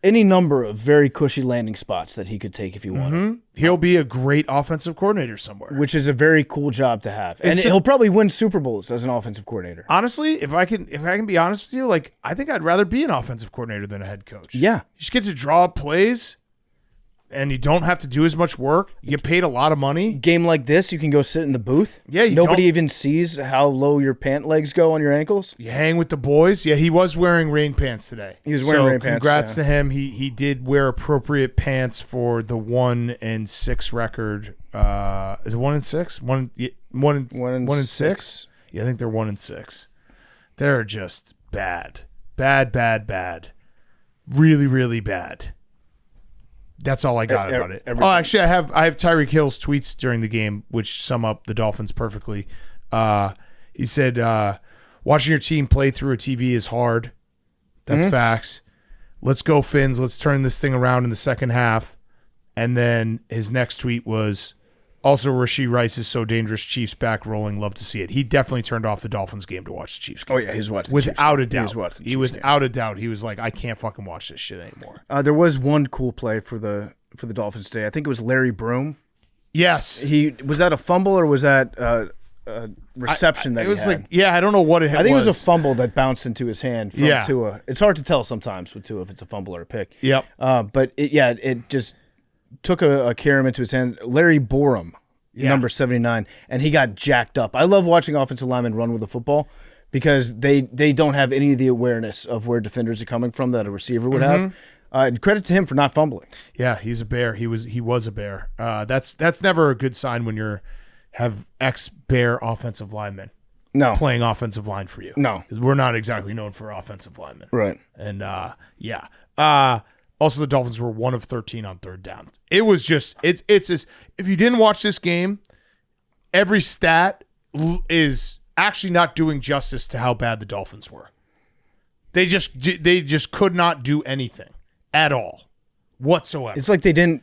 any number of very cushy landing spots that he could take if he wanted. Mm-hmm. He'll be a great offensive coordinator somewhere. Which is a very cool job to have. And he'll probably win Super Bowls as an offensive coordinator. Honestly, if I can be honest with you, like, I think I'd rather be an offensive coordinator than a head coach. Yeah. You just get to draw up plays, and you don't have to do as much work. You get paid a lot of money. Game like this, you can go sit in the booth. Yeah, nobody even sees how low your pant legs go on your ankles. You hang with the boys. Yeah, he was wearing rain pants today. He was wearing rain pants. Congrats to him. He did wear appropriate pants for the 1-6 record. Is it 1-6? 1-6? Yeah, I think they're 1-6. They're just bad. Bad. Really, really bad. That's all I got about it. Actually, I have Tyreek Hill's tweets during the game, which sum up the Dolphins perfectly. He said, watching your team play through a TV is hard. That's facts. Let's go, Fins. Let's turn this thing around in the second half. And then his next tweet was, also Rashee Rice is so dangerous. Chiefs back rolling. Love to see it. He definitely turned off the Dolphins game to watch the Chiefs game. Oh, yeah, he's watching without a doubt. Without a doubt. He was like, I can't fucking watch this shit anymore. There was one cool play for the Dolphins today. I think it was Larry Broom. Yes. Was that a fumble or was that a reception that he had? It was like, yeah, I don't know what it was. I think it was a fumble that bounced into his hand from Tua. It's hard to tell sometimes with Tua if it's a fumble or a pick. Yep. But it just took a carom into his hand. Larry Borum. Number 79, and he got jacked up. I love watching offensive linemen run with the football because they don't have any of the awareness of where defenders are coming from that a receiver would have. Credit to him for not fumbling. Yeah, he's a bear. He was a bear. That's never a good sign when you have ex-bear offensive linemen playing offensive line for you. No, we're not exactly known for offensive linemen. Right. And also, the Dolphins were 1 of 13 on third down. It was just it's just, if you didn't watch this game, every stat is actually not doing justice to how bad the Dolphins were. They just could not do anything at all whatsoever. It's like they didn't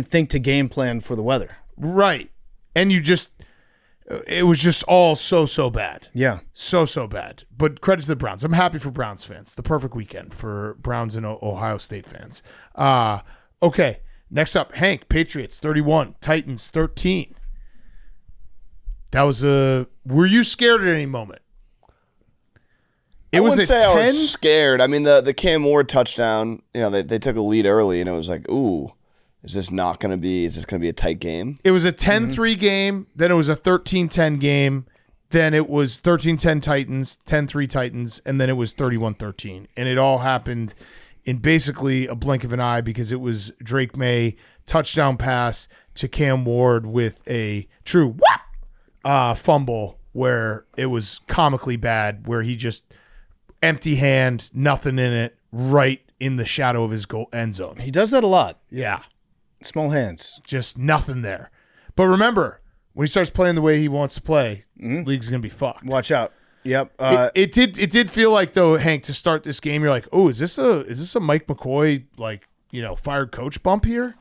think to game plan for the weather. Right. And it was just all so bad. Yeah. So bad. But credit to the Browns. I'm happy for Browns fans. The perfect weekend for Browns and Ohio State fans. Okay. Next up, Hank, Patriots 31, Titans 13. That was were you scared at any moment? I wouldn't say I was scared. I mean, the Cam Ward touchdown, they took a lead early, and it was like, ooh, is this going to be a tight game? It was a 10-3 game, then it was a 13-10 game, then it was 13-10 Titans, 10-3 Titans, and then it was 31-13. And it all happened in basically a blink of an eye because it was Drake May touchdown pass to Cam Ward with a true fumble where it was comically bad, where he just empty hand, nothing in it, right in the shadow of his goal end zone. He does that a lot. Yeah. Small hands. Just nothing there. But remember, when he starts playing the way he wants to play, league's going to be fucked. Watch out. Yep. It did feel like, though, Hank, to start this game, you're like, oh, is this a Mike McCoy, fired coach bump here?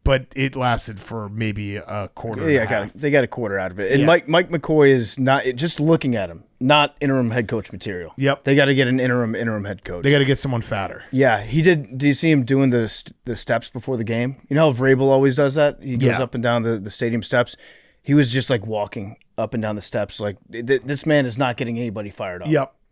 But it lasted for maybe a quarter. Yeah, they got a quarter out of it. And Mike McCoy is not, just looking at him, not interim head coach material. Yep. They got to get an interim head coach. They got to get someone fatter. Yeah, he did. Do you see him doing the steps before the game? You know how Vrabel always does that? He goes up and down the stadium steps. He was just like walking up and down the steps. Like this man is not getting anybody fired up.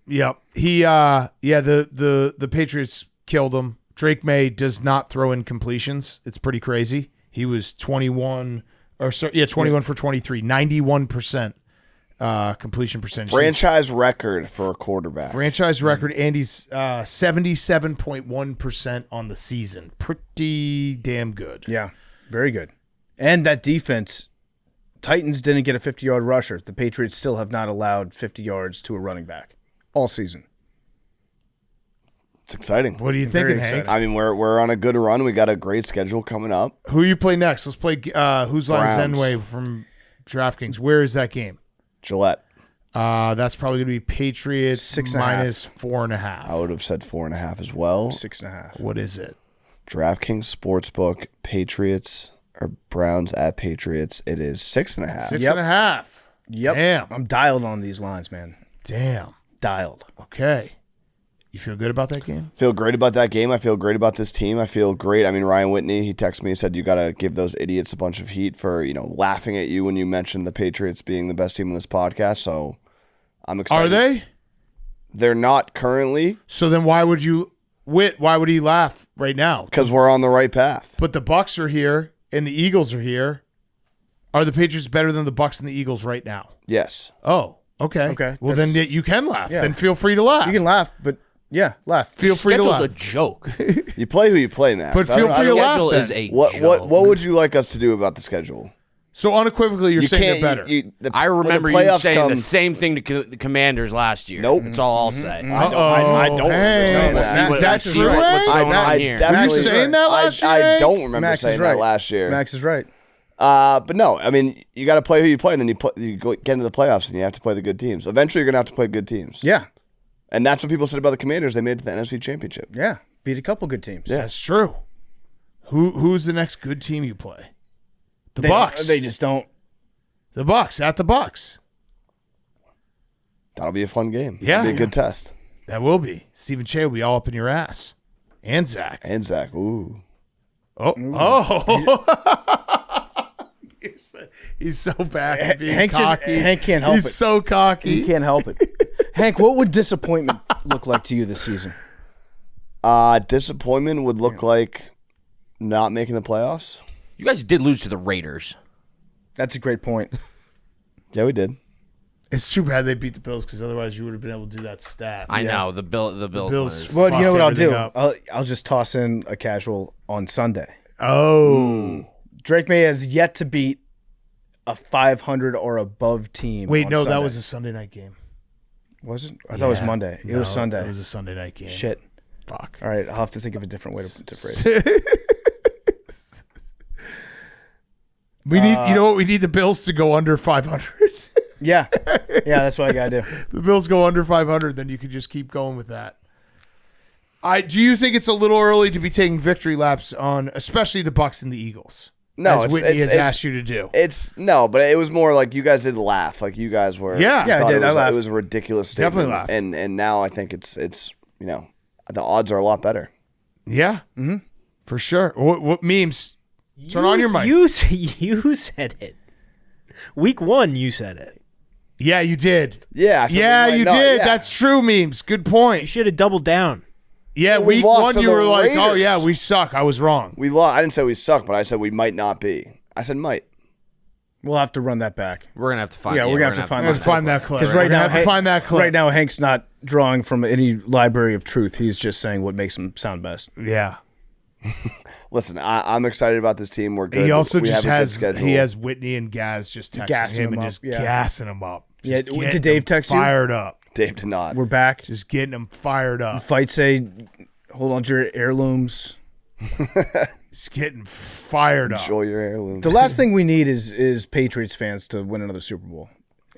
Yep. He the Patriots killed him. Drake May does not throw in completions. It's pretty crazy. He was 21 for 23, 91% completion percentage. Franchise record for a quarterback. Franchise record, and he's 77.1% on the season. Pretty damn good. Yeah, very good. And that defense, Titans didn't get a 50-yard rusher. The Patriots still have not allowed 50 yards to a running back all season. It's exciting. What are you thinking, Hank? I mean, we're on a good run. We got a great schedule coming up. Who you play next? Let's play Who's Line Zenway from DraftKings. Where is that game? Gillette. That's probably going to be Patriots 6.5. minus 4.5. I would have said 4.5 as well. 6.5. What is it? DraftKings Sportsbook, Patriots or Browns at Patriots. It is 6.5. 6.5. Yep. Damn. I'm dialed on these lines, man. Damn. Dialed. Okay. You feel good about that game? Feel great about that game. I feel great about this team. I feel great. I mean, Ryan Whitney, he texted me and said, you got to give those idiots a bunch of heat for, laughing at you when you mentioned the Patriots being the best team in this podcast. So I'm excited. Are they? They're not currently. So then why would he laugh right now? Because we're on the right path. But the Bucs are here and the Eagles are here. Are the Patriots better than the Bucs and the Eagles right now? Yes. Oh, okay. Okay. Well, then you can laugh. Yeah. Then feel free to laugh. You can laugh, but yeah, laugh. Feel free to laugh. Schedule's a joke. You play who you play, Max. But feel free to laugh. Schedule then. is a What joke. would you like us to do about the schedule? So unequivocally, you're saying they're better. I remember when the you playoffs saying the come- same thing to the Commanders last year. Nope. That's all I'll say. I don't remember saying that. Is that Let's see true? what's going on here. definitely- Were you saying that last year? I don't remember Max saying is right. that last year. Max is right. But no, I mean, you got to play who you play, and then you get into the playoffs, and you have to play the good teams. Eventually, you're going to have to play good teams. Yeah. And that's what people said about the Commanders. They made it to the NFC Championship. Yeah. Beat a couple good teams. Yeah. That's true. Who's the next good team you play? The They- Bucks. They just don't. The Bucks at the Bucks. That'll be a fun game. Yeah. It'll be a good test. That will be. Stephen Che will be all up in your ass. And Zach. And Zach. Ooh. Oh. He's so back to being Hank cocky. Hank can't help He's it. so cocky. He can't help it. Hank, what would disappointment look like to you this season? Disappointment would look like not making the playoffs. You guys did lose to the Raiders. That's a great point. Yeah, we did. It's too bad they beat the Bills because otherwise you would have been able to do that stat. I know the Bills. Bills Well, you know what I'll everything do? up. I'll just toss in a casual on Sunday. Oh. Drake May has yet to beat a 500 or above team. Wait, on no, Sunday. that was a Sunday night game. Was it? I thought it was Monday. It was Sunday. It was a Sunday night game. Shit. Fuck. All right, I'll have to think of a different way to phrase it. We need, you know what? We need the Bills to go under 500. Yeah, that's what I gotta do. The Bills go under 500, then you can just keep going with that. Do you think it's a little early to be taking victory laps on, especially the Bucks and the Eagles? No, as Whitney has asked you to do. But it was more like you guys did laugh. Like you guys were. Yeah, I I did. I laughed. It was a ridiculous statement. Definitely laughed. And now I think it's the odds are a lot better. Yeah, for sure. What memes? Turn on your mic. You said it. Week 1, you said it. Yeah, you did. Yeah. I said Yeah, we might you not- did. yeah. That's true, memes. Good You point. should have doubled down. Yeah, We week lost 1, to you the were like, oh, Raiders. yeah, we suck. I was wrong. We lost. I didn't say we suck, but I said we might not be. I said might. We'll have to run that back. We're gonna have to find. Yeah, we're gonna have to find Let's that. find that clip. Because We're right gonna now, have to find that clip. Right now, Hank's not drawing from any library of truth. He's just saying what makes him sound best. Yeah. Listen, I'm excited about this team. We're good. He also we just have a good has schedule. Whitney and Gaz just texting Gassing him him and up, just yeah. gassing him up. Yeah, Just did getting Dave him text you? fired up. Dave did not. We're back. Just getting him fired up. Fight say, hold on to your heirlooms. Just getting fired up. Enjoy your heirlooms. The last thing we need is Patriots fans to win another Super Bowl.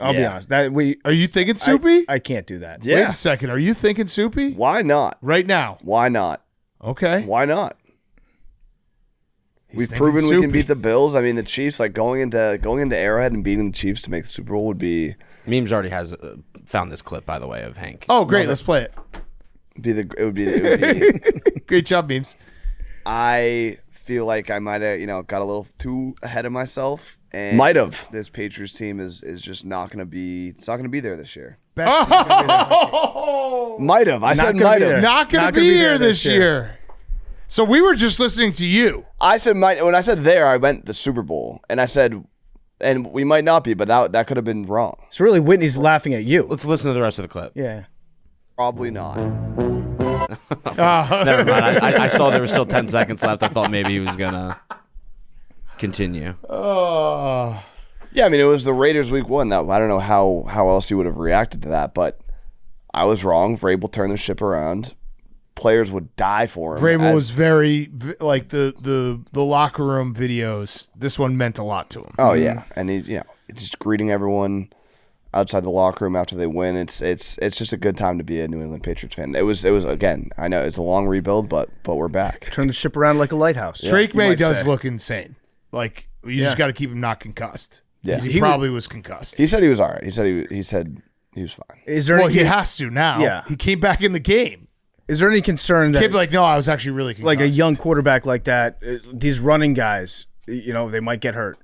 I'll be Yeah. honest. That we Are you thinking Soupy? I can't do that. Yeah. Wait a second. Are you thinking Soupy? Why not? Right now. Why not? Okay. Why not? He's We've thinking proven we can Soupy. beat the Bills. I mean, the Chiefs, like going into Arrowhead and beating the Chiefs to make the Super Bowl would be Memes already has found this clip, by the way, of Hank. Oh, great. Let's play it. it would be. Great job, Beams. I feel like I might have got a little too ahead of myself, and might have. This Patriots team is just not going to be. It's not going to be there this year. Oh, Might have. I said gonna might be there. have. not going to be here this year. So we were just listening to you. I said might. When I said there, I meant the Super Bowl, and I said, and we might not be, but that could have been wrong. So really, Whitney's laughing at you. Let's listen to the rest of the clip. Yeah. Probably not. Never mind. I saw there was still 10 seconds left. I thought maybe he was gonna continue. Oh. Yeah, I mean, it was the Raiders week 1. That I don't know how else you would have reacted to that, but I was wrong. Vrabel turned the ship around. Players would die for him. Vrabel was very, like, the locker room videos. This one meant a lot to him. Oh yeah, and he just greeting everyone outside the locker room after they win. It's just a good time to be a New England Patriots fan. It was again. I know it's a long rebuild, but we're back. Turn the ship around like a lighthouse. Drake you May might does say. look insane. Like, you just got to keep him not concussed. Yeah. 'Cause he probably was concussed. He said he was all right. He said he was fine. Is there Well, any, he has to now. Yeah. He came back in the game. is there any concern that Kid like, no, I was actually really concussed. like a young quarterback like that, these running guys, they might get hurt?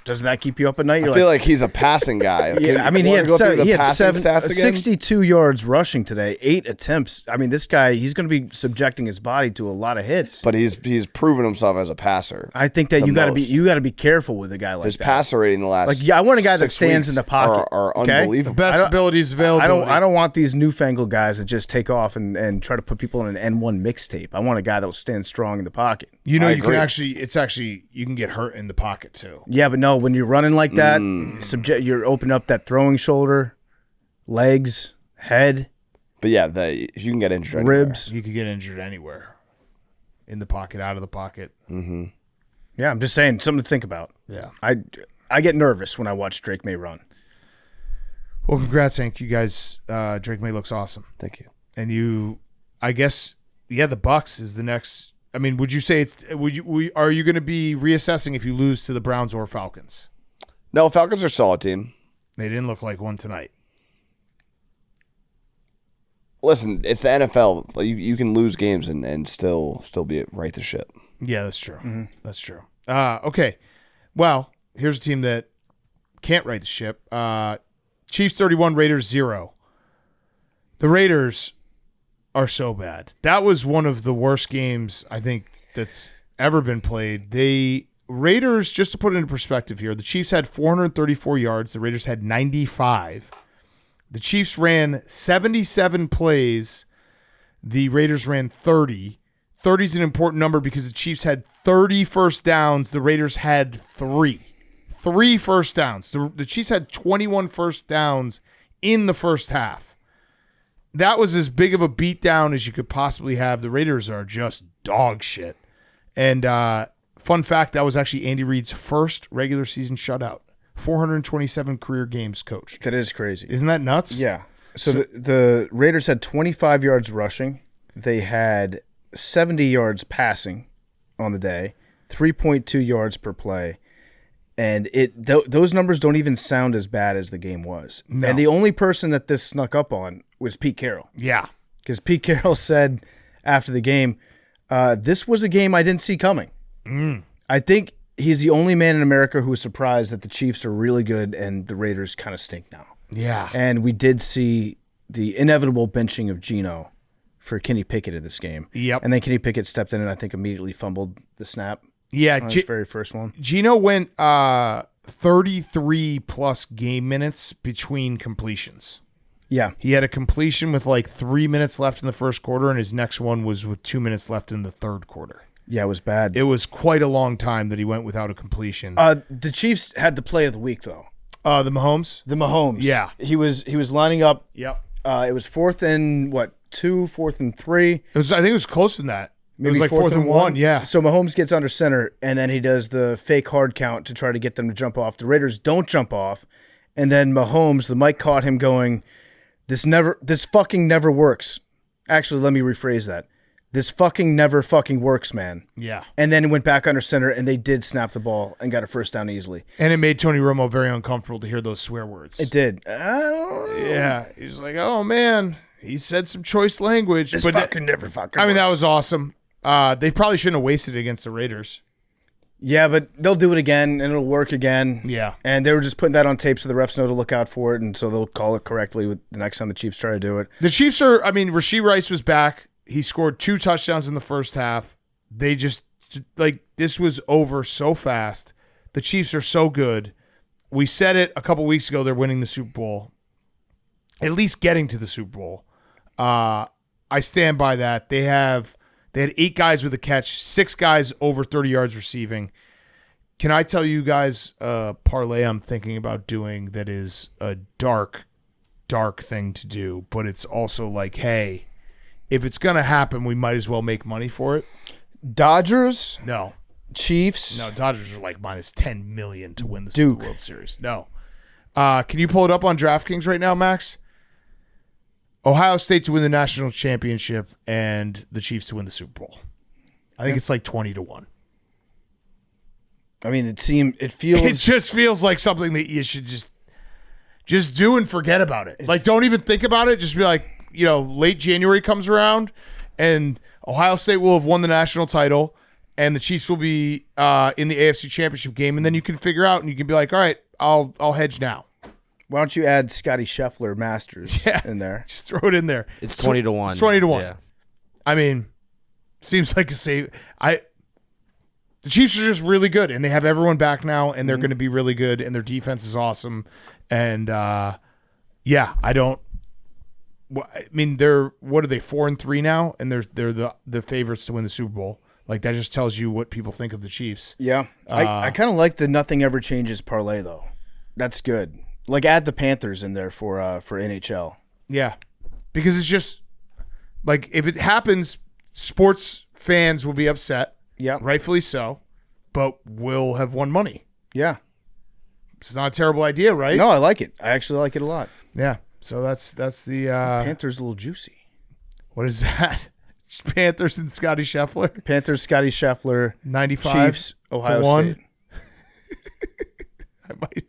Doesn't that keep you up at night? I feel like he's a passing guy. Yeah, I mean, he had, go through the he had passing stats again? 62 yards rushing today, 8 attempts. I mean, this guy, he's going to be subjecting his body to a lot of hits. But he's proven himself as a passer. I think that the you got to be most. careful with a guy like His that. passer rating the last Like, yeah, I want a guy that 6 stands in weeks the pocket, are okay? unbelievable. best abilities available. I don't want these newfangled guys that just take off and try to put people in an N1 mixtape. I want a guy that will stand strong in the pocket. You know, I you can agree. you can get hurt in the pocket too. Yeah, but no, when you're running like that, you're opening up that throwing shoulder, legs, head. But yeah, you can get injured. Ribs. You could get injured anywhere. In the pocket, out of the pocket. Mm-hmm. Yeah, I'm just saying, something to think about. Yeah. I get nervous when I watch Drake May run. Well, congrats, Hank. You guys, Drake May looks awesome. Thank you. And I guess, the Bucs is the next. I mean, would you say are you going to be reassessing if you lose to the Browns or Falcons? No, Falcons are a solid team. They didn't look like one tonight. Listen, it's the NFL. You can lose games and still be right the ship. Yeah, that's true. Mm-hmm. That's true. Okay. Well, here's a team that can't right the ship. Chiefs 31, Raiders 0. The Raiders are so bad. That was one of the worst games I think that's ever been played. Raiders, just to put it into perspective here, the Chiefs had 434 yards. The Raiders had 95. The Chiefs ran 77 plays. The Raiders ran 30. 30 is an important number because the Chiefs had 30 first downs. The Raiders had 3. 3 first downs. The Chiefs had 21 first downs in the first half. That was as big of a beatdown as you could possibly have. The Raiders are just dog shit. And fun fact, that was actually Andy Reid's first regular season shutout. 427 career games coached. That is crazy. Isn't that nuts? Yeah. So the Raiders had 25 yards rushing. They had 70 yards passing on the day, 3.2 yards per play. And those numbers don't even sound as bad as the game was. No. And the only person that this snuck up on was Pete Carroll. Yeah. Because Pete Carroll said after the game, this was a game I didn't see coming. I think he's the only man in America who was surprised that the Chiefs are really good and the Raiders kind of stink now. Yeah. And we did see the inevitable benching of Geno for Kenny Pickett in this game. Yep. And then Kenny Pickett stepped in and I think immediately fumbled the snap. Yeah. On his very first one. Geno went 33 plus game minutes between completions. Yeah. He had a completion with like 3 minutes left in the first quarter, and his next one was with 2 minutes left in the third quarter. Yeah, it was bad. It was quite a long time that he went without a completion. The Chiefs had the play of the week, though. The Mahomes? The Mahomes. Yeah. He was lining up. Yep. It was 4th and 2, 4th and 3. I think it was close than that. Maybe it was like 4th and 1, yeah. So Mahomes gets under center, and then he does the fake hard count to try to get them to jump off. The Raiders don't jump off, and then Mahomes, the mic caught him going, this fucking never works. Actually, let me rephrase that. This fucking never fucking works, man. Yeah. And then went back under center, and they did snap the ball and got a first down easily. And it made Tony Romo very uncomfortable to hear those swear words. It did. Yeah. He's like, oh, man, he said some choice language. This but fucking never fucking I mean, works. that was awesome. They probably shouldn't have wasted it against the Raiders. Yeah, but they'll do it again, and it'll work again. Yeah. And they were just putting that on tape so the refs know to look out for it, and so they'll call it correctly the next time the Chiefs try to do it. The Chiefs are, Rashee Rice was back. He scored 2 touchdowns in the first half. They just, this was over so fast. The Chiefs are so good. We said it a couple weeks ago, they're winning the Super Bowl. At least getting to the Super Bowl. I stand by that. They had 8 guys with a catch, 6 guys over 30 yards receiving. Can I tell you guys a parlay I'm thinking about doing that is a dark, dark thing to do, but it's also like, hey, if it's going to happen, we might as well make money for it. Dodgers? No. Chiefs? No, Dodgers are like minus 10 million to win the Super World Series. No. Can you pull it up on DraftKings right now, Max? Ohio State to win the national championship and the Chiefs to win the Super Bowl. I think it's like 20-1. I mean, it feels... It just feels like something that you should just do and forget about it. Like, don't even think about it. Just be like, late January comes around and Ohio State will have won the national title and the Chiefs will be in the AFC Championship game, and then you can figure out and you can be like, all right, I'll hedge now. Why don't you add Scotty Scheffler Masters in there? Just throw it in there. It's 20-1. It's 20-1. Yeah. I mean, seems like a save. The Chiefs are just really good, and they have everyone back now, and they're going to be really good, and their defense is awesome. And they're what are they, 4-3 now, and they're the favorites to win the Super Bowl. Like, that just tells you what people think of the Chiefs. Yeah. I kind of like the nothing ever changes parlay, though. That's good. Like, add the Panthers in there for NHL. Yeah. Because it's just, like, if it happens, sports fans will be upset. Yeah. Rightfully so. But we'll have won money. Yeah. It's not a terrible idea, right? No, I like it. I actually like it a lot. Yeah. So that's the Panthers a little juicy. What is that? Panthers and Scotty Scheffler. Panthers, Scotty Scheffler, 95 Chiefs, Ohio to 1. State. I might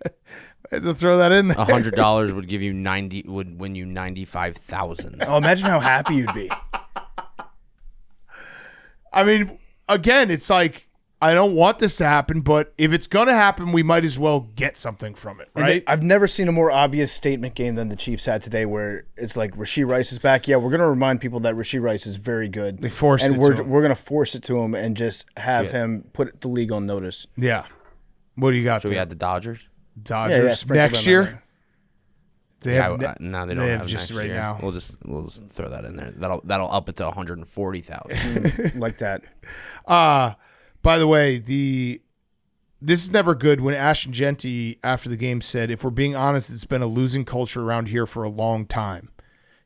have to throw that in there. $100 would give you would win you 95,000. Oh, imagine how happy you'd be. I mean, again, it's like, I don't want this to happen, but if it's going to happen, we might as well get something from it, right? I've never seen a more obvious statement game than the Chiefs had today, where it's like Rashee Rice is back. Yeah, we're going to remind people that Rashee Rice is very good. They forced and it we're to him. we're going to force it to him and just have him put the league on notice. Yeah. What do you got? So we had the Dodgers. Dodgers sprinkle next them in year. there. They Yeah, have no, they don't have just next right year. now. We'll just throw that in there. That'll up it to 140,000. Like that. By the way, this is never good when Ashton Genty, after the game, said, if we're being honest, it's been a losing culture around here for a long time.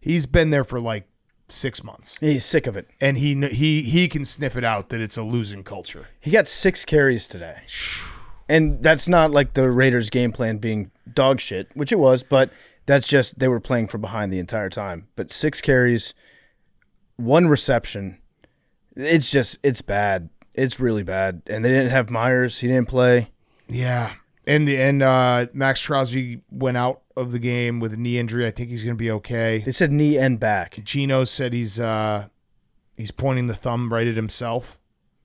He's been there for like 6 months. He's sick of it. And he can sniff it out that it's a losing culture. He got 6 carries today. And that's not like the Raiders' game plan being dog shit, which it was, but that's just they were playing from behind the entire time. But 6 carries, 1 reception. It's bad. It's really bad. And they didn't have Myers. He didn't play. Yeah. And Max Crosby went out of the game with a knee injury. I think he's going to be okay. They said knee and back. Gino said he's pointing the thumb right at himself.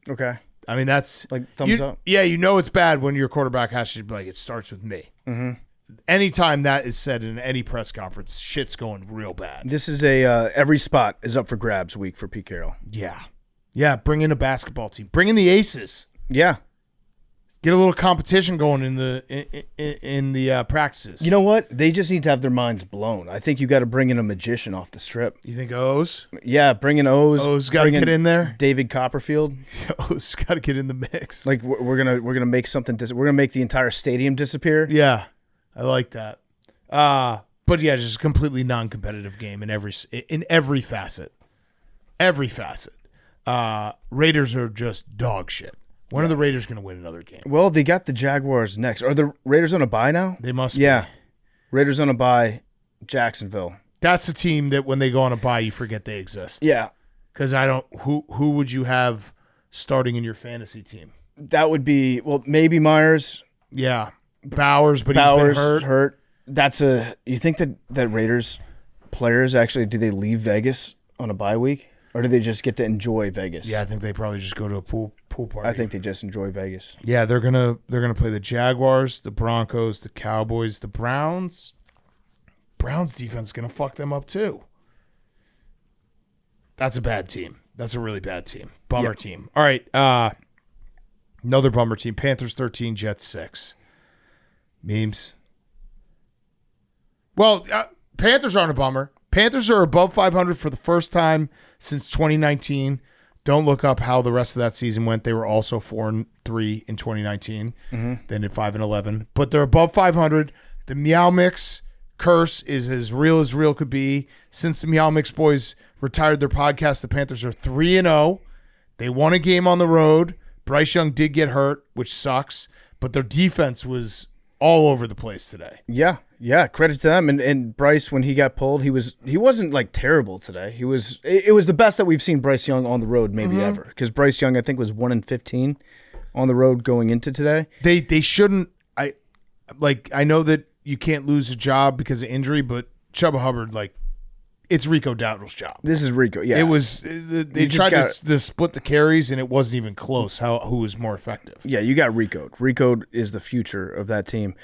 Okay. I mean, that's like thumbs up. Yeah, you know it's bad when your quarterback has to be like, it starts with me. Mm-hmm. Anytime that is said in any press conference, shit's going real bad. This is every spot is up for grabs week for Pete Carroll. Yeah. Bring in a basketball team. Bring in the aces. Yeah. Get a little competition going in the practices. You know what? They just need to have their minds blown. I think you got to bring in a magician off the strip. You think O's? Yeah, bring in O's. O's got to get in there. David Copperfield. O's got to get in the mix. Like we're gonna make something. We're gonna make the entire stadium disappear. Yeah, I like that. But yeah, just a completely non-competitive game in every facet. Every facet. Raiders are just dog shit. When are the Raiders going to win another game? Well, they got the Jaguars next. Are the Raiders on a bye now? They must be. Yeah. Raiders on a bye, Jacksonville. That's a team that when they go on a bye, you forget they exist. Yeah. Because who would you have starting in your fantasy team? That would be, well, maybe Myers. Yeah. Bowers, but he's been hurt. You think that Raiders players actually, do they leave Vegas on a bye week? Or do they just get to enjoy Vegas? Yeah, I think they probably just go to a pool party. I think they just enjoy Vegas. Yeah, they're gonna play the Jaguars, the Broncos, the Cowboys, the Browns. Browns defense is gonna fuck them up too. That's a bad team. That's a really bad team. Bummer team. All right, another bummer team. Panthers 13, Jets 6. Memes. Well, Panthers aren't a bummer. Panthers are above 500 for the first time since 2019. Don't look up how the rest of that season went. They were also 4-3 in 2019. Mm-hmm. Then at 5-11. But they're above 500. The Meow Mix curse is as real could be. Since the Meow Mix boys retired their podcast, the Panthers are 3-0. They won a game on the road. Bryce Young did get hurt, which sucks. But their defense was all over the place today. Yeah, credit to them. And Bryce, when he got pulled, he wasn't like terrible today. It was the best that we've seen Bryce Young on the road maybe ever. Because Bryce Young, I think, was 1-15 on the road going into today. They shouldn't. I know that you can't lose a job because of injury, but Chuba Hubbard, it's Rico Dowdle's job. This is Rico. Yeah, it was. They tried to split the carries, and it wasn't even close. Who was more effective? Yeah, you got Rico. Rico is the future of that team.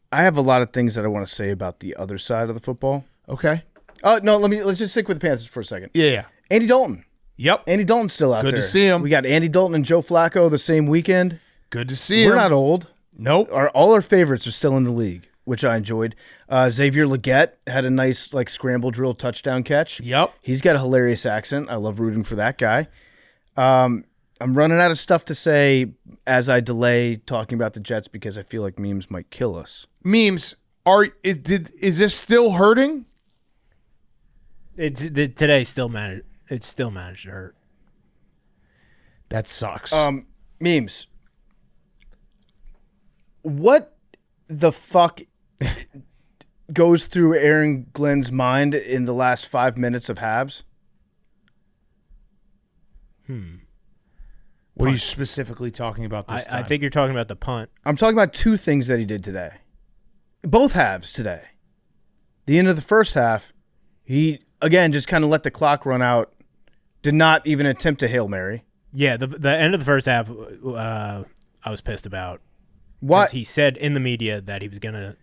I have a lot of things that I want to say about the other side of the football. Okay. No, let's just stick with the Panthers for a second. Yeah. Andy Dalton. Yep. Andy Dalton's still out there. Good to see him. We got Andy Dalton and Joe Flacco the same weekend. Good to see him. We're not old. Nope. All our favorites are still in the league, which I enjoyed. Xavier Legette had a nice scramble drill touchdown catch. Yep. He's got a hilarious accent. I love rooting for that guy. I'm running out of stuff to say as I delay talking about the Jets because I feel like memes might kill us. Memes, is this still hurting? Today still managed. It still managed to hurt. That sucks. Memes. What the fuck goes through Aaron Glenn's mind in the last 5 minutes of halves? What are you specifically talking about this time? I think you're talking about the punt. I'm talking about two things that he did today. Both halves today. The end of the first half, he, again, just kind of let the clock run out. Did not even attempt a Hail Mary. Yeah, the end of the first half, I was pissed about. What? He said in the media that he was going to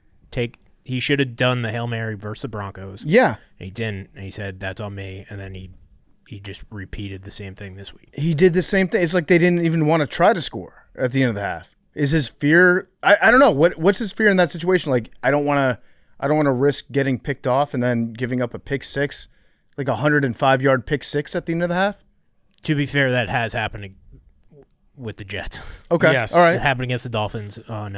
he should have done the Hail Mary versus the Broncos. Yeah. And he didn't. And he said, that's on me. And then he just repeated the same thing this week. He did the same thing. It's like they didn't even want to try to score at the end of the half. Is his fear? I don't know. What's his fear in that situation? Like, I don't want to risk getting picked off and then giving up a pick six, like 105-yard pick six at the end of the half. To be fair, that has happened with the Jets. Okay. Yes. All right. It happened against the Dolphins on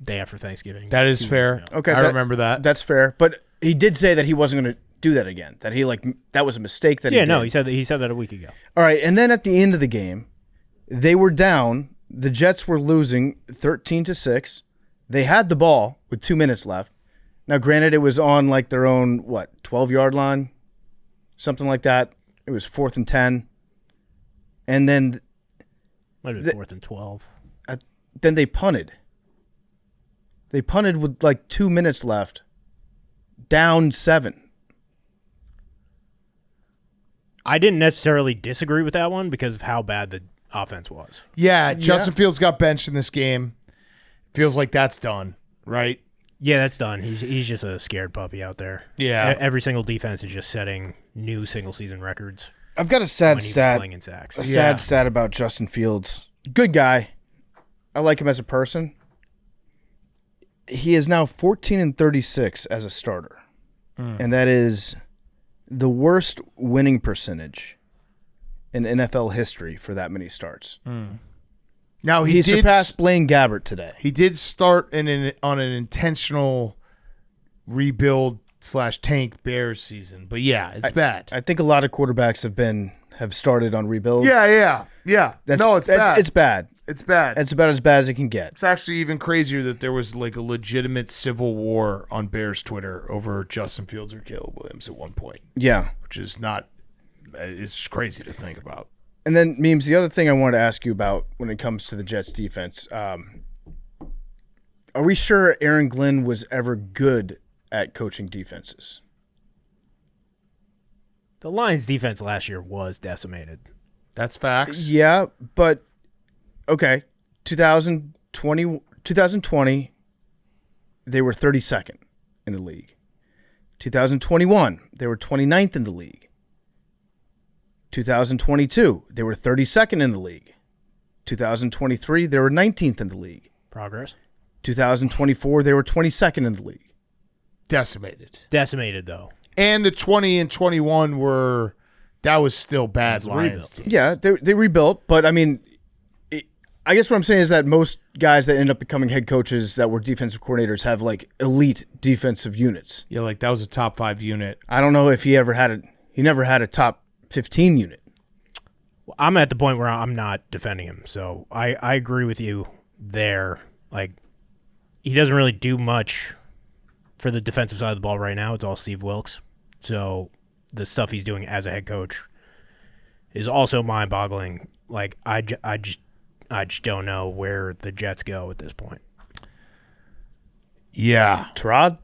day after Thanksgiving. That is fair. Okay. I remember that. That's fair. But he did say that he wasn't going to do that again. That that was a mistake that he did. No, he said that a week ago. All right. And then at the end of the game, they were down. The Jets were losing 13-6. They had the ball with 2 minutes left. Now, granted, it was on like their own 12-yard line, something like that. It was 4th and 10. And then Might have been 4th and 12. Then they punted. They punted with like 2 minutes left, down 7. I didn't necessarily disagree with that one because of how bad the offense was. Yeah, Justin Fields got benched in this game. Feels like that's done, right? Yeah, that's done. He's just a scared puppy out there. Yeah. Every single defense is just setting new single-season records. I've got a sad when he was stat. playing in sacks. A sad stat about Justin Fields. Good guy. I like him as a person. He is now 14-36 as a starter. And that is the worst winning percentage in NFL history for that many starts. Now he surpassed Blaine Gabbert today. He did start on an intentional rebuild / tank Bears season, but yeah, it's bad. I think a lot of quarterbacks have started on rebuilds. Yeah. It's bad. It's bad. It's bad. It's about as bad as it can get. It's actually even crazier that there was like a legitimate civil war on Bears Twitter over Justin Fields or Caleb Williams at one point. Yeah. Which is not – it's crazy to think about. And then, Memes, the other thing I wanted to ask you about when it comes to the Jets defense, are we sure Aaron Glenn was ever good at coaching defenses? The Lions' defense last year was decimated. That's facts. Yeah, but okay, 2020, they were 32nd in the league. 2021, they were 29th in the league. 2022, they were 32nd in the league. 2023, they were 19th in the league. Progress. 2024, they were 22nd in the league. Decimated, though. And the 20 and 21 that was still bad Lions teams. Yeah, they rebuilt, but I mean, I guess what I'm saying is that most guys that end up becoming head coaches that were defensive coordinators have like elite defensive units. Yeah, like that was a top 5 unit. I don't know if he never had a top 15 unit. Well, I'm at the point where I'm not defending him, so I agree with you there. Like, he doesn't really do much for the defensive side of the ball right now. It's all Steve Wilkes. So the stuff he's doing as a head coach is also mind-boggling. Like, I just don't know where the Jets go at this point. Yeah. Tyrod?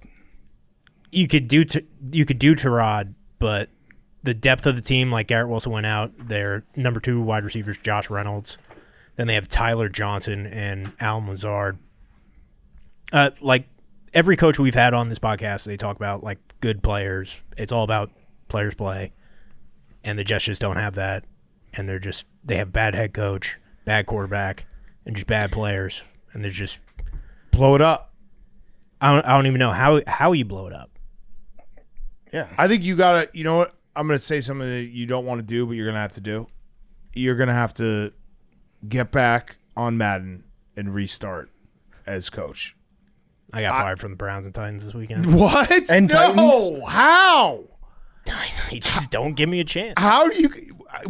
You could do Tyrod, but the depth of the team, like Garrett Wilson went out, their number 2 wide receivers, Josh Reynolds. Then they have Tyler Johnson and Alan Lazard. Like every coach we've had on this podcast, they talk about like good players. It's all about players play, and the Jets just don't have that. And they have bad head coach, bad quarterback, and just bad players. And they're just blow it up. I don't even know how you blow it up. Yeah, I think you gotta. You know what? I'm gonna say something that you don't want to do, but you're gonna have to do. you're going to have to get back on Madden and restart as coach. I got fired from the Browns and Titans this weekend. What? And no. Titans? How? They just don't give me a chance. How do you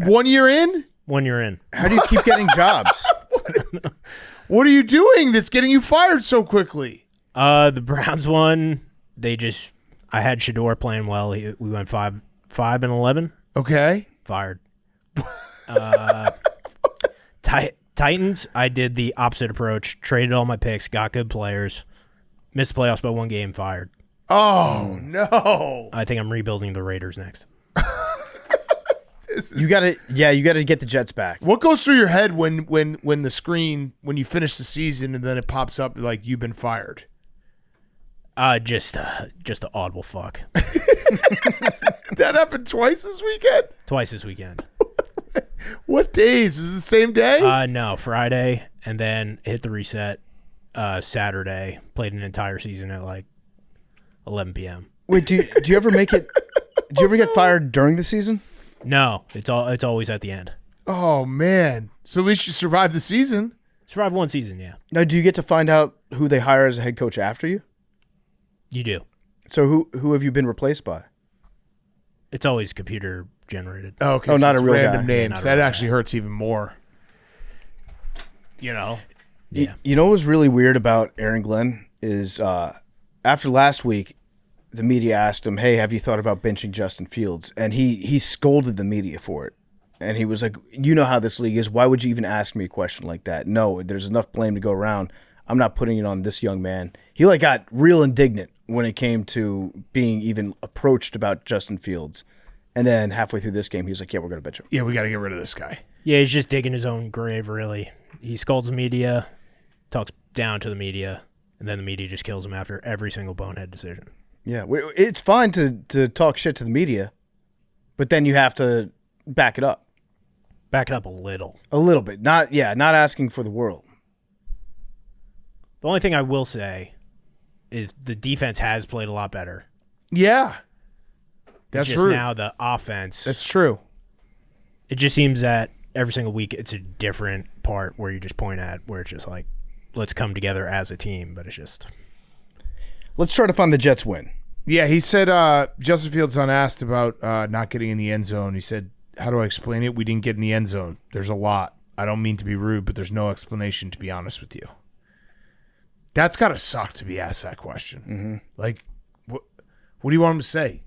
1 year in? 1 year in. How do you keep getting jobs? What are you doing that's getting you fired so quickly? The Browns won. I had Shador playing well. We went 5-11. Okay. Fired. Titans, I did the opposite approach. Traded all my picks, got good players, missed the playoffs by 1 game, fired. Oh, no. I think I'm rebuilding the Raiders next. You got to get the Jets back. What goes through your head when the screen, when you finish the season and then it pops up like you've been fired? Just an audible fuck. That happened twice this weekend? Twice this weekend. What days? Was it the same day? No, Friday, and then hit the reset Saturday. Played an entire season at like 11 p.m. Wait, do you ever make it? Do you ever get fired during the season? No, it's always at the end. Oh, man. So at least you survived the season. Survived 1 season, yeah. Now, do you get to find out who they hire as a head coach after you? You do. So who have you been replaced by? It's always computer generated. Oh, okay. Oh, so not it's a real random guy. names. Not a That real actually hurts even more. You know? Yeah. You know what was really weird about Aaron Glenn is after last week, the media asked him, "Hey, have you thought about benching Justin Fields?" And he scolded the media for it. And he was like, "You know how this league is. Why would you even ask me a question like that? No, there's enough blame to go around. I'm not putting it on this young man." He got real indignant when it came to being even approached about Justin Fields. And then halfway through this game, he was like, "Yeah, we're going to bench him." Yeah, we got to get rid of this guy. Yeah, he's just digging his own grave, really. He scolds the media, talks down to the media, and then the media just kills him after every single bonehead decision. Yeah, it's fine to talk shit to the media, but then you have to back it up. Back it up a little. A little bit. Not asking for the world. The only thing I will say is the defense has played a lot better. Yeah. That's It's just true. now the offense. That's true. It just seems that every single week it's a different part where you just point at where it's just like, let's come together as a team, but it's just... Let's try to find the Jets win. Yeah, he said Justin Fields unasked about not getting in the end zone. He said, "How do I explain it? We didn't get in the end zone. There's a lot. I don't mean to be rude, but there's no explanation, to be honest with you." That's got to suck to be asked that question. Mm-hmm. Like, what do you want him to say?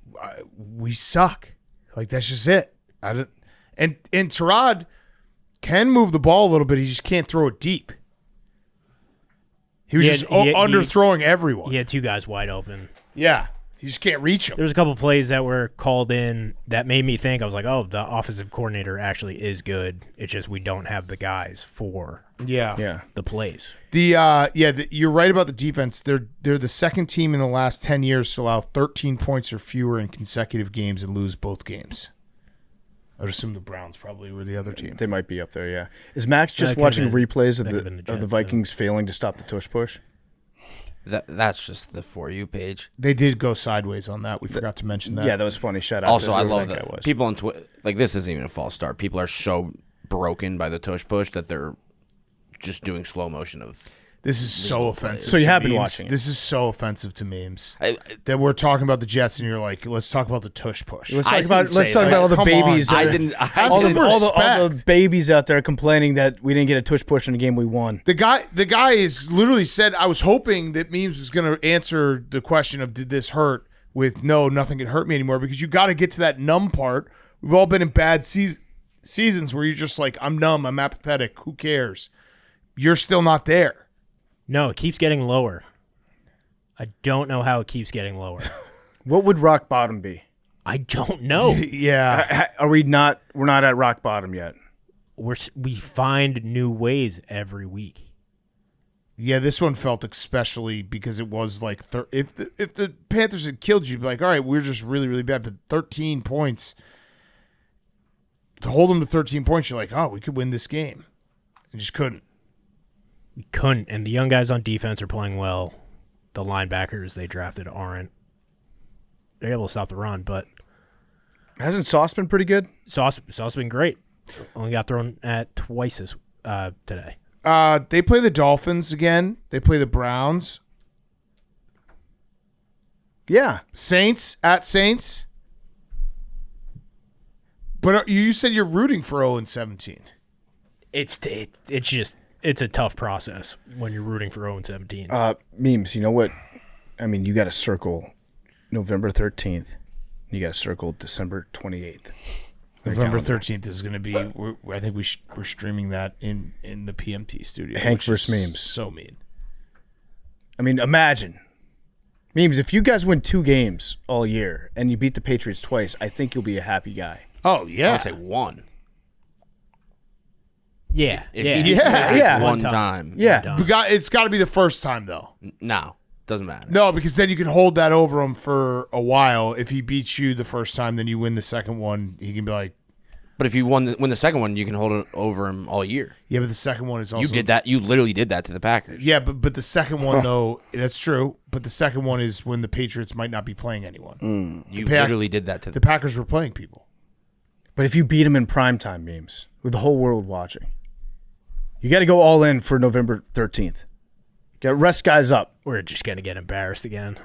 We suck. Like, that's just it. And Tyrod can move the ball a little bit. He just can't throw it deep. He was underthrowing everyone. He had 2 guys wide open. Yeah. You just can't reach him. There was a couple plays that were called in that made me think, I was like, oh, the offensive coordinator actually is good. It's just we don't have the guys for Yeah. the plays. You're right about the defense. They're the second team in the last 10 years to allow 13 points or fewer in consecutive games and lose both games. I would assume the Browns probably were the other team. They might be up there, yeah. Is Max just could've watching been- replays of that could've been the the Jets, Vikings failing to stop the tush push? That's just the For You page. They did go sideways on that. We forgot to mention that. Yeah, that was funny. Shout out. Also, to I whoever love that guy that was. people on Twitter, like, this isn't even a false start. People are so broken by the tush push that they're just doing slow motion of... This is so offensive. So you to have been memes. watching it. This is so offensive to memes. I- That we're talking about the Jets and you're like, let's talk about the tush push. Let's I talk about didn't say that. all the Come babies. on. I that are- didn't... I Have didn't- some all the respect. babies out there complaining that we didn't get a tush push in the game we won. The guy is literally said, I was hoping that memes was going to answer the question of did this hurt with no, nothing can hurt me anymore, because you got to get to that numb part. We've all been in bad seasons where you're just like, I'm numb, I'm apathetic, who cares? You're still not there. No, it keeps getting lower. I don't know how it keeps getting lower. What would rock bottom be? I don't know. Yeah. Are we not? We're not at rock bottom yet. We find new ways every week. Yeah, this one felt especially because it was like if the Panthers had killed you, you'd be like, all right, we're just really, really bad. But 13 points, to hold them to 13 points, you're like, oh, we could win this game. You just couldn't. We couldn't, and the young guys on defense are playing well. The linebackers they drafted aren't. They're able to stop the run, but Hasn't Sauce been pretty good? Sauce been great. Only got thrown at twice this today. They play the Dolphins again. They play the Browns. Yeah. Saints at Saints. But you said you're rooting for 0-17. It's a tough process when you're rooting for 0-17. Memes, you know what? I mean, you got to circle November 13th. You got to circle December 28th. November 13th is going to be. I think we're streaming that in the PMT studio. Hank versus Memes. So mean. I mean, imagine. Memes, if you guys win 2 games all year and you beat the Patriots twice, I think you'll be a happy guy. Oh, yeah. I would say 1. Yeah. One time. Yeah. It's got to be the first time, though. No, doesn't matter. No, because then you can hold that over him for a while. If he beats you the first time, then you win the second one. He can be like, But if you win the second one, you can hold it over him all year. yeah, but the second one is also. You did that. You literally did that to the Packers. Yeah, but the second one, though, that's true. But the second one is when the Patriots might not be playing anyone. You literally did that to The Packers were playing people. But if you beat him in primetime, Memes, with the whole world watching, you got to go all in for November 13th. Got to rest guys up. We're just going to get embarrassed again.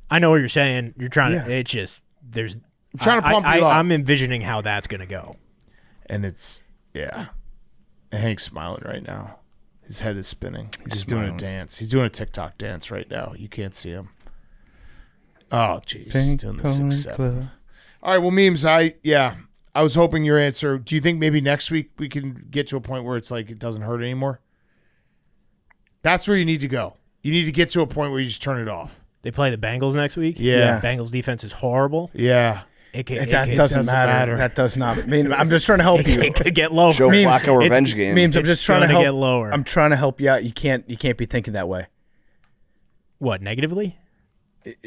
I know what you're saying. You're trying to. It's just there's. I'm trying to pump you up. I'm envisioning how that's going to go. And it's, yeah. And Hank's smiling right now. His head is spinning. He's doing a dance. He's doing a TikTok dance right now. You can't see him. Oh, jeez. He's doing the 6-7. All right, well, Memes, I was hoping your answer. Do you think maybe next week we can get to a point where it's like it doesn't hurt anymore? That's where you need to go. You need to get to a point where you just turn it off. They play the Bengals next week. Yeah. Bengals defense is horrible. Yeah. That doesn't matter. That does not. I mean, I'm just trying to help you. It could get lower. Joe Memes, Flacco revenge game. Memes, I'm just trying to help. Get lower. I'm trying to help you out. You can't be thinking that way. What, negatively?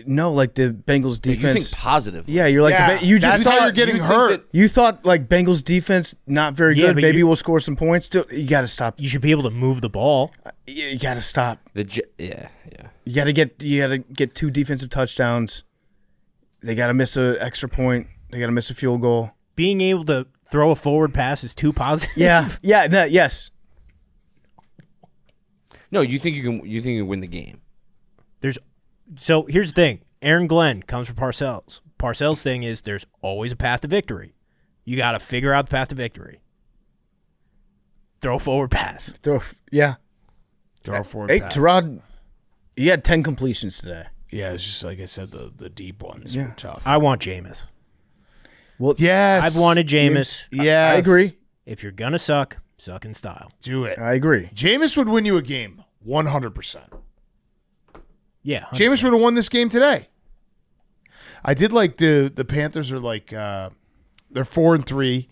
No, like the Bengals defense. You think positive. Yeah, you're like that's how you're getting hurt. You thought like Bengals defense not very Yeah, good. but Maybe we'll score some points. Still, you got to stop. You should be able to move the ball. You got to stop. Yeah. You got to get 2 defensive touchdowns. They got to miss an extra point. They got to miss a field goal. Being able to throw a forward pass is too positive. Yes. No, you think you can win the game. So here's the thing. Aaron Glenn comes from Parcells. Parcells' thing is there's always a path to victory. You got to figure out the path to victory. Throw a forward pass. Throw a forward pass. Terod, he had 10 completions today. Yeah, it's just like I said, the deep ones were tough. I want Jameis. Well, yes. I've wanted Jameis. Yes. I agree. If you're going to suck in style. Do it. I agree. Jameis would win you a game, 100%. Yeah. 100%. Jameis would have won this game today. I did like the Panthers are like they're 4-3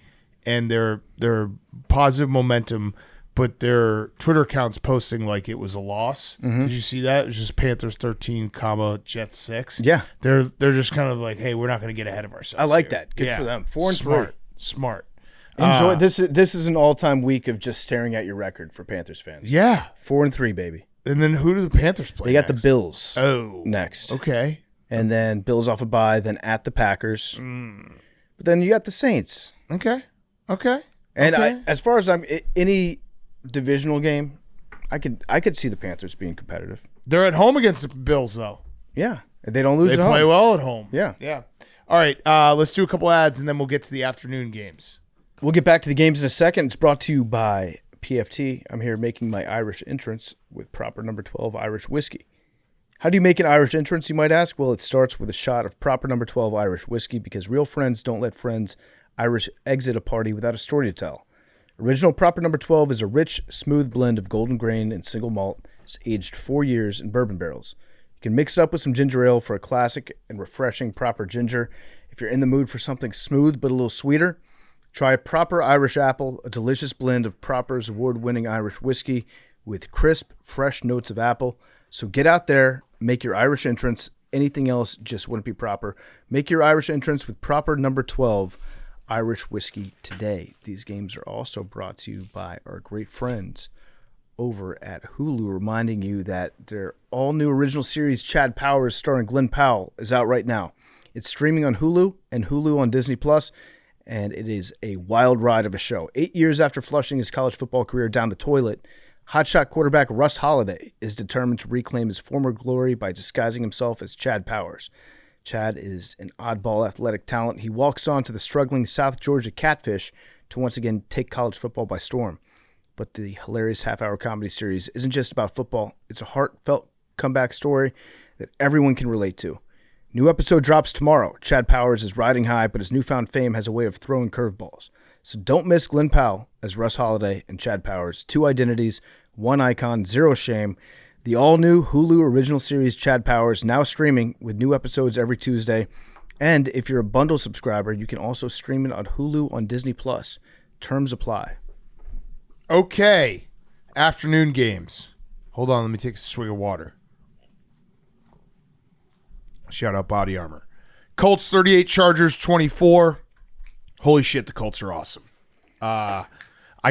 and they're positive momentum, but their Twitter account's posting like it was a loss. Mm-hmm. Did you see that? It was just Panthers 13, Jets 6. Yeah. They're just kind of like, hey, we're not going to get ahead of ourselves. I like here. that. Good for them. 4-3. Smart. Enjoy this. This is an all-time week of just staring at your record for Panthers fans. Yeah. 4-3, baby. And then who do the Panthers play? They got next? the Bills. Oh, next. Okay. And then Bills off a bye, then at the Packers. But then you got the Saints. Okay. And as far as any divisional game, I could see the Panthers being competitive. They're at home against the Bills, though. Yeah, they don't lose. They at play home. well at home. Yeah. All right, let's do a couple ads and then we'll get to the afternoon games. We'll get back to the games in a second. It's brought to you by PFT. I'm here making my Irish entrance with proper number 12 Irish whiskey. How do you make an Irish entrance, you might ask? Well, it starts with a shot of proper number 12 Irish whiskey because real friends don't let friends Irish exit a party without a story to tell. Original proper number 12 is a rich, smooth blend of golden grain and single malt. It's aged 4 years in bourbon barrels. You can mix it up with some ginger ale for a classic and refreshing proper ginger. If you're in the mood for something smooth but a little sweeter, try Proper Irish Apple, a delicious blend of Proper's award-winning Irish whiskey with crisp, fresh notes of apple. So get out there, make your Irish entrance. Anything else just wouldn't be proper. Make your Irish entrance with proper number 12 Irish whiskey today. These games are also brought to you by our great friends over at Hulu, reminding you that their all-new original series, Chad Powers, starring Glenn Powell, is out right now. It's streaming on Hulu and Hulu on Disney+. and it is a wild ride of a show. 8 years after flushing his college football career down the toilet, hotshot quarterback Russ Holiday is determined to reclaim his former glory by disguising himself as Chad Powers. Chad is an oddball athletic talent. He walks on to the struggling South Georgia Catfish to once again take college football by storm. But the hilarious half-hour comedy series isn't just about football. It's a heartfelt comeback story that everyone can relate to. New episode drops tomorrow. Chad Powers is riding high, but his newfound fame has a way of throwing curveballs. So don't miss Glenn Powell as Russ Holiday and Chad Powers. 2 identities, 1 icon, 0 shame. The all-new Hulu original series Chad Powers, now streaming with new episodes every Tuesday. And if you're a bundle subscriber, you can also stream it on Hulu on Disney+. Terms apply. Okay. Afternoon games. Hold on, let me take a swig of water. Shout out Body Armor. Colts 38, Chargers 24. Holy shit, the Colts are awesome. I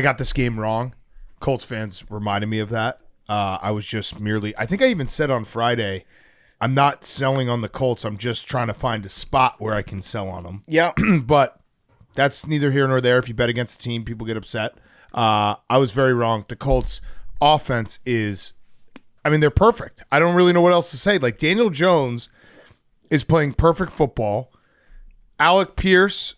got this game wrong. Colts fans reminded me of that. I was just merely, I think I even said on Friday, I'm not selling on the Colts. I'm just trying to find a spot where I can sell on them. Yeah. But that's neither here nor there. If you bet against a team, people get upset. I was very wrong. The Colts offense is, they're perfect. I don't really know what else to say. Like, Daniel Jones is playing perfect football. Alec Pierce,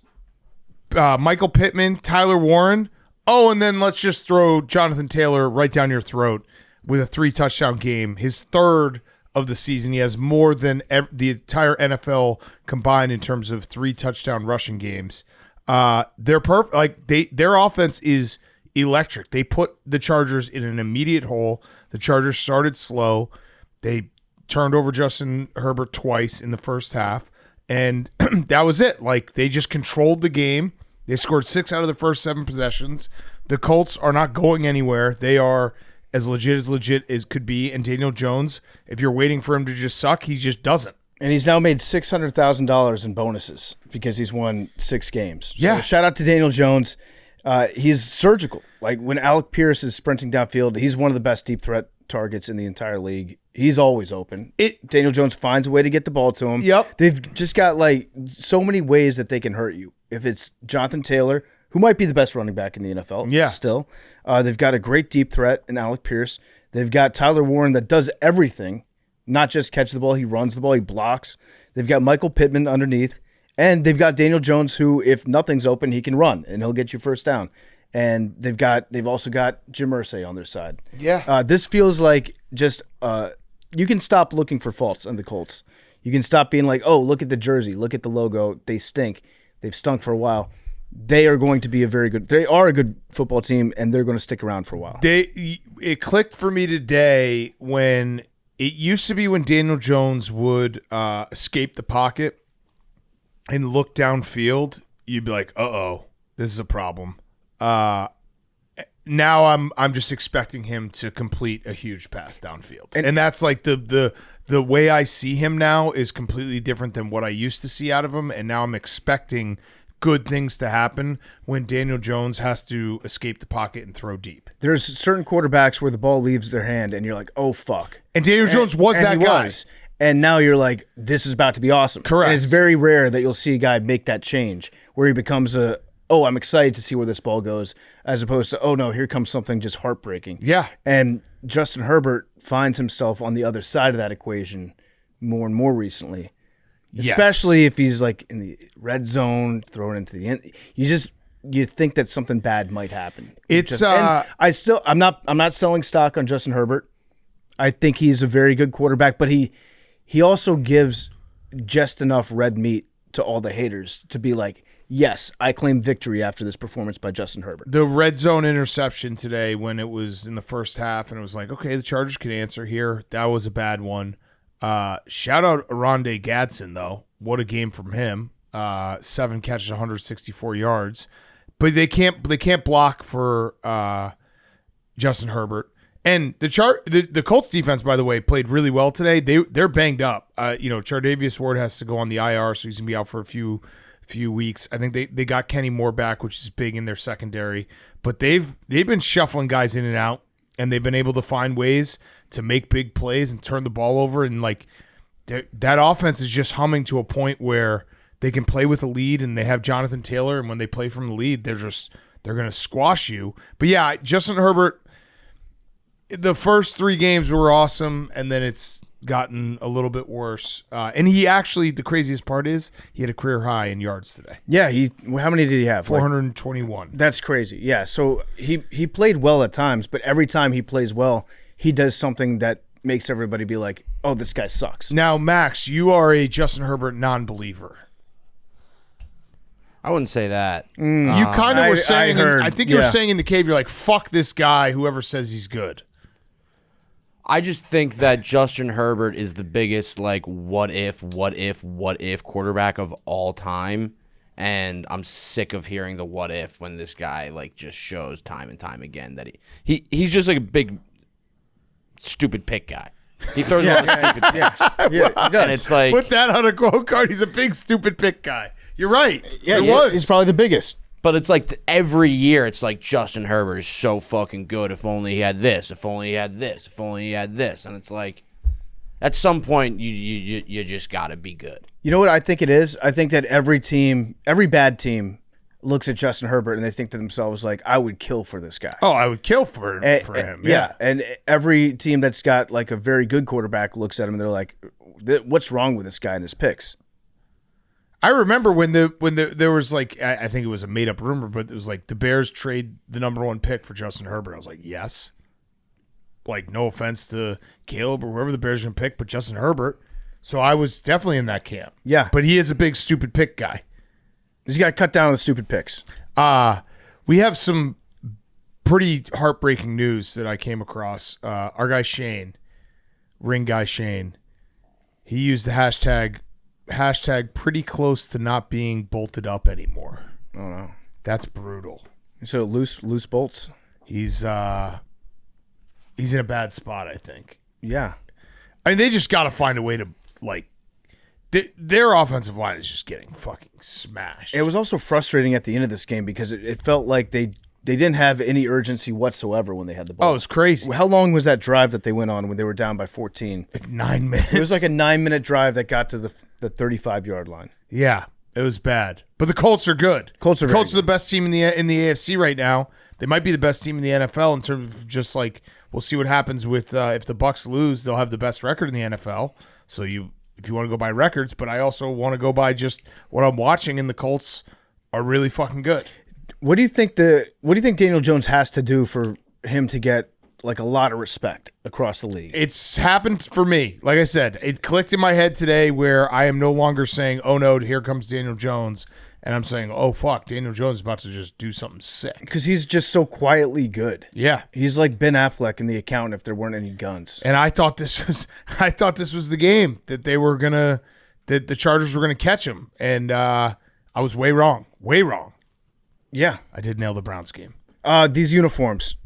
Michael Pittman, Tyler Warren. Oh, and then let's just throw Jonathan Taylor right down your throat with a 3-touchdown game. His 3rd of the season. He has more than the entire NFL combined in terms of 3-touchdown rushing games. They're perfect. Like, their offense is electric. They put the Chargers in an immediate hole. The Chargers started slow. They turned over Justin Herbert twice in the first half, and that was it. Like, they just controlled the game. They scored 6 out of the first 7 possessions. The Colts are not going anywhere. They are as legit as could be, and Daniel Jones, if you're waiting for him to just suck, he just doesn't. And he's now made $600,000 in bonuses because he's won 6 games. Yeah. So shout out to Daniel Jones. He's surgical. Like, when Alec Pierce is sprinting downfield, he's one of the best deep threat targets in the entire league. He's always open. Daniel Jones finds a way to get the ball to him. Yep. They've just got, like, so many ways that they can hurt you. If it's Jonathan Taylor, who might be the best running back in the NFL still. They've got a great deep threat in Alec Pierce. They've got Tyler Warren that does everything, not just catch the ball. He runs the ball. He blocks. They've got Michael Pittman underneath. And they've got Daniel Jones, who, if nothing's open, he can run, and he'll get you first down. And they've also got Jim Irsay on their side. Yeah. This feels like just you can stop looking for faults on the Colts. You can stop being like, oh, look at the jersey, look at the logo. They stink. They've stunk for a while. They are going to be they are a good football team, and they're going to stick around for a while. It clicked for me today when it used to be when Daniel Jones would escape the pocket and look downfield, you'd be like, uh-oh, this is a problem. Now I'm just expecting him to complete a huge pass downfield. And that's like the way I see him now is completely different than what I used to see out of him, and now I'm expecting good things to happen when Daniel Jones has to escape the pocket and throw deep. There's certain quarterbacks where the ball leaves their hand and you're like, oh, fuck. And Daniel Jones was that guy. And now you're like, this is about to be awesome. Correct. And it's very rare that you'll see a guy make that change where he becomes I'm excited to see where this ball goes, as opposed to, oh, no, here comes something just heartbreaking. Yeah. And Justin Herbert finds himself on the other side of that equation more and more recently. Especially if he's like in the red zone, thrown into the end. You think that something bad might happen. I'm not selling stock on Justin Herbert. I think he's a very good quarterback, but he also gives just enough red meat to all the haters to be like, yes, I claim victory after this performance by Justin Herbert. The red zone interception today when it was in the first half and it was like, okay, the Chargers can answer here. That was a bad one. Shout out Aronde Gadsden, though. What a game from him. 7 catches, 164 yards. But they can't block for Justin Herbert. And the Colts defense, by the way, played really well today. They're banged up. Chardavius Ward has to go on the IR, so he's gonna be out for a few weeks. I think they got Kenny Moore back, which is big in their secondary. But they've been shuffling guys in and out, and they've been able to find ways to make big plays and turn the ball over. And like that offense is just humming to a point where they can play with a lead, and they have Jonathan Taylor, and when they play from the lead, they're going to squash you. But yeah, Justin Herbert, the first 3 games were awesome, and then it's gotten a little bit worse. And he actually, the craziest part is he had a career high in yards today. Yeah, how many did he have? 421. That's crazy. Yeah, so he played well at times, but every time he plays well, he does something that makes everybody be like, oh, this guy sucks. Now, Max, you are a Justin Herbert non-believer. I wouldn't say that. You kind of were saying, I think you were saying in the cave, you're like, fuck this guy, whoever says he's good. I just think that Justin Herbert is the biggest, like, what if quarterback of all time. And I'm sick of hearing the what if when this guy, like, just shows time and time again that he's just like a big stupid pick guy. He throws a lot of stupid picks. Yeah, he does. And it's like, Put that on a quote card. He's a big, stupid pick guy. You're right. Yeah, it was. He's probably the biggest. but it's like every year it's like Justin Herbert is so fucking good. If only he had this. If only he had this. If only he had this. And it's like, at some point you just got to be good. You know what I think it is? I think that every team, every bad team, looks at Justin Herbert and they think to themselves like, I would kill for this guy. Oh, I would kill for him. Yeah. And every team that's got like a very good quarterback looks at him and they're like, what's wrong with this guy and his picks? I remember when there was like, I think it was a made up rumor, but it was like the Bears trade the #1 pick for Justin Herbert. I was like, yes. Like, no offense to Caleb or whoever the Bears are going to pick, but Justin Herbert. So I was definitely in that camp. Yeah. But he is a big stupid pick guy. He's got to cut down on the stupid picks. We have some pretty heartbreaking news that I came across. Our guy Shane, ring guy Shane, he used the hashtag pretty close to not being bolted up anymore. Oh no, that's brutal. So loose bolts. He's in a bad spot, I think. Yeah, I mean they just got to find a way to like. Their offensive line is just getting fucking smashed. It was also frustrating at the end of this game because it felt like they didn't have any urgency whatsoever when they had the ball. Oh, it was crazy. How long was that drive that they went on when they were down by 14? Like 9 minutes. It was like a 9-minute drive that got to the 35-yard line. Yeah, it was bad. But the Colts are good. Colts are the best team in the AFC right now. They might be the best team in the NFL in terms of just like we'll see what happens with if the Bucs lose, they'll have the best record in the NFL. So if you want to go by records, but I also want to go by just what I'm watching, and the Colts are really fucking good. What do you think Daniel Jones has to do for him to get like a lot of respect across the league? It's happened for me. Like I said, it clicked in my head today where I am no longer saying, oh no, here comes Daniel Jones. And I'm saying, oh fuck, Daniel Jones is about to just do something sick. Because he's just so quietly good. Yeah. He's like Ben Affleck in The Accountant if there weren't any guns. And I thought this was the game that that the Chargers were gonna catch him. And I was way wrong. Way wrong. Yeah. I did nail the Browns game. These uniforms.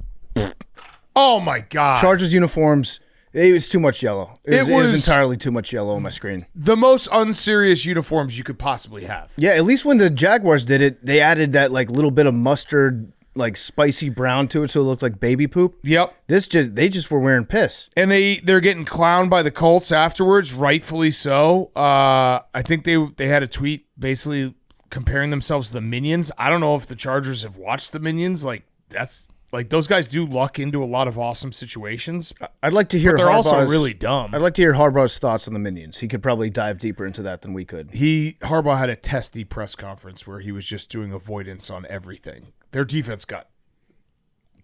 Oh my God. Chargers uniforms. It was too much yellow. It was entirely too much yellow on my screen. The most unserious uniforms you could possibly have. Yeah, at least when the Jaguars did it, they added that like little bit of mustard, like spicy brown to it, so it looked like baby poop. Yep. They just were wearing piss. And they're getting clowned by the Colts afterwards, rightfully so. I think they had a tweet basically comparing themselves to the Minions. I don't know if the Chargers have watched the Minions. Like that's. Like, those guys do luck into a lot of awesome situations. I'd like to hear but they're also really dumb. I'd like to hear Harbaugh's thoughts on the Minions. He could probably dive deeper into that than we could. Harbaugh had a testy press conference where he was just doing avoidance on everything. Their defense got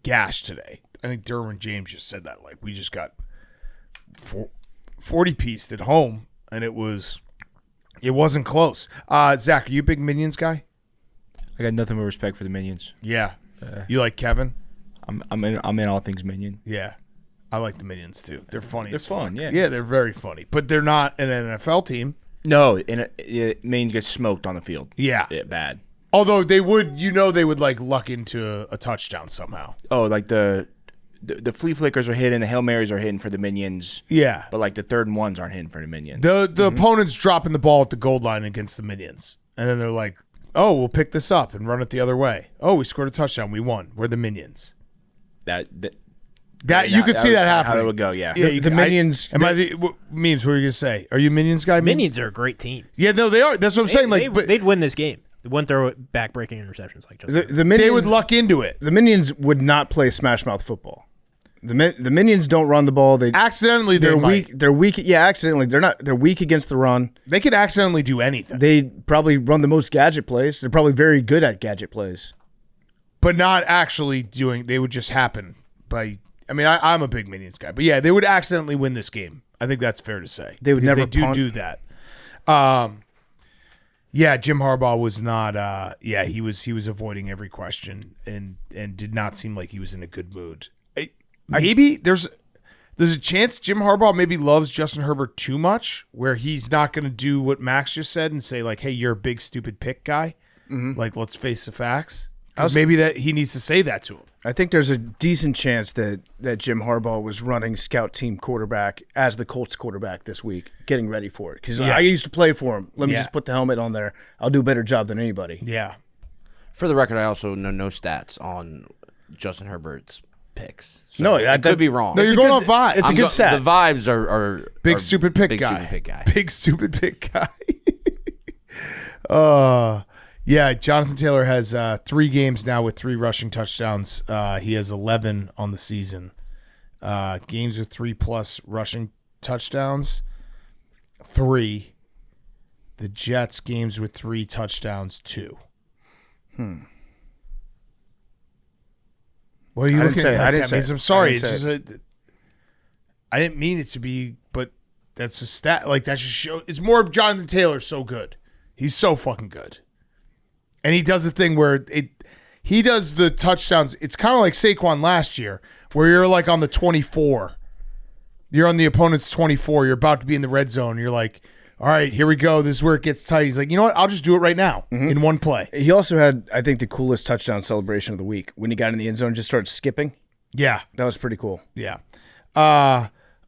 gashed today. I think Derwin James just said that. Like, we just got 40-pieced at home, and it wasn't close. Zach, are you a big Minions guy? I got nothing but respect for the Minions. Yeah. You like Kevin? I'm in all things Minion. Yeah, I like the Minions too. They're funny. They're fun. Yeah, yeah, they're very funny. But they're not an NFL team. No, Minions get smoked on the field. Yeah, bad. Although they would like luck into a touchdown somehow. Oh, like the flea flickers are hidden, the Hail Marys are hidden for the Minions. Yeah, but like the 3rd and 1s aren't hidden for the Minions. The opponent's dropping the ball at the goal line against the Minions, and then they're like, "Oh, we'll pick this up and run it the other way. Oh, we scored a touchdown. We won. We're the Minions." That That you could see that How it happening. would go, yeah. Yeah, The Minions. Memes? What are you gonna say? Are you a Minions guy? Memes? Minions are a great team. Yeah, no, they are. That's what I'm saying. Like, but they'd win this game. They wouldn't throw back-breaking interceptions like just. The Minions, they would luck into it. The Minions would not play smash mouth football. The Minions don't run the ball. They Accidentally, they're might. weak. They're weak. Yeah, accidentally. They're weak against the run. They could accidentally do anything, They probably run the most gadget plays. They're probably very good at gadget plays. but not actually doing. They would just happen by. I mean, I'm a big Minions guy, but yeah, they would accidentally win this game. I think that's fair to say. They would because never They punt. do that. Yeah, Jim Harbaugh was not. He was avoiding every question and did not seem like he was in a good mood. Maybe there's a chance Jim Harbaugh maybe loves Justin Herbert too much, where he's not going to do what Max just said and say like, "Hey, you're a big stupid pick guy." Like, let's face the facts. Maybe that he needs to say that to him. I think there's a decent chance that Jim Harbaugh was running scout team quarterback as the Colts quarterback this week, getting ready for it. Because I used to play for him. Let me just put the helmet on there. I'll do a better job than anybody. Yeah. For the record, I also know no stats on Justin Herbert's picks. So No, it could be wrong. No, you're going on vibes. It's a good stat. The vibes are Big stupid pick big guy. stupid pick guy. Big stupid pick guy. Yeah, Jonathan Taylor has 3 games now with 3 rushing touchdowns. He has 11 on the season. Games with 3+ rushing touchdowns, 3. The Jets games with 3 touchdowns, 2. What are you looking at? I didn't say Means it. I'm sorry. I It's didn't just I didn't mean it to be, but that's a stat. Like, that just show. It's more of Jonathan Taylor's so good. He's so fucking good. And he does the thing where he does the touchdowns. It's kind of like Saquon last year, where you're like on the 24. You're on the opponent's 24. You're about to be in the red zone. You're like, all right, here we go. This is where it gets tight. He's like, you know what? I'll just do it right now in one play. He also had, I think, the coolest touchdown celebration of the week when he got in the end zone and just started skipping. Yeah. That was pretty cool. Yeah.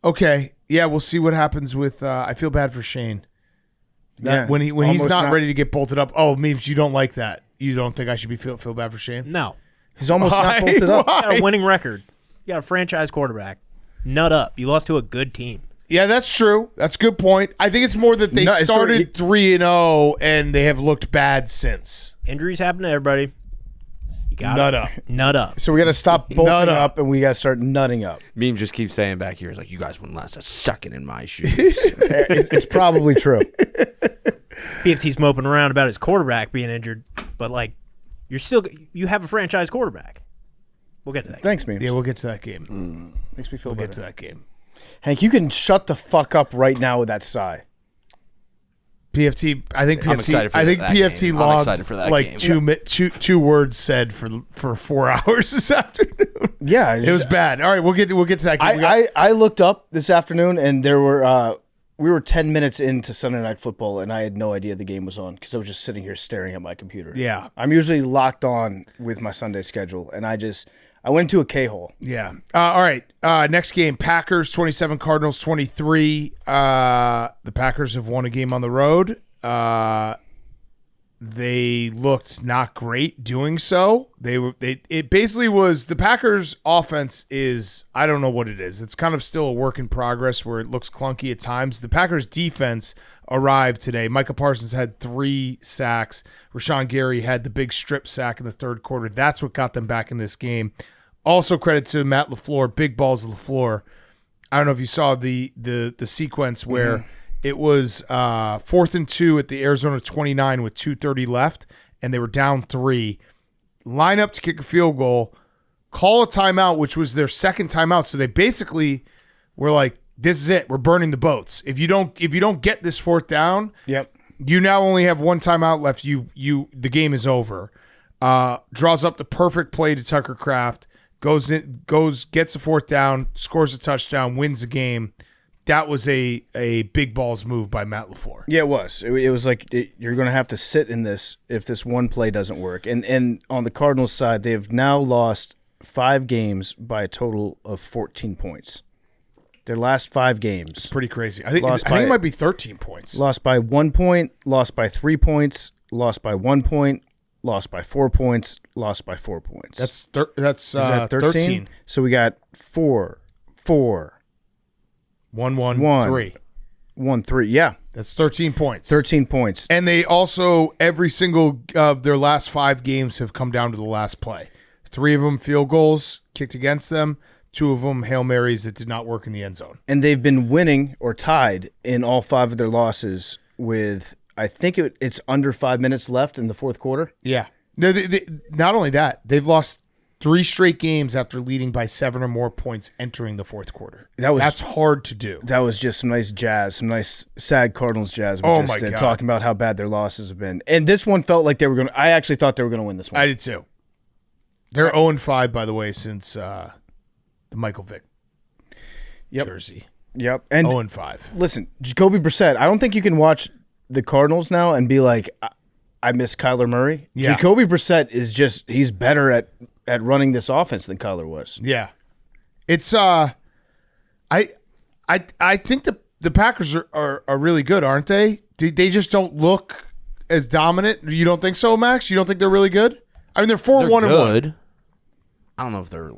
Okay. Yeah, we'll see what happens with I feel bad for Shane. When he's almost not ready to get bolted up. Oh, Memes, you don't like that. You don't think I should be feel bad for Shane? No. He's almost Why? not bolted up. You got a winning record. You got a franchise quarterback. Nut up. You lost to a good team. Yeah, that's true. That's a good point. I think it's more that they started 3-0 and they have looked bad since. Injuries happen to everybody. You got Nut up. Nut up. So we got to stop bolting Nut up. up and we got to start nutting up. Meme just keeps saying back here is like, you guys wouldn't last a second in my shoes. It's probably true. PFT's moping around about his quarterback being injured, but like, you have a franchise quarterback. We'll get to that. Thanks, Memes. Yeah, we'll get to that game. Makes me feel We'll better. get to that game. Hank, you can shut the fuck up right now with that sigh. PFT, I think PFT, I'm excited for I think that PFT game. I'm logged excited for that like game. two words said for 4 hours this afternoon. Yeah, It was bad. All right, we'll get to that game. I looked up this afternoon and there were we were 10 minutes into Sunday Night Football and I had no idea the game was on because I was just sitting here staring at my computer. Yeah. I'm usually locked on with my Sunday schedule and I went into a K-hole. Yeah. All right. Next game, Packers 27, Cardinals 23. The Packers have won a game on the road. They looked not great doing so. It basically was the Packers offense is, I don't know what it is. It's kind of still a work in progress where it looks clunky at times. The Packers defense arrived today. Micah Parsons had 3 sacks. Rashawn Gary had the big strip sack in the third quarter. That's what got them back in this game. Also credit to Matt LaFleur, big balls of LaFleur. I don't know if you saw the sequence where it was 4th and 2 at the Arizona 29 with 2:30 left, and they were down 3. Line up to kick a field goal, call a timeout, which was their second timeout. So they basically were like, "This is it. We're burning the boats. If you don't get this 4th down, you now only have 1 timeout left. The game is over." Draws up the perfect play to Tucker Kraft. Gets a 4th down, scores a touchdown, wins the game. That was a big balls move by Matt LaFleur. Yeah, it was. It was like you're going to have to sit in this if this one play doesn't work. And on the Cardinals side, they have now lost 5 games by a total of 14 points. Their last 5 games. Pretty crazy. I think Lost it by- might be 13 points. Lost by 1 point, lost by 3 points, lost by 1 point, lost by 4 points, lost by 4 points. That's Is that 13. So we got 4, 4, 1, 1, 1, 3. 1, 3. Yeah, That's 13 points. 13 points. And they also, every single of their last 5 games have come down to the last play. 3 of them field goals kicked against them. 2 of them Hail Marys that did not work in the end zone. And they've been winning or tied in all 5 of their losses with, I think it's under 5 minutes left in the fourth quarter. Yeah. No, not only that, they've lost 3 straight games after leading by 7 or more points entering the fourth quarter. That's hard to do. That was just some nice jazz, some nice sad Cardinals jazz. We just did, talking about how bad their losses have been. And this one felt like they were going to – I actually thought they were going to win this one. I did too. They're 0-5, by the way, since the Michael Vick jersey. Yep. And 0-5. Listen, Jacoby Brissett, I don't think you can watch the Cardinals now and be like, I miss Kyler Murray. Yeah. Jacoby Brissett is just – he's better at running this offense than Kyler was. Yeah. It's I think the Packers are really good, aren't they? They just don't look as dominant. You don't think so, Max? You don't think they're really good? I mean, they're 4-1-1. I don't know if they're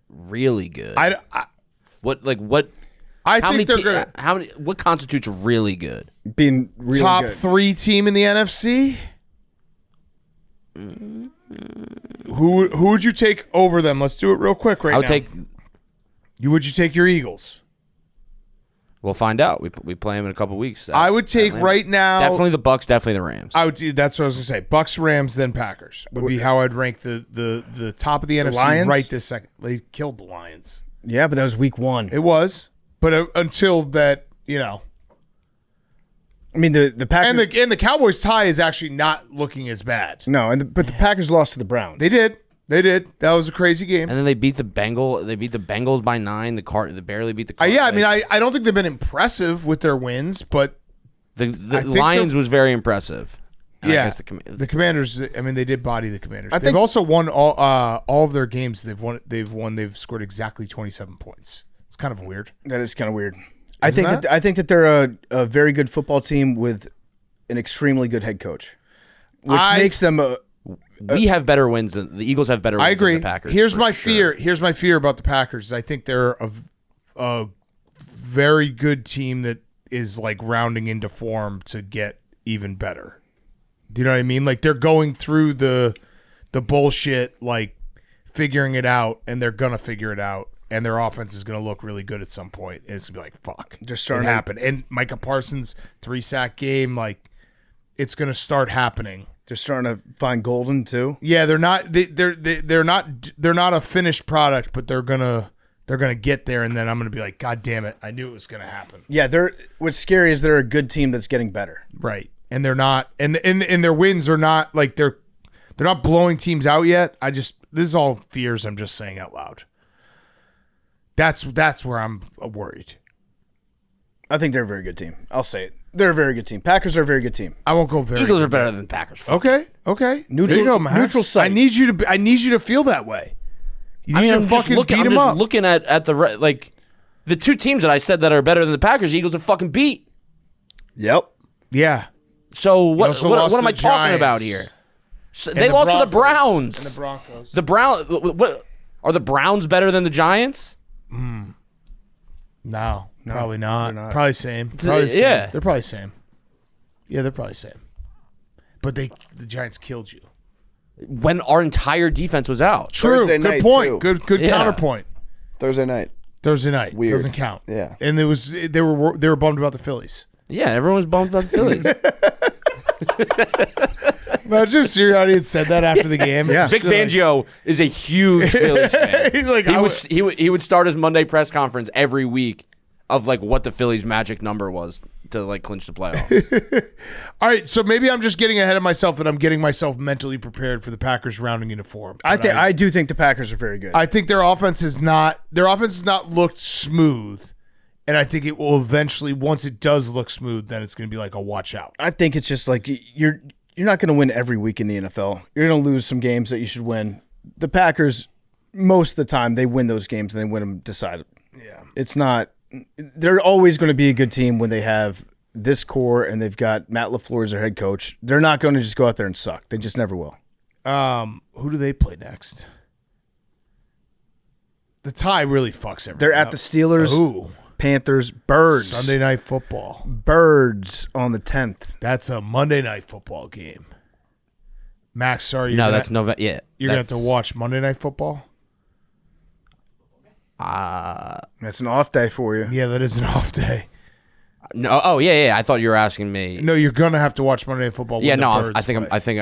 really good. What? I think they're good. How many? What constitutes really good? Being really Top good. 3 team in the NFC. Who would you take over them? Let's do it real quick right now. Would you take your Eagles? We'll find out. We play them in a couple weeks. I would take right now. Definitely the Bucks. Definitely the Rams. That's what I was gonna say. Bucks, Rams, then Packers would be how I'd rank the top of the NFC Lions? right this second. They killed the Lions. Yeah, but that was week 1. It was, but until that, I mean, the Packers and the Cowboys tie is actually not looking as bad. No, but the Packers lost to the Browns. They did. That was a crazy game. And then they beat the Bengals. They beat the Bengals by 9. They barely beat the Cardinals. Yeah, I mean, I don't think they've been impressive with their wins, but the Lions was very impressive. And yeah, I guess the Commanders. I mean, they did body the Commanders. They've think- also won all of their games. They've scored exactly 27 points. It's kind of weird. That is kind of weird. I think that they're a very good football team with an extremely good head coach, which makes them we have better wins than the Eagles have better wins I agree. than the Packers. Here's my fear. Here's my fear about the Packers. I think they're a very good team that is like rounding into form to get even better. Do you know what I mean? Like they're going through the bullshit, like figuring it out, and they're gonna figure it out, and their offense is gonna look really good at some point, and it's gonna be like, fuck, They're starting it to- happened. And Micah Parsons 3-sack game, like it's gonna start happening. they're starting to find Golden too. Yeah, they're not a finished product, but they're gonna get there, and then I'm gonna be like, God damn it, I knew it was gonna happen. Yeah, what's scary is they're a good team that's getting better. Right, and they're not, and their wins are not like they're not blowing teams out yet. This is all fears I'm just saying out loud. That's where I'm worried. I think they're a very good team. I'll say it. They're a very good team. Packers are a very good team. I won't go very. Eagles good. are better than the Packers. Okay. Neutral- There you go, Max. neutral site. I need you to feel that way. You need to I'm fucking just beat looking, them up. looking at the two teams that I said that are better than the Packers. The Eagles have fucking beat. Yep. Yeah. So what also lost am to I the talking Giants. about here? So And they the lost to the Broncos. Browns. And the Broncos. The Brown. What are the Browns better than the Giants? No, probably not. they're not. Probably same. yeah. Probably same. They're probably same. Yeah, they're probably same. But the Giants killed you. When our entire defense was out. True. Thursday Good night, point. too. Good Yeah. counterpoint. Thursday night. Thursday night Weird. doesn't count. Yeah. And they were bummed about the Phillies. Yeah, everyone was bummed about the Phillies. Imagine if Sirianni had said that after the game. Yeah. Vic Fangio is a huge Phillies fan. He's like, he would start his Monday press conference every week of like what the Phillies' magic number was to like clinch the playoffs. All right, so maybe I'm just getting ahead of myself that I'm getting myself mentally prepared for the Packers rounding into form. I do think the Packers are very good. I think their offense has not looked smooth, and I think it will eventually, once it does look smooth, then it's going to be like a watch out. I think it's just like you're not going to win every week in the NFL. You're going to lose some games that you should win. The Packers, most of the time, they win those games and they win them decided. Yeah. It's not. They're always going to be a good team when they have this core and they've got Matt LaFleur as their head coach. They're not going to just go out there and suck. They just never will. Who do they play next? The tie really fucks everything. They're at up. the Steelers, Ooh. Panthers, Birds. Sunday Night Football. Birds on the 10th. That's a Monday Night Football game. Max, sorry. That's November. Yeah. You're going to have to watch Monday Night Football? That's an off day for you. Yeah, that is an off day. No. Oh, yeah. I thought you were asking me. No, you're going to have to watch Monday Night Football. Yeah, when the no. Birds play.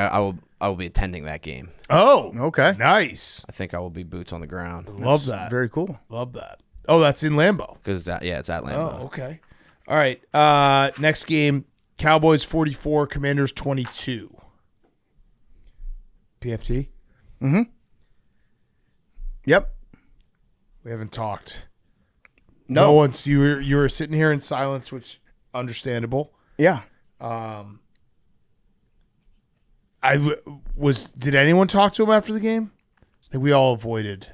I will be attending that game. Oh, Okay. nice. I think I will be boots on the ground. Love that. Very cool. Love that. Oh, that's in Lambeau. Because it's at Lambeau. Oh, okay. All right. Next game, Cowboys 44, Commanders 22. PFT? Yep. We haven't talked. No. One's you were sitting here in silence, which understandable. Yeah. Did anyone talk to him after the game? I think we all avoided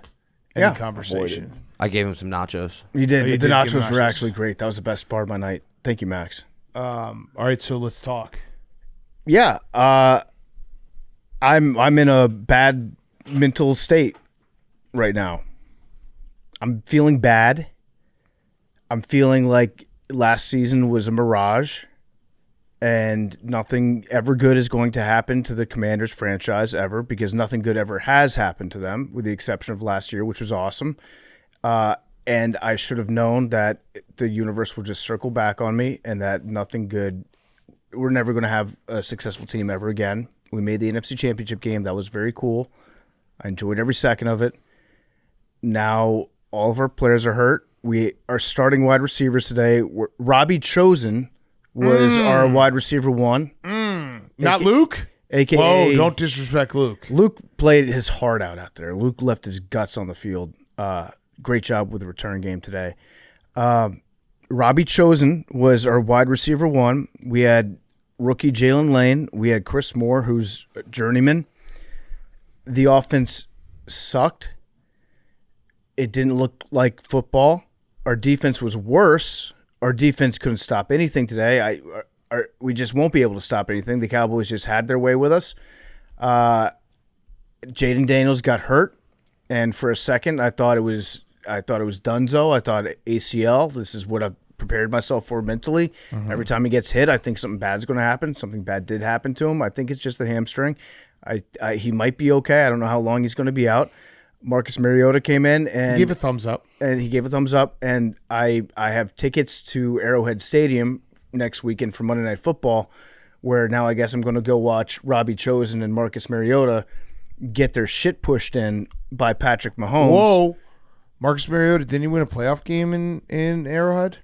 any Yeah, conversation. I gave him some nachos. You did. Oh, you the did give nachos were nachos. actually great. That was the best part of my night. Thank you, Max. All right, so let's talk. Yeah. I'm in a bad mental state right now. I'm feeling bad. I'm feeling like last season was a mirage and nothing ever good is going to happen to the Commanders franchise ever, because nothing good ever has happened to them, with the exception of last year, which was awesome. And I should have known that the universe will just circle back on me and that nothing good, we're never going to have a successful team ever again. We made the NFC Championship game. That was very cool. I enjoyed every second of it. Now all of our players are hurt. We are starting wide receivers today. Robbie Chosen was our wide receiver one. Not Luke? AKA Whoa, don't disrespect Luke. Luke played his heart out there. Luke left his guts on the field. Great job with the return game today. Robbie Chosen was our wide receiver one. We had rookie Jalen Lane. We had Chris Moore, who's a journeyman. The offense sucked. It didn't look like football. Our defense was worse. Our defense couldn't stop anything today. We just won't be able to stop anything. The Cowboys just had their way with us. Jaden Daniels got hurt, and for a second I thought it was Dunzo. I thought ACL. This is what I've prepared myself for mentally. Every time he gets hit, I think something bad's going to happen. Something bad did happen to him. I think it's just the hamstring. He might be okay. I don't know how long he's going to be out. Marcus Mariota came in and Give a thumbs up. and he gave a thumbs up. And I have tickets to Arrowhead Stadium next weekend for Monday Night Football, where now I guess I'm going to go watch Robbie Chosen and Marcus Mariota get their shit pushed in by Patrick Mahomes. Whoa. Marcus Mariota, didn't he win a playoff game in Arrowhead?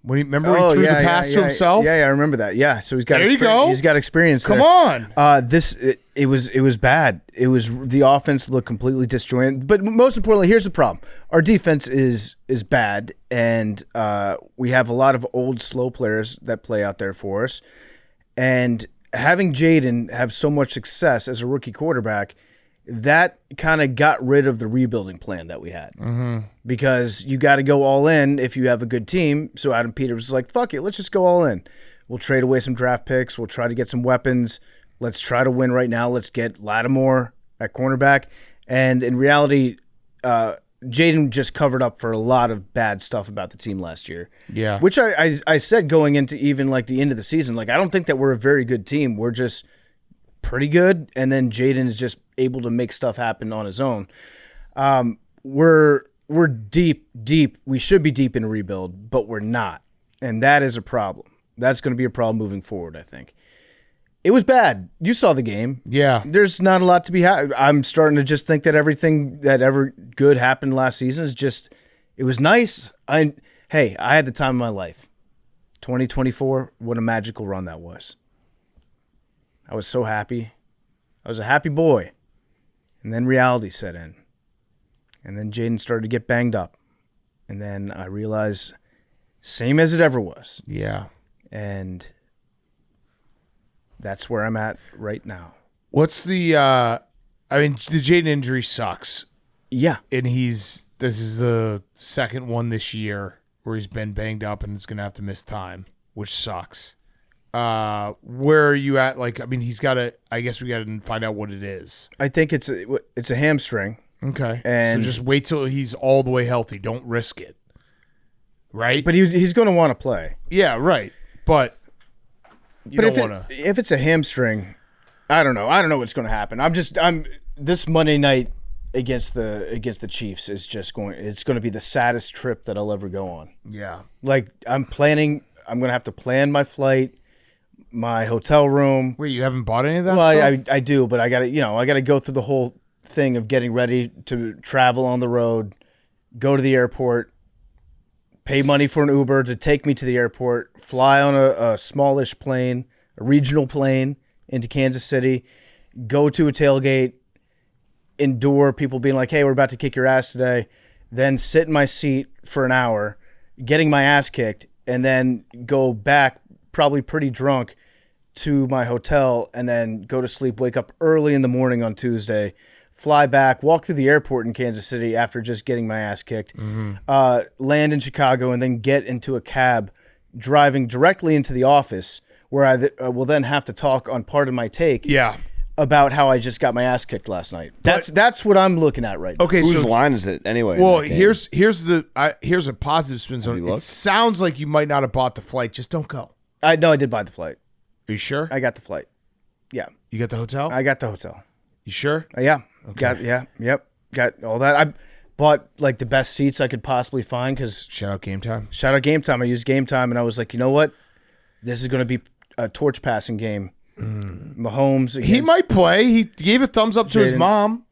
When he threw the pass to himself? Yeah, I remember that. Yeah, so he's got There you go. He's got experience. Come there. on. It was bad. It was the offense looked completely disjointed. But most importantly, here's the problem: our defense is bad, and we have a lot of old, slow players that play out there for us. And having Jaden have so much success as a rookie quarterback, that kind of got rid of the rebuilding plan that we had. Because you got to go all in if you have a good team. So Adam Peters was like, fuck it, let's just go all in. We'll trade away some draft picks. We'll try to get some weapons. Let's try to win right now. Let's get Lattimore at cornerback. And in reality, Jaden just covered up for a lot of bad stuff about the team last year. Yeah. Which I said going into even like the end of the season, like I don't think that we're a very good team. We're just pretty good. And then Jaden is just able to make stuff happen on his own. We're deep. We should be deep in a rebuild, but we're not. And that is a problem. That's going to be a problem moving forward, I think. It was bad. You saw the game. Yeah. There's not a lot to be I'm starting to just think that everything that ever good happened last season is just, it was nice. I had the time of my life. 2024, what a magical run that was. I was so happy. I was a happy boy. And then reality set in. And then Jaden started to get banged up. And then I realized, same as it ever was. Yeah. And that's where I'm at right now. What's the the Jaden injury sucks. Yeah. And this is the second one this year where he's been banged up and is going to have to miss time, which sucks. Where are you at? Like, I mean, he's got to. I guess we got to find out what it is. I think it's a hamstring. Okay, And so just wait till he's all the way healthy. Don't risk it. Right, but he's going to want to play. yeah, right. But you But don't want to. if it's a hamstring, I don't know. I don't know what's going to happen. I'm this Monday night against the Chiefs is just going. It's going to be the saddest trip that I'll ever go on. Yeah, Like I'm going to have to plan my flight, my hotel room. wait, you haven't bought any of that Well, stuff? I do, but I got to go through the whole thing of getting ready to travel on the road, go to the airport, pay money for an Uber to take me to the airport, fly on a smallish plane, a regional plane into Kansas City, go to a tailgate, endure people being like, hey, we're about to kick your ass today, then sit in my seat for an hour, getting my ass kicked, and then go back probably pretty drunk to my hotel and then go to sleep, wake up early in the morning on Tuesday, fly back, walk through the airport in Kansas City after just getting my ass kicked, land in Chicago, and then get into a cab driving directly into the office where I will then have to talk on part of my take yeah. about how I just got my ass kicked last night. That's what I'm looking at right now. Okay, Whose so line is it anyway? well, in that game? here's a positive spin zone. you It looked? sounds like you might not have bought the flight. Just don't go. I did buy the flight. Are you sure? I got the flight. Yeah, You got the hotel? I got the hotel. You sure? Yeah, got all that. I bought like the best seats I could possibly find because Shout out game time. shout out Game Time. I used Game Time, and I was like, you know what? This is going to be a torch passing game. Mahomes. He against- might play. He gave a thumbs up to his Jaden. mom.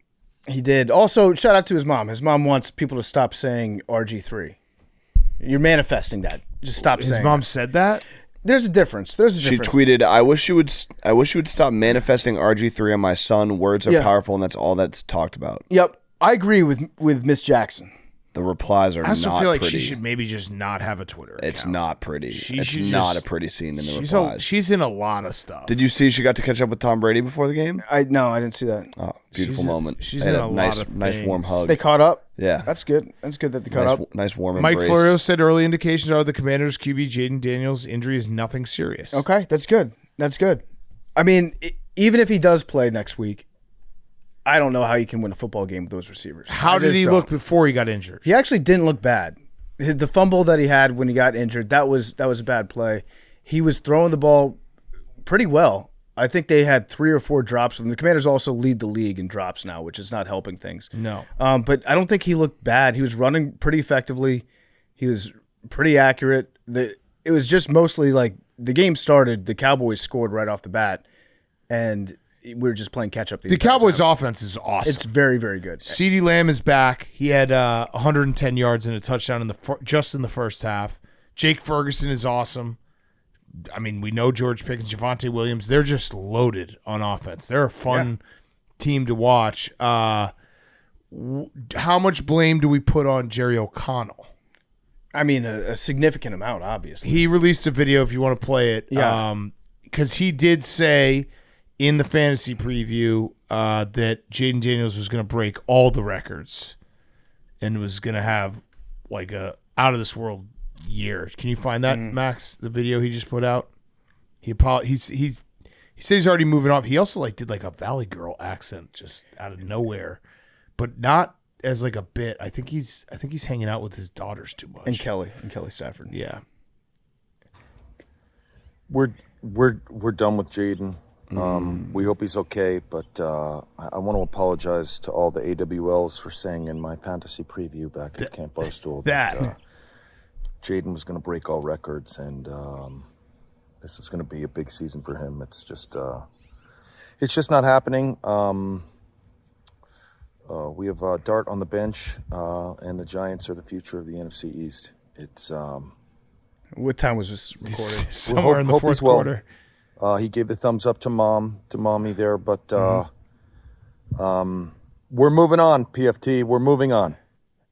He did. Also, shout out to his mom. His mom wants people to stop saying RG3. You're manifesting that. Just stop His saying. mom that. said that. There's a difference. There's a She difference. tweeted, I wish you would stop manifesting RG3 on my son. Words are Yeah. powerful, and that's all that's talked about. Yep, I agree with Miss Jackson. The replies are I also not feel like pretty. she should maybe just not have a Twitter account. It's not pretty. She It's should not just- a pretty scene in the replies. She's in a lot of stuff. Did you see she got to catch up with Tom Brady before the game? No, I didn't see that. Oh, beautiful She's- moment. she's They had in a lot nice, of nice warm things. hug. They caught up. Yeah, That's good. That's good that they caught nice, up. nice warm Mike embrace. Florio said early indications are the Commanders' QB Jaden Daniels' injury is nothing serious. Okay, that's good. That's good. I mean, even if he does play next week, I don't know how you can win a football game with those receivers. How I did just he don't. look before he got injured? He actually didn't look bad. The fumble that he had when he got injured, that was a bad play. He was throwing the ball pretty well. I think they had 3 or 4 drops. And the Commanders also lead the league in drops now, which is not helping things. No. But I don't think he looked bad. He was running pretty effectively. He was pretty accurate. It was just mostly like the game started, the Cowboys scored right off the bat, and we were just playing catch up. The Cowboys' offense is awesome. It's very, very good. CeeDee Lamb is back. He had 110 yards and a touchdown just in the first half. Jake Ferguson is awesome. I mean, we know George Pickens, Javonte Williams. They're just loaded on offense. They're a fun team to watch. How much blame do we put on Jerry O'Connell? I mean, a significant amount, obviously. He released a video if you want to play it. Yeah. Because he did say in the fantasy preview that Jaden Daniels was going to break all the records and was going to have like a out of this world year. Can you find that, Max? The video he just put out. He said he's already moving off. He also did like a Valley Girl accent just out of nowhere, but not as like a bit. I think he's hanging out with his daughters too much. And Kelly Stafford. Yeah. We're done with Jaden. We hope he's okay, but I want to apologize to all the AWLs for saying in my fantasy preview back at Camp Barstool that Jaden was going to break all records, and this was going to be a big season for him. It's just not happening. We have Dart on the bench, and the Giants are the future of the NFC East. It's What time was this recorded? Somewhere in the hope fourth he's well. quarter. He gave the thumbs up to mommy there, but we're moving on, PFT. We're moving on.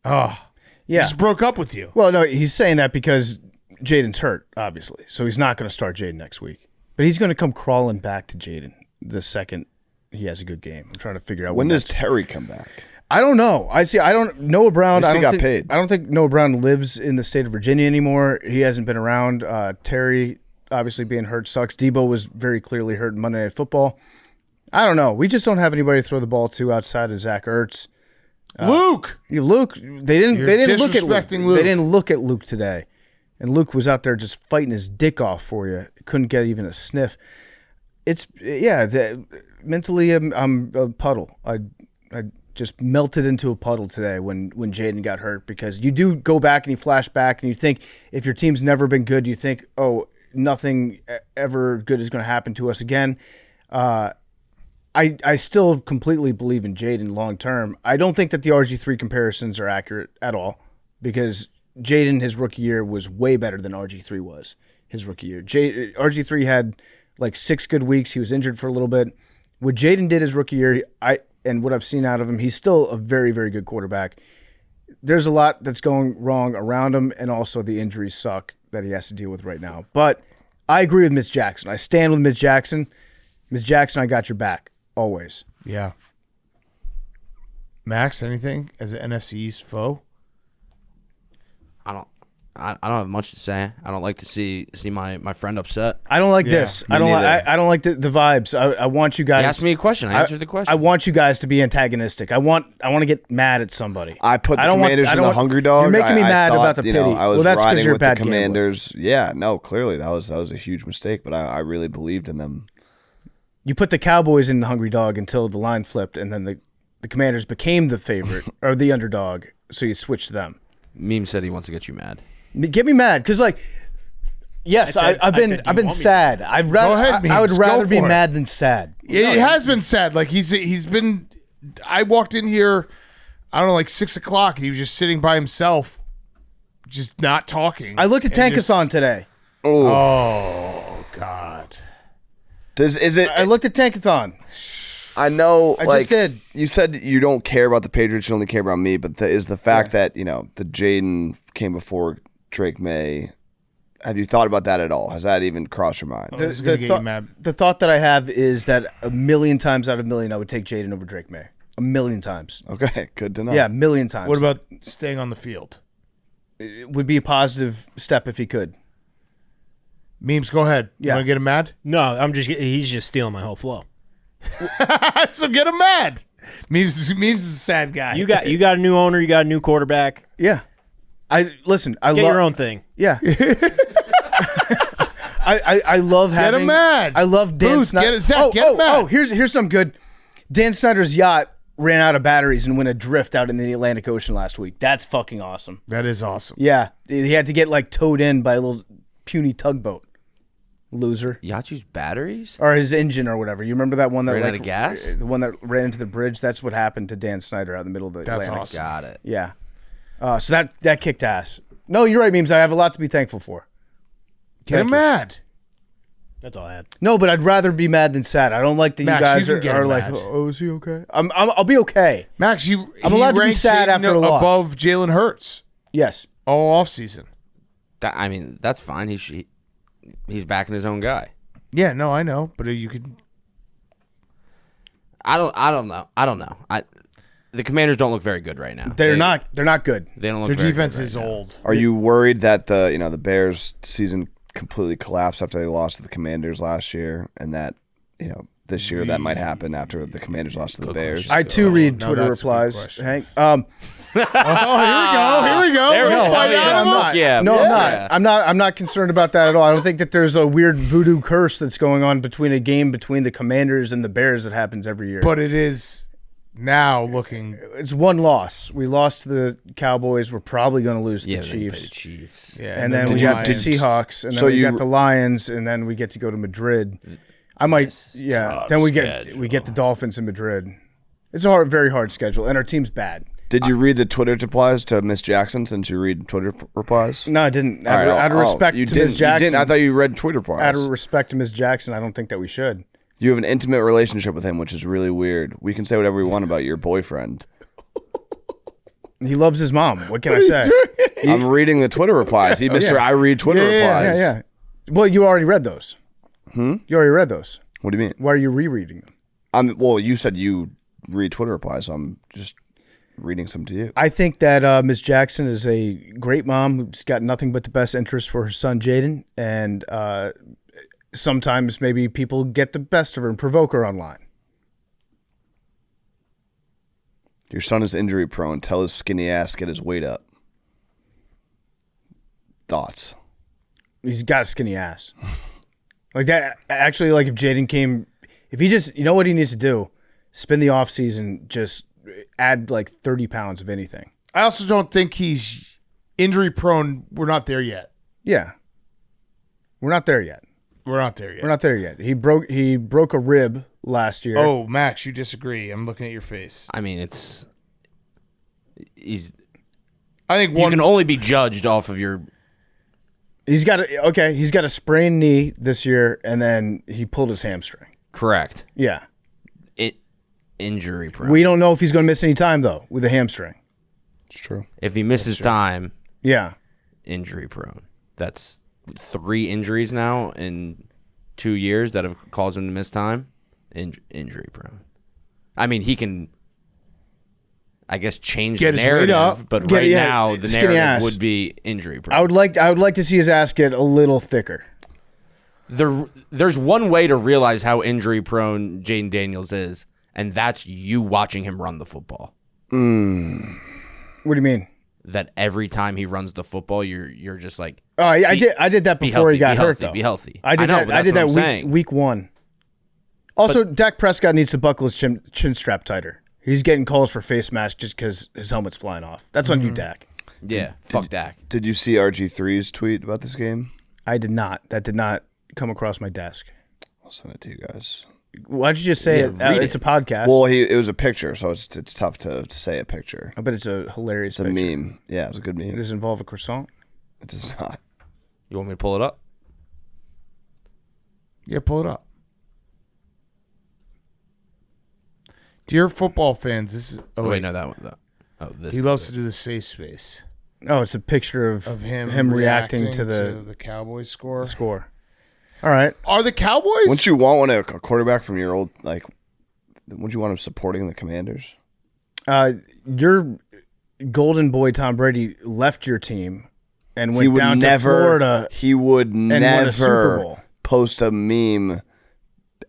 Oh, Yeah. just broke up with you. Well, no, he's saying that because Jaden's hurt, obviously. So he's not going to start Jaden next week. But he's going to come crawling back to Jaden the second he has a good game. I'm trying to figure out When does that's- Terry come back? I don't know. Noah Brown. At least he got think, paid. I don't think Noah Brown lives in the state of Virginia anymore. He hasn't been around. Terry, obviously being hurt sucks. Debo was very clearly hurt in Monday Night Football. I don't know. We just don't have anybody to throw the ball to outside of Zach Ertz. Luke. Luke. They didn't look at Luke. Disrespecting Luke. They didn't look at Luke today, and Luke was out there just fighting his dick off for you. Couldn't get even a sniff. Mentally, I'm a puddle. I just melted into a puddle today when Jaden got hurt, because you do go back and you flash back and you think, if your team's never been good, you think, oh, nothing ever good is going to happen to us again. I still completely believe in Jaden long term. I don't think that the RG3 comparisons are accurate at all, because Jaden, his rookie year, was way better than RG3 was his rookie year. RG3 had like 6 good weeks. He was injured for a little bit. What Jaden did his rookie year, and what I've seen out of him, he's still a very, very good quarterback. There's a lot that's going wrong around him, and also the injuries suck that he has to deal with right now. But I agree with Mitch Jackson. I stand with Mitch Jackson. Mitch Jackson, I got your back. Always. Yeah. Max, anything as an NFC East foe? I don't have much to say. I don't like to see my friend upset. I don't like this. I don't like the vibes. I want you guys. You asked me a question. I answered the question. I want you guys to be antagonistic. I want to get mad at somebody. I put the Commanders in the hungry dog. You're making me mad about the pity. I was that's riding you're with a bad the Commanders. Yeah, no, clearly that was a huge mistake, but I really believed in them. You put the Cowboys in the hungry dog until the line flipped, and then the Commanders became the favorite or the underdog, so you switched them. Meme said he wants to get you mad. Get me mad, because yes, I've been sad. I would rather be mad than sad. It has been sad. Like he's been. I walked in here, I don't know, like 6 o'clock. He was just sitting by himself, just not talking. I looked at Tankathon today. Oh God. I looked at Tankathon. I know. I just did. You said you don't care about the Patriots, you only care about me. But is the fact that the Jaden came before Drake May? Have you thought about that at all? Has that even crossed your mind? The thought that I have is that a million times out of a million, I would take Jaden over Drake May. A million times. Okay, good to know. Yeah, a million times. What about staying on the field? It would be a positive step if he could. Memes, go ahead. You want to get him mad? No, he's just stealing my whole flow. So get him mad. Memes is a sad guy. You got a new owner. You got a new quarterback. Yeah. I love your own thing. Yeah. I love having. Get him mad. I love Dan Snyder. Get him mad. Here's something good. Dan Snyder's yacht ran out of batteries and went adrift out in the Atlantic Ocean last week. That's fucking awesome. That is awesome. Yeah, he had to get towed in by a little puny tugboat. Loser. Yachts use batteries? Or his engine or whatever. You remember that one that ran out of gas? The one that ran into the bridge? That's what happened to Dan Snyder out in the middle of the Atlantic. Awesome. Got it. Yeah. So that kicked ass. No, you're right, Memes. I have a lot to be thankful for. Get him mad. That's all I had. No, but I'd rather be mad than sad. I don't like that Max, you guys are like, oh, is he okay? I'll be okay. Max, I'm allowed to be sad after a loss. Above Jalen Hurts. Yes. All offseason. That's fine. He's backing his own guy. Yeah, no, I know, but you could. I don't know. The Commanders don't look very good right now. They're not good. They don't look. Their very defense good right is now. old. Are you worried that the Bears season completely collapsed after they lost to the Commanders last year, and that this year that might happen after the Commanders lost to the Bears? I too read Twitter replies, Hank. Here we go. I'm not. I'm not concerned about that at all. I don't think that there's a weird voodoo curse that's going on between a game between the Commanders and the Bears that happens every year. But it is now looking. It's one loss. We lost to the Cowboys. We're probably going to lose to the Chiefs. Yeah, and then we got the Seahawks, and then we got the Lions, and then we get to go to Madrid. Then we get the Dolphins in Madrid. It's a very hard schedule, and our team's bad. Did you read the Twitter replies to Miss Jackson since you read Twitter replies? No, I didn't. Out of respect to Miss Jackson. You didn't? I thought you read Twitter replies. Out of respect to Miss Jackson, I don't think that we should. You have an intimate relationship with him, which is really weird. We can say whatever we want about your boyfriend. He loves his mom. What can I say? I'm reading the Twitter replies. I read Twitter replies. Yeah. Well, you already read those. You already read those. What do you mean? Why are you rereading them? Well, you said you read Twitter replies, so I'm just reading some to you. I think that Ms. Jackson is a great mom who's got nothing but the best interest for her son Jaden, and sometimes maybe people get the best of her and provoke her online. Your son is injury prone. Tell his skinny ass to get his weight up. Thoughts? He's got a skinny ass. Like that. Actually, like if Jaden came, if he just, you know what he needs to do? Spend the off season, just add like 30 pounds of anything. I also don't think he's injury prone. We're not there yet. Yeah. We're not there yet. We're not there yet. We're not there yet. He broke a rib last year. Oh, Max, you disagree. I'm looking at your face. I mean, I think you can only be judged off of your. He's got a sprained knee this year, and then he pulled his hamstring. Correct. Yeah. Injury prone. We don't know if he's going to miss any time though with the hamstring. It's true. If he misses time, yeah, injury prone. That's 3 injuries now in 2 years that have caused him to miss time. Injury prone. I mean, he can, I guess, change Get the his weight narrative, up. but now the skinny narrative ass. would be injury prone. I would like to see his ass get a little thicker. There's one way to realize how injury prone Jaden Daniels is, and that's you watching him run the football. What do you mean? That every time he runs the football, you're just like, oh, I did that before he got hurt though. Be healthy. I did that week 1. Also, Dak Prescott needs to buckle his chin strap tighter. He's getting calls for face mask just because his helmet's flying off. That's on you, Dak. Yeah, fuck Dak. Did you see RG3's tweet about this game? I did not. That did not come across my desk. I'll send it to you guys. Why don't you just say it? It's a podcast. Well, it was a picture, so it's tough to say a picture. I bet it's a hilarious It's a picture. meme. Yeah, it's a good meme. Does it involve a croissant? It does not. You want me to pull it up? Yeah, pull it up. Dear football fans, this is. Oh, wait, no, that one. This. He loves to do the safe space Oh, it's a picture of him reacting to the Cowboys score. score. All right. Are the Cowboys? Wouldn't you want a quarterback from your old, like, wouldn't you want him supporting the Commanders? Your golden boy Tom Brady left your team and went He would down to Florida. He would won a Super Bowl. never post a meme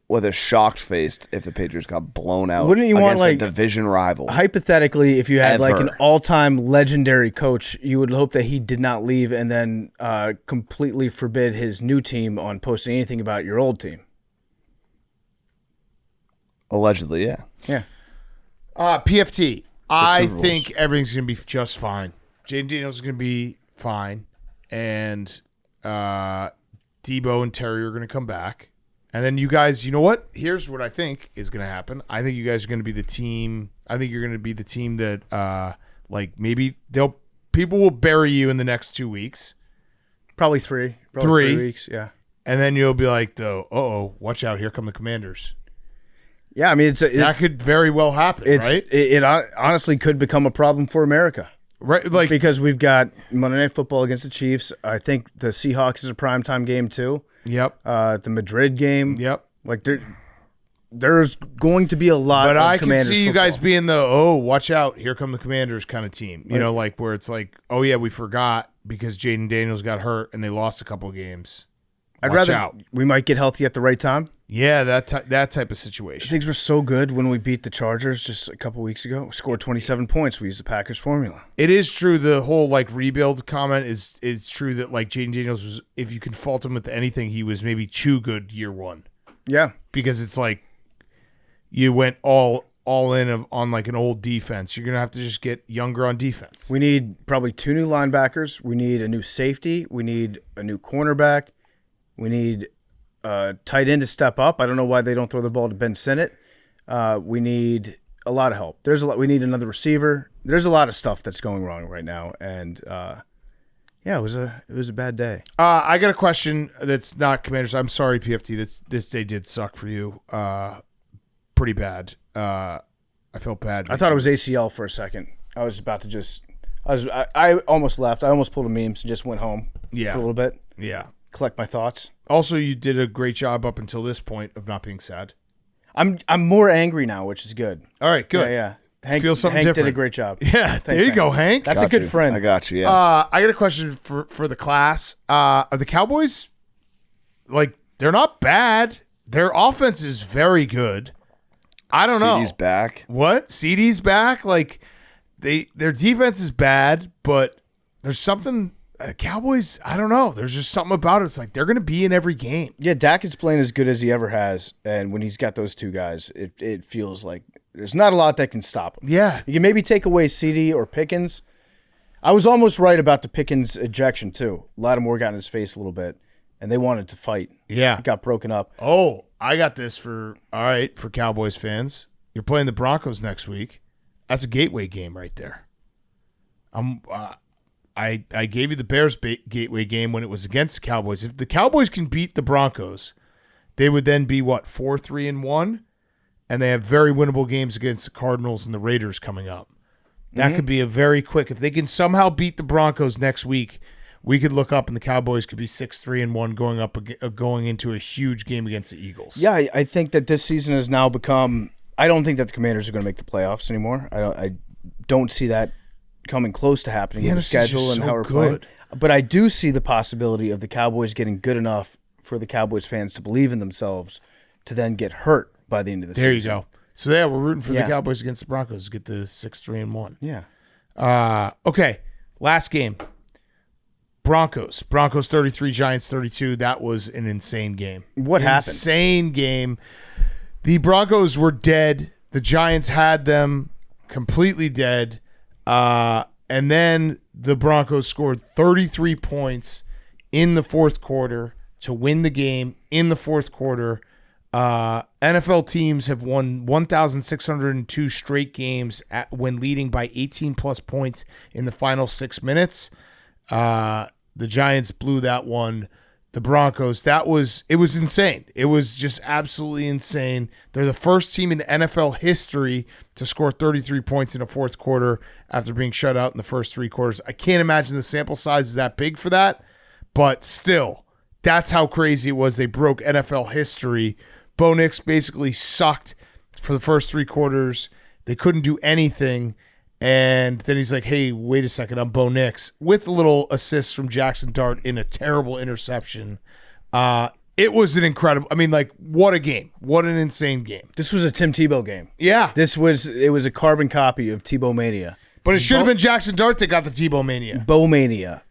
with a shocked face if the Patriots got blown out. Wouldn't you want, against like, a division rival? Hypothetically, if you had like an Ever. all-time legendary coach, you would hope that he did not leave and then completely forbid his new team on posting anything about your old team. Allegedly, yeah. Yeah. PFT. I rules. think everything's going to be just fine. Jaden Daniels is going to be fine. And Debo and Terry are going to come back. And then you guys, you know what? Here's what I think is going to happen. I think you guys are going to be the team. I think you're going to be the team that, like, maybe people will bury you in the next 2 weeks. Probably 3. Probably 3 weeks, yeah. And then you'll be like, watch out. Here come the Commanders. Yeah, I mean, that could very well happen, right? It honestly could become a problem for America. Right, like, because we've got Monday Night Football against the Chiefs. I think the Seahawks is a primetime game too. Yep. The Madrid game. Yep. Like there's going to be a lot but of I can Commanders see you football. guys being the, watch out, here come the Commanders kind of team. You know, like where it's like, oh yeah, we forgot because Jaden Daniels got hurt and they lost a couple of games. Watch out. We might get healthy at the right time. Yeah, that type of situation. Things were so good when we beat the Chargers just a couple weeks ago. We scored 27 points. We used the Packers formula. It is true. The whole like rebuild comment is true that like Jaden Daniels was, if you can fault him with anything, he was maybe too good year 1. Yeah, because it's like you went all in on like an old defense. You're gonna have to just get younger on defense. We need probably 2 new linebackers. We need a new safety. We need a new cornerback. We need tight end to step up. I don't know why they don't throw the ball to Ben Sinnott. We need a lot of help. We need another receiver. There's a lot of stuff that's going wrong right now, and it was a bad day. I got a question that's not Commanders. I'm sorry, PFT. This day did suck for you. Pretty bad. I felt bad. I thought it was ACL for a second. I was about to just. I almost left. I almost pulled a meme, so just went home. Yeah. For a little bit. Yeah. Collect my thoughts. Also, you did a great job up until this point of not being sad. I'm more angry now, which is good. All right, good. Yeah. Hank something did different. a great job. Yeah, Thanks, there you go, Hank. That's a good friend. I got you, yeah. I got a question for the class. Are the Cowboys, like, They're not bad. Their offense is very good. I don't know. CD's back. What? CD's back? Like, their defense is bad, but there's something. Cowboys, I don't know. There's just something about it. It's like they're going to be in every game. Yeah, Dak is playing as good as he ever has, and when he's got those two guys, it feels like there's not a lot that can stop him. Yeah. You can maybe take away CD or Pickens. I was almost right about the Pickens ejection, too. Lattimore got in his face a little bit, and they wanted to fight. Yeah. It got broken up. Oh, I got this for Cowboys fans. You're playing the Broncos next week. That's a gateway game right there. I gave you the Bears gateway game when it was against the Cowboys. If the Cowboys can beat the Broncos, they would then be, 4-3-1? And they have very winnable games against the Cardinals and the Raiders coming up. That could be a very quick. If they can somehow beat the Broncos next week, we could look up and the Cowboys could be 6-3-1 going into a huge game against the Eagles. Yeah, I think that this season has now become. I don't think that the Commanders are going to make the playoffs anymore. I don't see that coming close to happening with the schedule and how we're playing. But I do see the possibility of the Cowboys getting good enough for the Cowboys fans to believe in themselves to then get hurt by the end of the season. There you go. So yeah, we're rooting for the Cowboys against the Broncos to get the 6-3-1. Yeah. Okay. Last game. Broncos 33, Giants 32. That was an insane game. What happened? Insane game. The Broncos were dead. The Giants had them completely dead. And then the Broncos scored 33 points in the fourth quarter to win the game in the fourth quarter. NFL teams have won 1,602 straight games when leading by 18-plus points in the final 6 minutes. The Giants blew that one. The Broncos, it was insane. It was just absolutely insane. They're the first team in NFL history to score 33 points in a fourth quarter after being shut out in the first three quarters. I can't imagine the sample size is that big for that, but still, that's how crazy it was. They broke NFL history. Bo Nix basically sucked for the first three quarters. They couldn't do anything. And then he's like, hey, wait a second, I'm Bo Nix, with a little assist from Jackson Dart in a terrible interception. It was an incredible, what a game. What an insane game. This was a Tim Tebow game. Yeah. It was a carbon copy of Tebow Mania. But it should have been Jackson Dart that got the Tebow Mania. Bo Mania.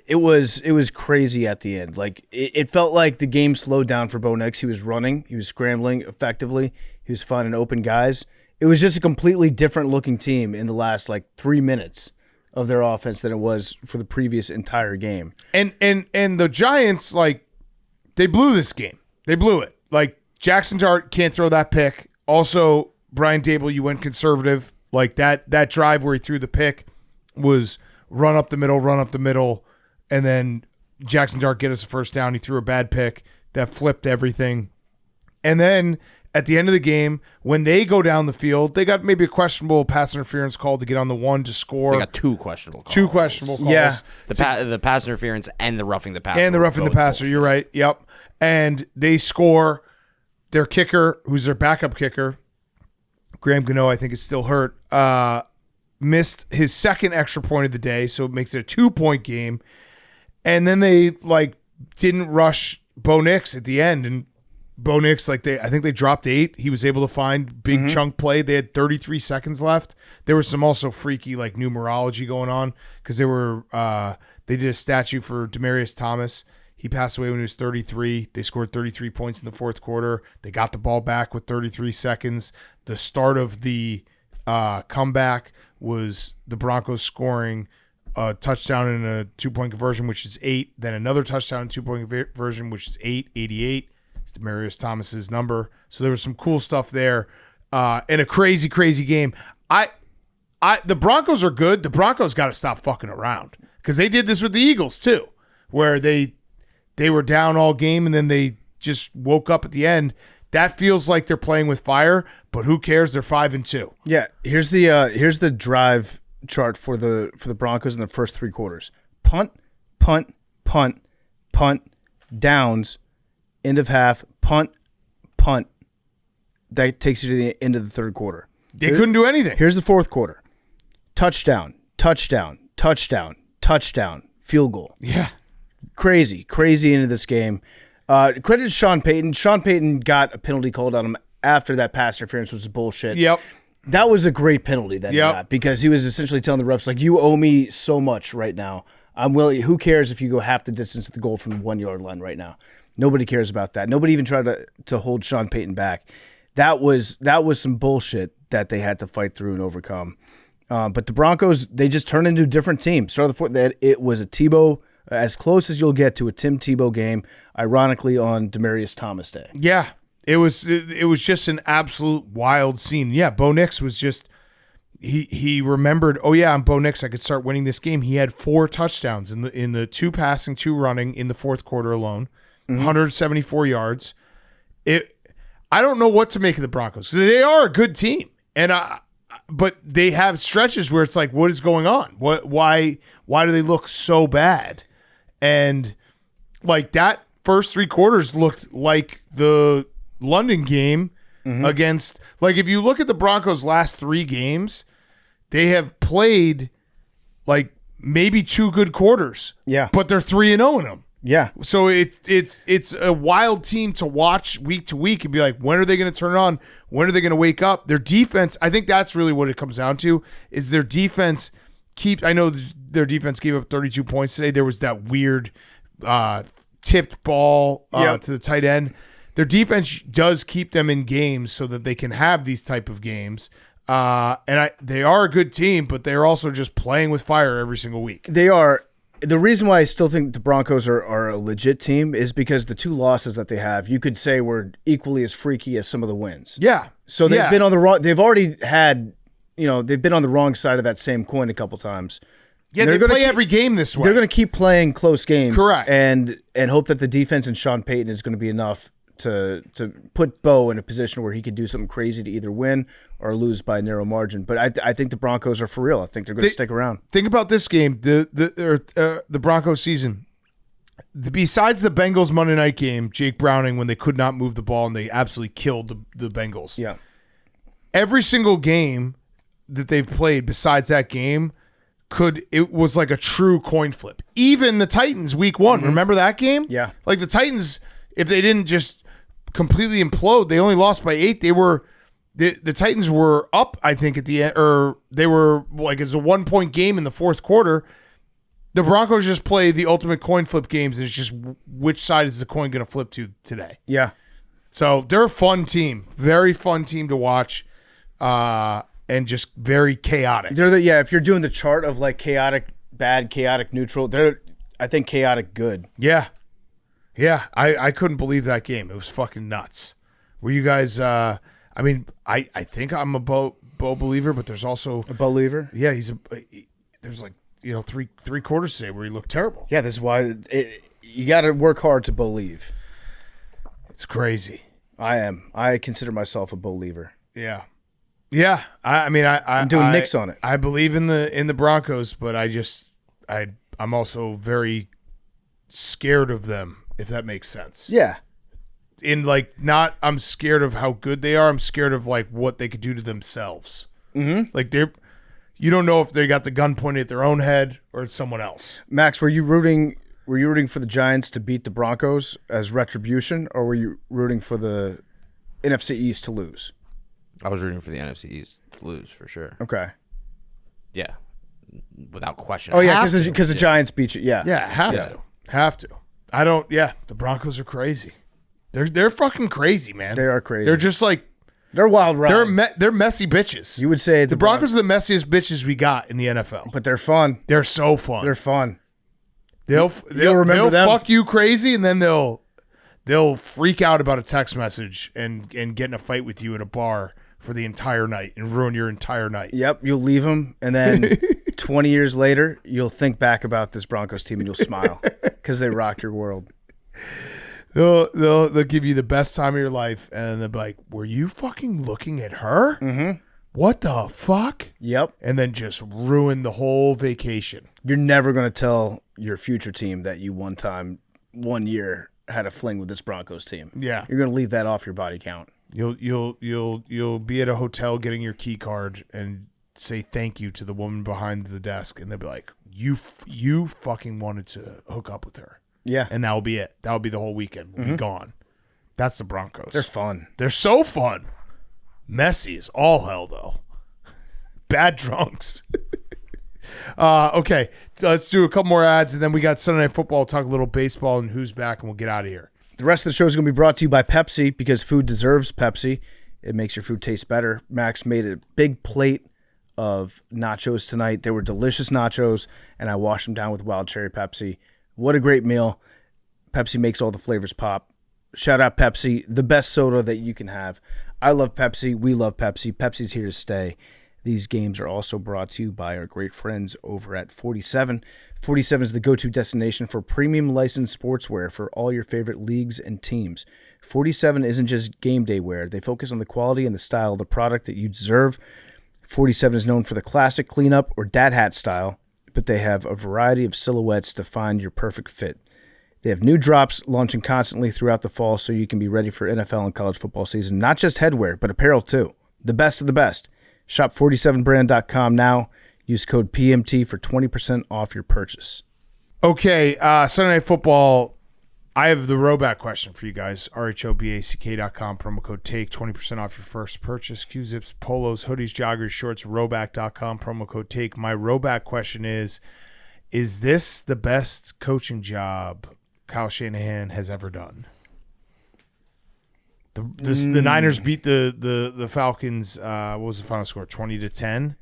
It was crazy at the end. Like it felt like the game slowed down for Bo Nix. He was running. He was scrambling effectively. He was finding open guys. It was just a completely different looking team in the last 3 minutes of their offense than it was for the previous entire game. And the Giants, they blew this game. They blew it. Jackson Dart can't throw that pick. Also, Brian Dable, you went conservative. That drive where he threw the pick was run up the middle, and then Jackson Dart get us a first down. He threw a bad pick that flipped everything. And then at the end of the game, when they go down the field, they got maybe a questionable pass interference call to get on the one to score. They got two questionable calls. Yeah. The pass interference and the roughing the passer. And the roughing the passer, you're right. Yep. And they score. Their kicker, who's their backup kicker, Graham Gano, I think is still hurt, missed his second extra point of the day, so it makes it a 2-point game. And then they didn't rush Bo Nix at the end, and Bo Nix, I think they dropped 8. He was able to find big chunk play. They had 33 seconds left. There was some also freaky numerology going on because they did a statue for Demaryius Thomas. He passed away when he was 33. They scored 33 points in the fourth quarter. They got the ball back with 33 seconds. The start of the comeback was the Broncos scoring a touchdown in a 2-point conversion, which is 8. Then another touchdown in 2-point conversion, which is 88. It's Demaryius Thomas's number. So there was some cool stuff there. And a crazy, crazy game. The Broncos are good. The Broncos got to stop fucking around because they did this with the Eagles too, where they were down all game and then they just woke up at the end. That feels like they're playing with fire, but who cares? They're 5-2. Yeah, here's the drive chart for the Broncos in the first three quarters. Punt, punt, punt, punt, downs, end of half, punt, punt. That takes you to the end of the third quarter. They couldn't do anything. Here's the fourth quarter. Touchdown, touchdown, touchdown, touchdown, field goal. Yeah. Crazy into this game. Credit to Sean Payton. Sean Payton got a penalty called on him after that pass interference, which was bullshit. Yep. That was a great penalty that he Yep. got because he was essentially telling the refs, like, you owe me so much right now. I'm willing. Who cares if you go half the distance to the goal from the 1 yard line right now? Nobody cares about that. Nobody even tried to hold Sean Payton back. That was some bullshit that they had to fight through and overcome. But the Broncos, they just turned into a different team. Start of the fourth, that it was a Tebow, as close as you'll get to a Tim Tebow game, ironically on Demaryius Thomas Day. Yeah. It was just an absolute wild scene. Yeah, Bo Nix was just he remembered, oh yeah, I'm Bo Nix, I could start winning this game. He had 4 touchdowns in the 2 passing, 2 running in the fourth quarter alone. 174 yards. I don't know what to make of the Broncos. They are a good team. But they have stretches where it's like, what is going on? Why do they look so bad? And like that first 3 quarters looked like the London game against, like, if you look at the Broncos' last 3 games, they have played like maybe 2 good quarters. Yeah. But they're 3-0 in them. Yeah. So it's a wild team to watch week to week and be like, when are they going to turn it on? When are they going to wake up? Their defense, I think that's really what it comes down to, is their defense I know their defense gave up 32 points today. There was that weird tipped ball to the tight end. Their defense does keep them in games so that they can have these type of games. They are a good team, but they're also just playing with fire every single week. They are. The reason why I still think the Broncos are a legit team is because the 2 losses that they have, you could say, were equally as freaky as some of the wins. Yeah. So they've been on the wrong. They've already had, they've been on the wrong side of that same coin a couple times. Yeah, they play every game this way. They're going to keep playing close games, correct, and hope that the defense and Sean Payton is going to be enough to put Bo in a position where he could do something crazy to either win or lose by a narrow margin. But I think the Broncos are for real. I think they're going to stick around. Think about this game, the Broncos season. Besides the Bengals Monday night game, Jake Browning, when they could not move the ball and they absolutely killed the Bengals. Yeah. Every single game that they've played besides that game, it was like a true coin flip. Even the Titans week 1, remember that game? Yeah. Like the Titans, if they didn't just completely implode, they only lost by 8. The Titans were up, I think, at the end, or they were like, it's a 1-point game in the fourth quarter. The Broncos just play the ultimate coin flip games, and it's just which side is the coin going to flip to today. Yeah. So they're a fun team, very fun team to watch, and just very chaotic. If you're doing the chart of like chaotic bad, chaotic neutral, they're, I think, chaotic good. Yeah. Yeah, I couldn't believe that game. It was fucking nuts. Were you guys I think I'm a Bo believer, but there's also a believer. Yeah, there's like, 3 quarters today where he looked terrible. Yeah, this is why you got to work hard to believe. It's crazy. I consider myself a believer. Yeah. Yeah, I'm doing Knicks on it. I believe in the Broncos, but I'm also very scared of them, if that makes sense. Yeah. I'm scared of how good they are. I'm scared of like what they could do to themselves. Mm-hmm. Like you don't know if they got the gun pointed at their own head or at someone else. Max, were you rooting for the Giants to beat the Broncos as retribution, or were you rooting for the NFC East to lose? I was rooting for the NFC East to lose for sure. Okay. Yeah, without question. Oh yeah, because the Giants beat you. Yeah. Yeah, have to. I don't. Yeah, the Broncos are crazy. They're fucking crazy, man. They are crazy. They're just like they're wild ride. They're messy bitches. You would say the Broncos are the messiest bitches we got in the NFL. But they're fun. They're so fun. They're fun. They'll remember them. Fuck you crazy, and then they'll freak out about a text message and get in a fight with you at a bar for the entire night and ruin your entire night. Yep, you'll leave them, and then 20 years later, you'll think back about this Broncos team and you'll smile because they rocked your world. They'll give you the best time of your life, and they'll be like, "Were you fucking looking at her? Mm-hmm. What the fuck?" Yep. And then just ruin the whole vacation. You're never going to tell your future team that you one year had a fling with this Broncos team. Yeah. You're going to leave that off your body count. You'll be at a hotel getting your key card and say thank you to the woman behind the desk, and they'll be like, you fucking wanted to hook up with her. Yeah. And that will be it. That will be the whole weekend. We'll be gone. That's the Broncos. They're fun. They're so fun. Messy is all hell, though. Bad drunks. Okay, let's do a couple more ads, and then we got Sunday Night Football, talk a little baseball and who's back, and we'll get out of here. The rest of the show is going to be brought to you by Pepsi, because food deserves Pepsi. It makes your food taste better. Max made a big plate of nachos tonight. They were delicious nachos, and I washed them down with wild cherry Pepsi. What a great meal. Pepsi makes all the flavors pop. Shout out Pepsi, the best soda that you can have. I love Pepsi. We love Pepsi. Pepsi's here to stay. These games are also brought to you by our great friends over at 47. 47 is the go-to destination for premium licensed sportswear for all your favorite leagues and teams. 47 isn't just game day wear. They focus on the quality and the style of the product that you deserve. 47 is known for the classic cleanup or dad hat style, but they have a variety of silhouettes to find your perfect fit. They have new drops launching constantly throughout the fall, so you can be ready for NFL and college football season. Not just headwear, but apparel too. The best of the best. Shop 47brand.com now. Use code PMT for 20% off your purchase. Okay, Sunday Night Football. I have the Roback question for you guys. RHOBACK.com, promo code TAKE, 20% off your first purchase. Q-Zips, polos, hoodies, joggers, shorts, Roback.com, promo code TAKE. My Roback question is this the best coaching job Kyle Shanahan has ever done? The Niners beat the Falcons. What was the final score? 20-10.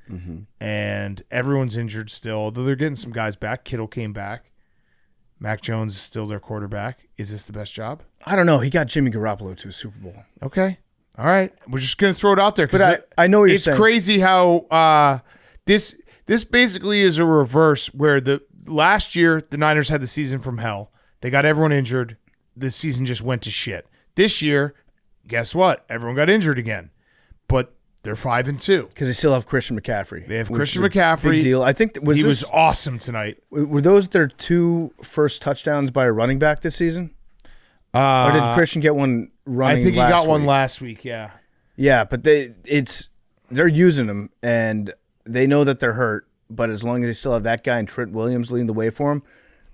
And everyone's injured still, although they're getting some guys back. Kittle came back. Mac Jones is still their quarterback. Is this the best job? I don't know. He got Jimmy Garoppolo to a Super Bowl. Okay. All right. We're just going to throw it out there. But I know what you're saying. It's crazy how this basically is a reverse where the last year the Niners had the season from hell. They got everyone injured. The season just went to shit. This year, guess what? Everyone got injured again. But they're 5-2 because they still have Christian McCaffrey. They have Christian McCaffrey. Big deal. I think he was awesome tonight. Were those their two first touchdowns by a running back this season? Or did Christian get one running? I think he got one week? last week. Yeah. Yeah, but they're using him, and they know that they're hurt. But as long as they still have that guy and Trent Williams leading the way for him,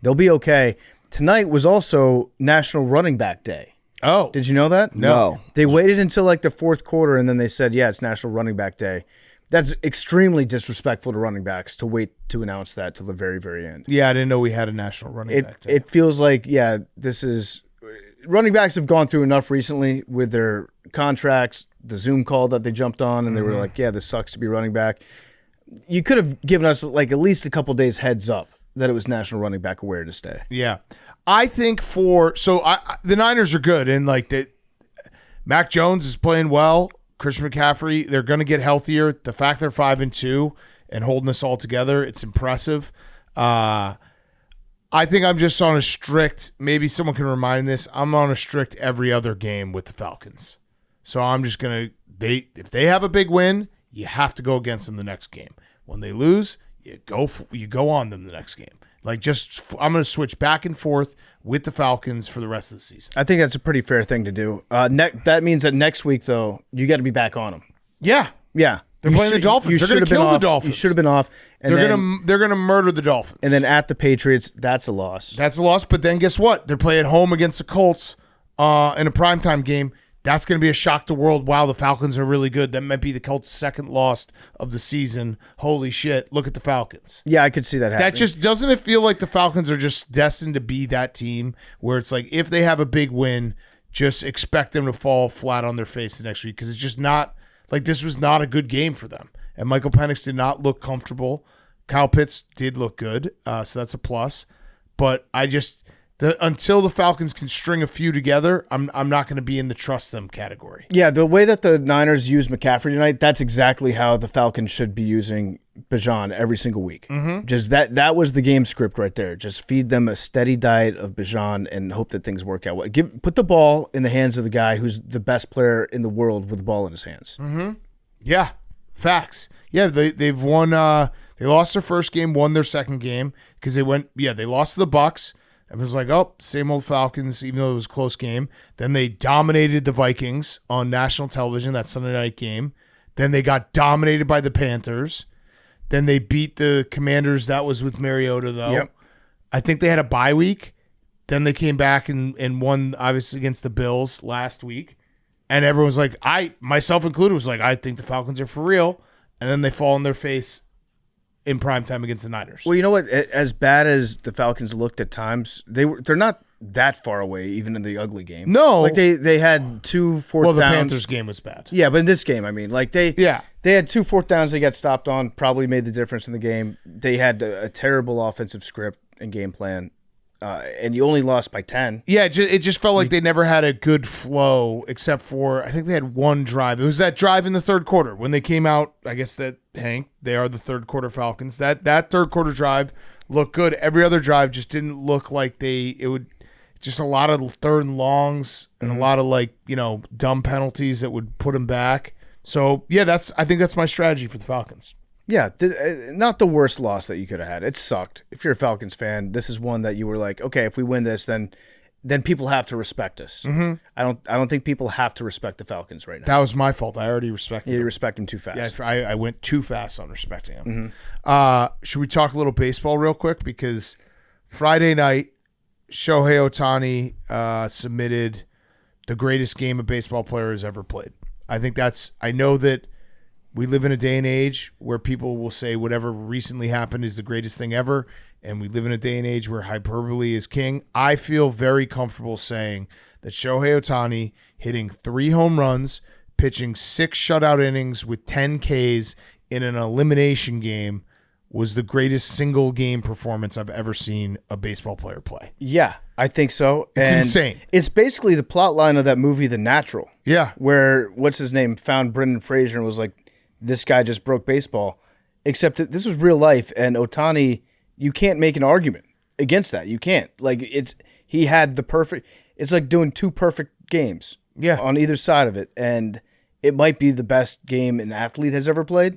they'll be okay. Tonight was also National Running Back Day. Oh. Did you know that? No. They waited until like the fourth quarter, and then they said, yeah, it's National Running Back Day. That's extremely disrespectful to running backs to wait to announce that till the very, very end. Yeah, I didn't know we had a National Running Back Day. It feels like, yeah, this is – running backs have gone through enough recently with their contracts, the Zoom call that they jumped on, and they were like, yeah, this sucks to be running back. You could have given us like at least a couple days heads up that it was National Running Back Awareness Day. Yeah. I think the Niners are good, and like Mac Jones is playing well. Christian McCaffrey, they're going to get healthier. The fact they're 5-2 and holding this all together, it's impressive. I think I'm just on a strict. Maybe someone can remind this. I'm on a strict every other game with the Falcons. So I'm just gonna. If they have a big win, you have to go against them the next game. When they lose, you go on them the next game. Like I'm going to switch back and forth with the Falcons for the rest of the season. I think that's a pretty fair thing to do. That means that next week, though, you got to be back on them. Yeah. Yeah. They're playing the Dolphins. They're going to kill the Dolphins. You should have been off. And they're going to murder the Dolphins. And then at the Patriots, that's a loss. That's a loss. But then guess what? They're playing at home against the Colts in a primetime game. That's going to be a shock to the world. Wow, the Falcons are really good. That might be the Colts' second loss of the season. Holy shit. Look at the Falcons. Yeah, I could see that happening. That just doesn't it feel like the Falcons are just destined to be that team where it's like if they have a big win, just expect them to fall flat on their face the next week because it's just not like this was not a good game for them. And Michael Penix did not look comfortable. Kyle Pitts did look good, so that's a plus. But I just until the Falcons can string a few together, I'm not going to be in the trust them category. Yeah, the way that the Niners used McCaffrey tonight, that's exactly how the Falcons should be using Bijan every single week. Mm-hmm. Just that was the game script right there. Just feed them a steady diet of Bijan and hope that things work out. Put the ball in the hands of the guy who's the best player in the world with the ball in his hands. Mm-hmm. Yeah, facts. Yeah, they've won. They lost their first game, won their second game because they lost to the Bucs. It was like, oh, same old Falcons, even though it was a close game. Then they dominated the Vikings on national television, that Sunday night game. Then they got dominated by the Panthers. Then they beat the Commanders. That was with Mariota, though. Yep. I think they had a bye week. then they came back and won, obviously, against the Bills last week. And everyone was like, myself included, was like, I think the Falcons are for real. And then they fall on their face in primetime against the Niners. Well, you know what? As bad as the Falcons looked at times, they're not that far away, even in the ugly game. No. Like, they had 2 fourth downs. Well, the Panthers game was bad. Yeah, but in this game, I mean, like, they had 2 fourth downs they got stopped on, probably made the difference in the game. They had a terrible offensive script and game plan. And you only lost by 10. Yeah, it just felt like they never had a good flow, except for I think they had one drive. It was that drive in the third quarter when they came out. I guess that, Hank, they are the third quarter Falcons. That third quarter drive looked good. Every other drive just didn't look like just a lot of third and longs and a lot of dumb penalties that would put them back. So yeah, I think that's my strategy for the Falcons. Yeah, not the worst loss that you could have had. It sucked. If you're a Falcons fan, this is one that you were like, okay, if we win this, then people have to respect us. Mm-hmm. I don't think people have to respect the Falcons right now. That was my fault. I already respected them. You respect them too fast. Yeah, I went too fast on respecting them. Mm-hmm. Should we talk a little baseball real quick? Because Friday night, Shohei Ohtani submitted the greatest game a baseball player has ever played. I know that we live in a day and age where people will say whatever recently happened is the greatest thing ever, and we live in a day and age where hyperbole is king. I feel very comfortable saying that Shohei Ohtani hitting 3 home runs, pitching 6 shutout innings with 10 Ks in an elimination game was the greatest single game performance I've ever seen a baseball player play. Yeah, I think so. It's insane. It's basically the plot line of that movie, The Natural. Yeah. Where, what's his name, found Brendan Fraser and was like, this guy just broke baseball, except that this was real life, and Ohtani, you can't make an argument against that. You can't. Like, he had the perfect, it's like doing 2 perfect games on either side of it, and it might be the best game an athlete has ever played.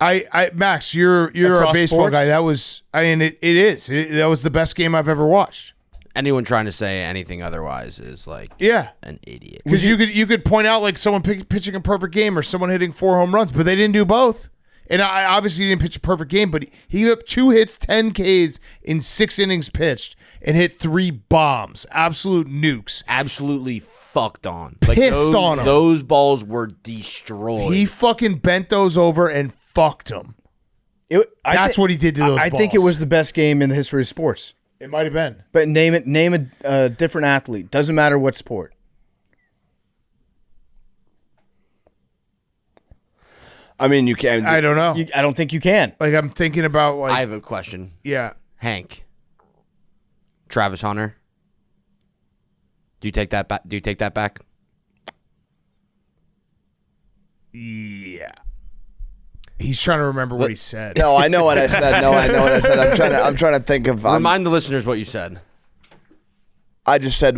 Max, you're a baseball sports? guy. That was, it is. That was the best game I've ever watched. Anyone trying to say anything otherwise is like an idiot. Because you could point out like someone pitching a perfect game or someone hitting 4 home runs, but they didn't do both. And I obviously didn't pitch a perfect game, but he gave up 2 hits, 10 Ks in 6 innings pitched, and hit 3 bombs, absolute nukes. Absolutely fucked on. Pissed on him. Those balls were destroyed. He fucking bent those over and fucked them. That's what he did to those balls. I think it was the best game in the history of sports. It might have been. But name a different athlete. Doesn't matter what sport. I mean, you can. I don't know. I don't think you can. Like, I'm thinking about I have a question. Yeah. Hank. Travis Hunter. Do you take that back? Yeah. He's trying to remember what he said. No, I know what I said. I'm trying to think of. Remind the listeners what you said. I just said,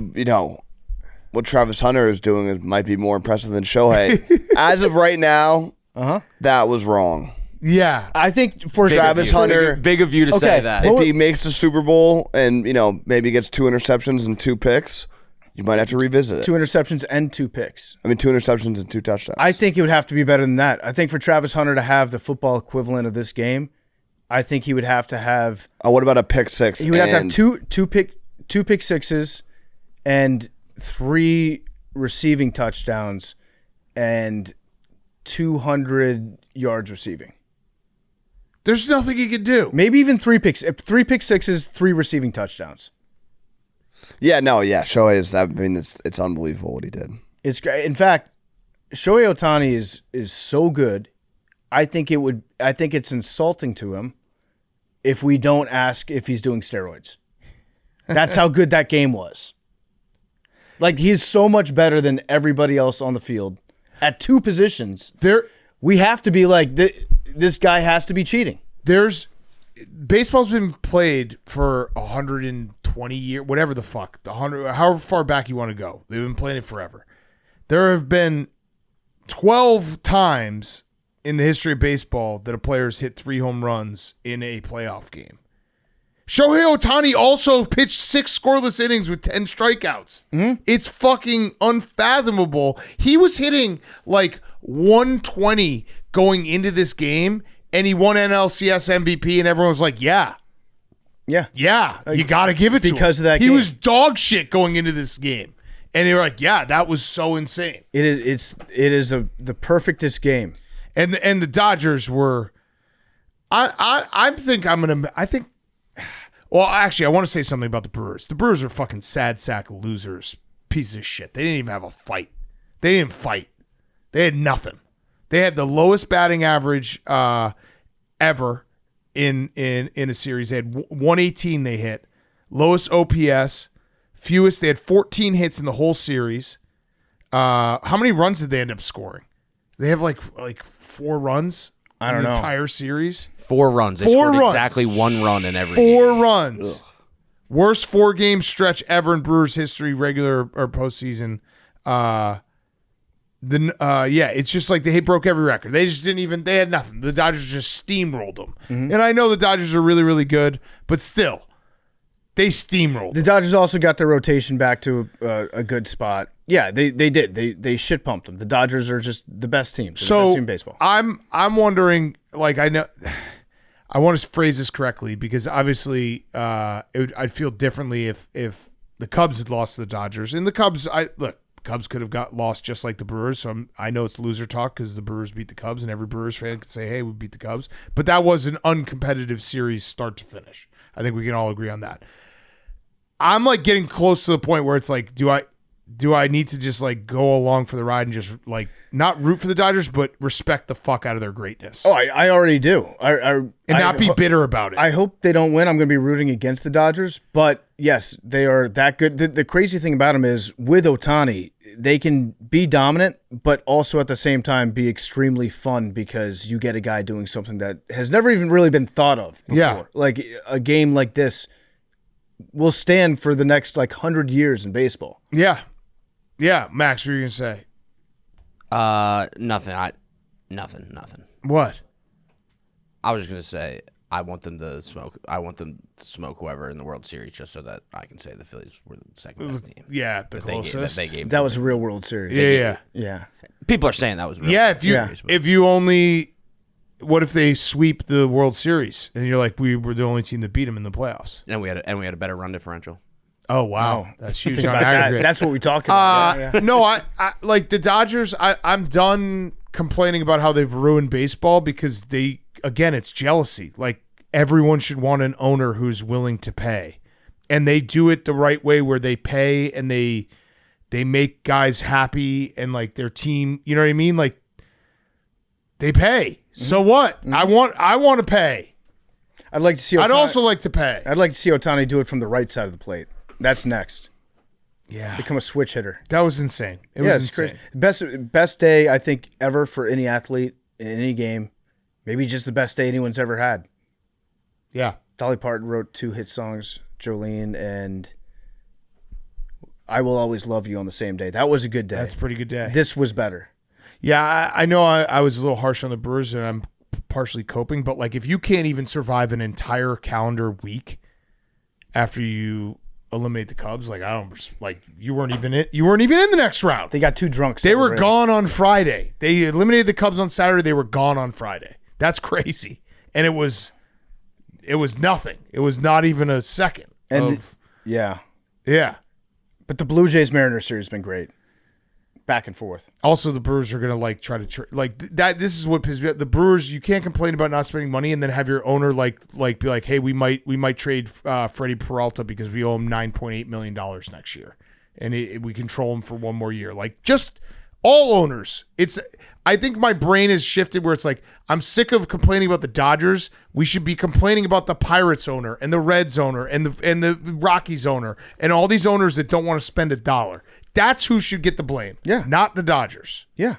what Travis Hunter is doing might be more impressive than Shohei. As of right now, that was wrong. Yeah. I think for Travis Hunter, big of you to say that. If he makes the Super Bowl and maybe gets 2 interceptions and 2 picks, you might have to revisit it. 2 interceptions and 2 picks. I mean, 2 interceptions and 2 touchdowns. I think it would have to be better than that. I think for Travis Hunter to have the football equivalent of this game, I think he would have to have. What about a pick 6? He would have to have two pick sixes, and 3 receiving touchdowns, and 200 yards receiving. There's nothing he could do. Maybe even 3 picks. 3 pick sixes, 3 receiving touchdowns. Yeah, Shohei is. I mean, it's unbelievable what he did. It's great. In fact, Shohei Ohtani is so good. I think it's insulting to him if we don't ask if he's doing steroids. That's how good that game was. Like, he's so much better than everybody else on the field at 2 positions. We have to be like, this guy has to be cheating. Baseball's been played for 120 years, whatever the fuck, 100, however far back you want to go. They've been playing it forever. There have been 12 times in the history of baseball that a player's hit 3 home runs in a playoff game. Shohei Ohtani also pitched 6 scoreless innings with 10 strikeouts. Mm-hmm. It's fucking unfathomable. He was hitting like 120 going into this game, and he won NLCS MVP, and everyone was like, yeah. Yeah. Yeah, you got to give it to him. Because of that He game. was dog shit going into this game. And they were like, yeah, that was so insane. It is the perfectest game. And the Dodgers were I think well, actually, I want to say something about the Brewers. The Brewers are fucking sad sack losers, pieces of shit. They didn't even have a fight. They didn't fight. They had nothing. They had the lowest batting average ever in a series. They had 118 they hit. Lowest OPS. Fewest. They had 14 hits in the whole series. How many runs did they end up scoring? They have like 4 runs I don't in the know. entire series. 4 runs. They 4 scored runs. exactly 1 run in every 4 game. runs. Ugh. Worst 4-game stretch ever in Brewers history, regular or postseason. It's just like they broke every record. They just they had nothing. The Dodgers just steamrolled them. Mm-hmm. And I know the Dodgers are really, really good, but still, they steamrolled The them. Dodgers also got their rotation back to a good spot. Yeah, they did. They shit pumped them. The Dodgers are just the best team. They're the best So team in baseball. I'm wondering, like, I know I want to phrase this correctly because obviously I'd feel differently if the Cubs had lost to the Dodgers. And the Cubs, the Cubs could have got lost just like the Brewers. So I know it's loser talk because the Brewers beat the Cubs, and every Brewers fan could say, "Hey, we beat the Cubs." But that was an uncompetitive series, start to finish. I think we can all agree on that. I'm like getting close to the point where it's like, do I need to just like go along for the ride and just like not root for the Dodgers, but respect the fuck out of their greatness? Oh, I already do. And not be bitter about it. I hope they don't win. I'm going to be rooting against the Dodgers. But yes, they are that good. The crazy thing about them is with Ohtani, they can be dominant, but also at the same time be extremely fun because you get a guy doing something that has never even really been thought of before. Yeah. Like a game like this will stand for the next 100 years in baseball. Yeah. Max, what are you gonna say? Nothing. Nothing. What? I was just gonna say I want them to smoke. I want them to smoke whoever in the World Series, just so that I can say the Phillies were the second best team. Yeah, the That they gave- closest. that they gave That was a real World Series. Yeah. People are saying that was real. Yeah, Yeah. if you only, what if they sweep the World Series and you're like, we were the only team that beat them in the playoffs? and we had a better run differential. Oh wow, that's huge Think on about that. aggregate. That's what we talk about. Yeah. No, I like the Dodgers. I'm done complaining about how they've ruined baseball because it's jealousy. Like everyone should want an owner who's willing to pay, and they do it the right way where they pay and they make guys happy and like their team. You know what I mean? Like they pay. So what? I want to pay. I'd like to see. I'd also like to pay. I'd like to see Ohtani do it from the right side of the plate. That's next. Yeah, Become a switch hitter. that was insane. It was insane. Crazy. Best day I think ever for any athlete in any game. Maybe just the best day anyone's ever had. Yeah. Dolly Parton wrote 2 hit songs, Jolene and I Will Always Love You on the same day. That was a good day. That's a pretty good day. This was better. Yeah, I know I was a little harsh on the Brewers and I'm partially coping, but like if you can't even survive an entire calendar week after you eliminate the Cubs, like I don't like you weren't even in the next round. They got too drunk. They were celebrating. gone on Friday. They eliminated the Cubs on Saturday. They were gone on Friday. That's crazy. And it was nothing. It was not even a second. Yeah. Yeah. But the Blue Jays Mariners series has been great. Back and forth. Also, the Brewers are gonna like try to that. This is what pisses me off. The Brewers. You can't complain about not spending money and then have your owner like be like, hey, we might trade Freddie Peralta because we owe him $9.8 million next year, and we control him for 1 more year. Like just all owners. I think my brain has shifted where it's like I'm sick of complaining about the Dodgers. We should be complaining about the Pirates owner and the Reds owner and the Rockies owner and all these owners that don't want to spend $1. That's who should get the blame. Yeah. Not the Dodgers. Yeah.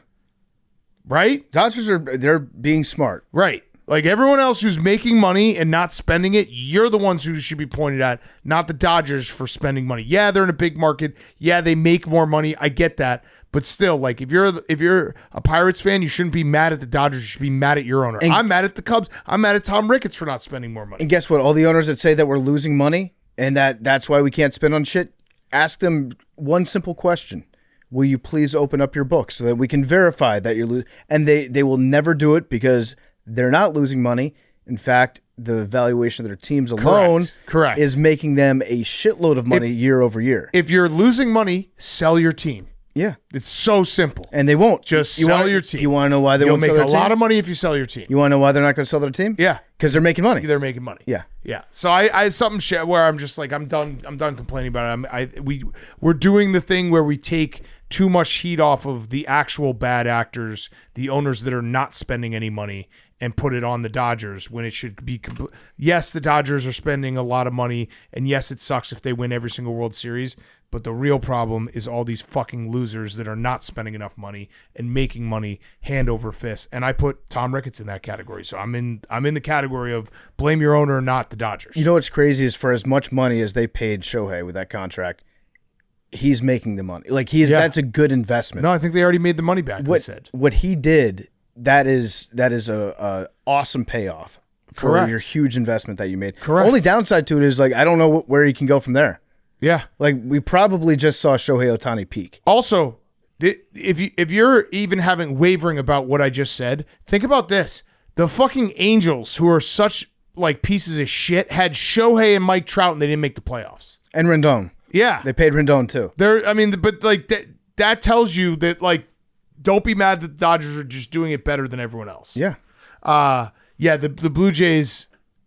Right? Dodgers they're being smart. Right. Like everyone else who's making money and not spending it, you're the ones who should be pointed at, not the Dodgers for spending money. Yeah, they're in a big market. Yeah, they make more money. I get that. But still, like if you're a Pirates fan, you shouldn't be mad at the Dodgers. You should be mad at your owner. And I'm mad at the Cubs. I'm mad at Tom Ricketts for not spending more money. And guess what? All the owners that say that we're losing money and that's why we can't spend on shit, ask them one simple question. Will you please open up your books so that we can verify that you're losing? And they will never do it because they're not losing money In fact, the valuation of their teams alone Correct. is making them a shitload of money year over year. If you're losing money, sell your team. Yeah. It's so simple. And they won't. Just sell your team. You want to know why they You'll won't make sell their a team? lot of money if you sell your team. You want to know why they're not going to sell their team? Yeah. Because they're making money. They're making money. Yeah. Yeah. So I something where I'm just like, I'm done complaining about it. We're doing the thing where we take too much heat off of the actual bad actors, the owners that are not spending any money, and put it on the Dodgers when it should be. Yes, the Dodgers are spending a lot of money, and yes, it sucks if they win every single World Series. But the real problem is all these fucking losers that are not spending enough money and making money hand over fist. And I put Tom Ricketts in that category. So I'm in the category of blame your owner, not the Dodgers. You know what's crazy is for as much money as they paid Shohei with that contract, he's making the money. Like that's a good investment. No, I think they already made the money back. What he did, that is a awesome payoff for your huge investment that you made. Correct. Only downside to it is I don't know where he can go from there. Yeah. We probably just saw Shohei Ohtani peak. Also, if you're even wavering about what I just said, think about this. The fucking Angels, who are such pieces of shit, had Shohei and Mike Trout and they didn't make the playoffs. And Rendon. Yeah. They paid Rendon too. That tells you that don't be mad that the Dodgers are just doing it better than everyone else. Yeah. The Blue Jays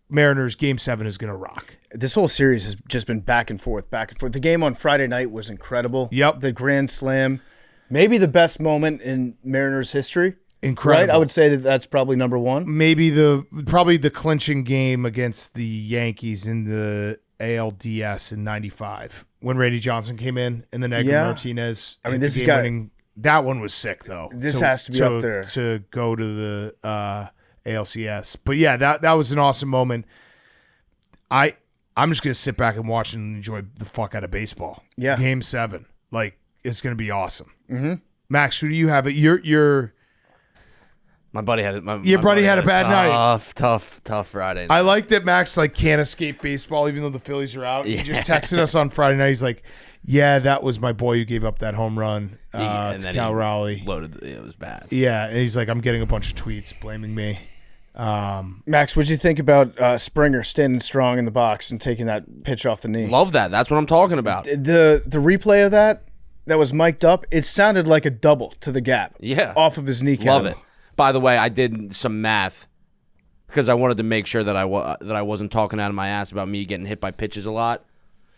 Mariners Game 7 is going to rock. This whole series has just been back and forth. The game on Friday night was incredible. Yep. The grand slam, maybe the best moment in Mariners history. Incredible. Right? I would say that's probably number one. Maybe probably the clinching game against the Yankees in the ALDS in '95 when Randy Johnson came in and the Negro Martinez. I mean, this game winning. That one was sick though. This has to be up there to go to the ALCS. But yeah, that was an awesome moment. I'm just gonna sit back and watch and enjoy the fuck out of baseball. Yeah, Game 7, it's gonna be awesome. Mm-hmm. Max, who do you have? Your My buddy had it. Your buddy had a bad night. Tough Friday night. I like that Max can't escape baseball even though the Phillies are out. Yeah. He just texted us on Friday night. He's like, "Yeah, that was my boy who gave up that home run to Cal Raleigh. It was bad." Yeah, and he's like, "I'm getting a bunch of tweets blaming me." Max, what'd you think about Springer standing strong in the box and taking that pitch off the knee? Love that. That's what I'm talking about. The replay of that was mic'd up. It sounded like a double to the gap. Yeah, off of his kneecap. Love it. By the way, I did some math because I wanted to make sure that I wasn't talking out of my ass about me getting hit by pitches a lot.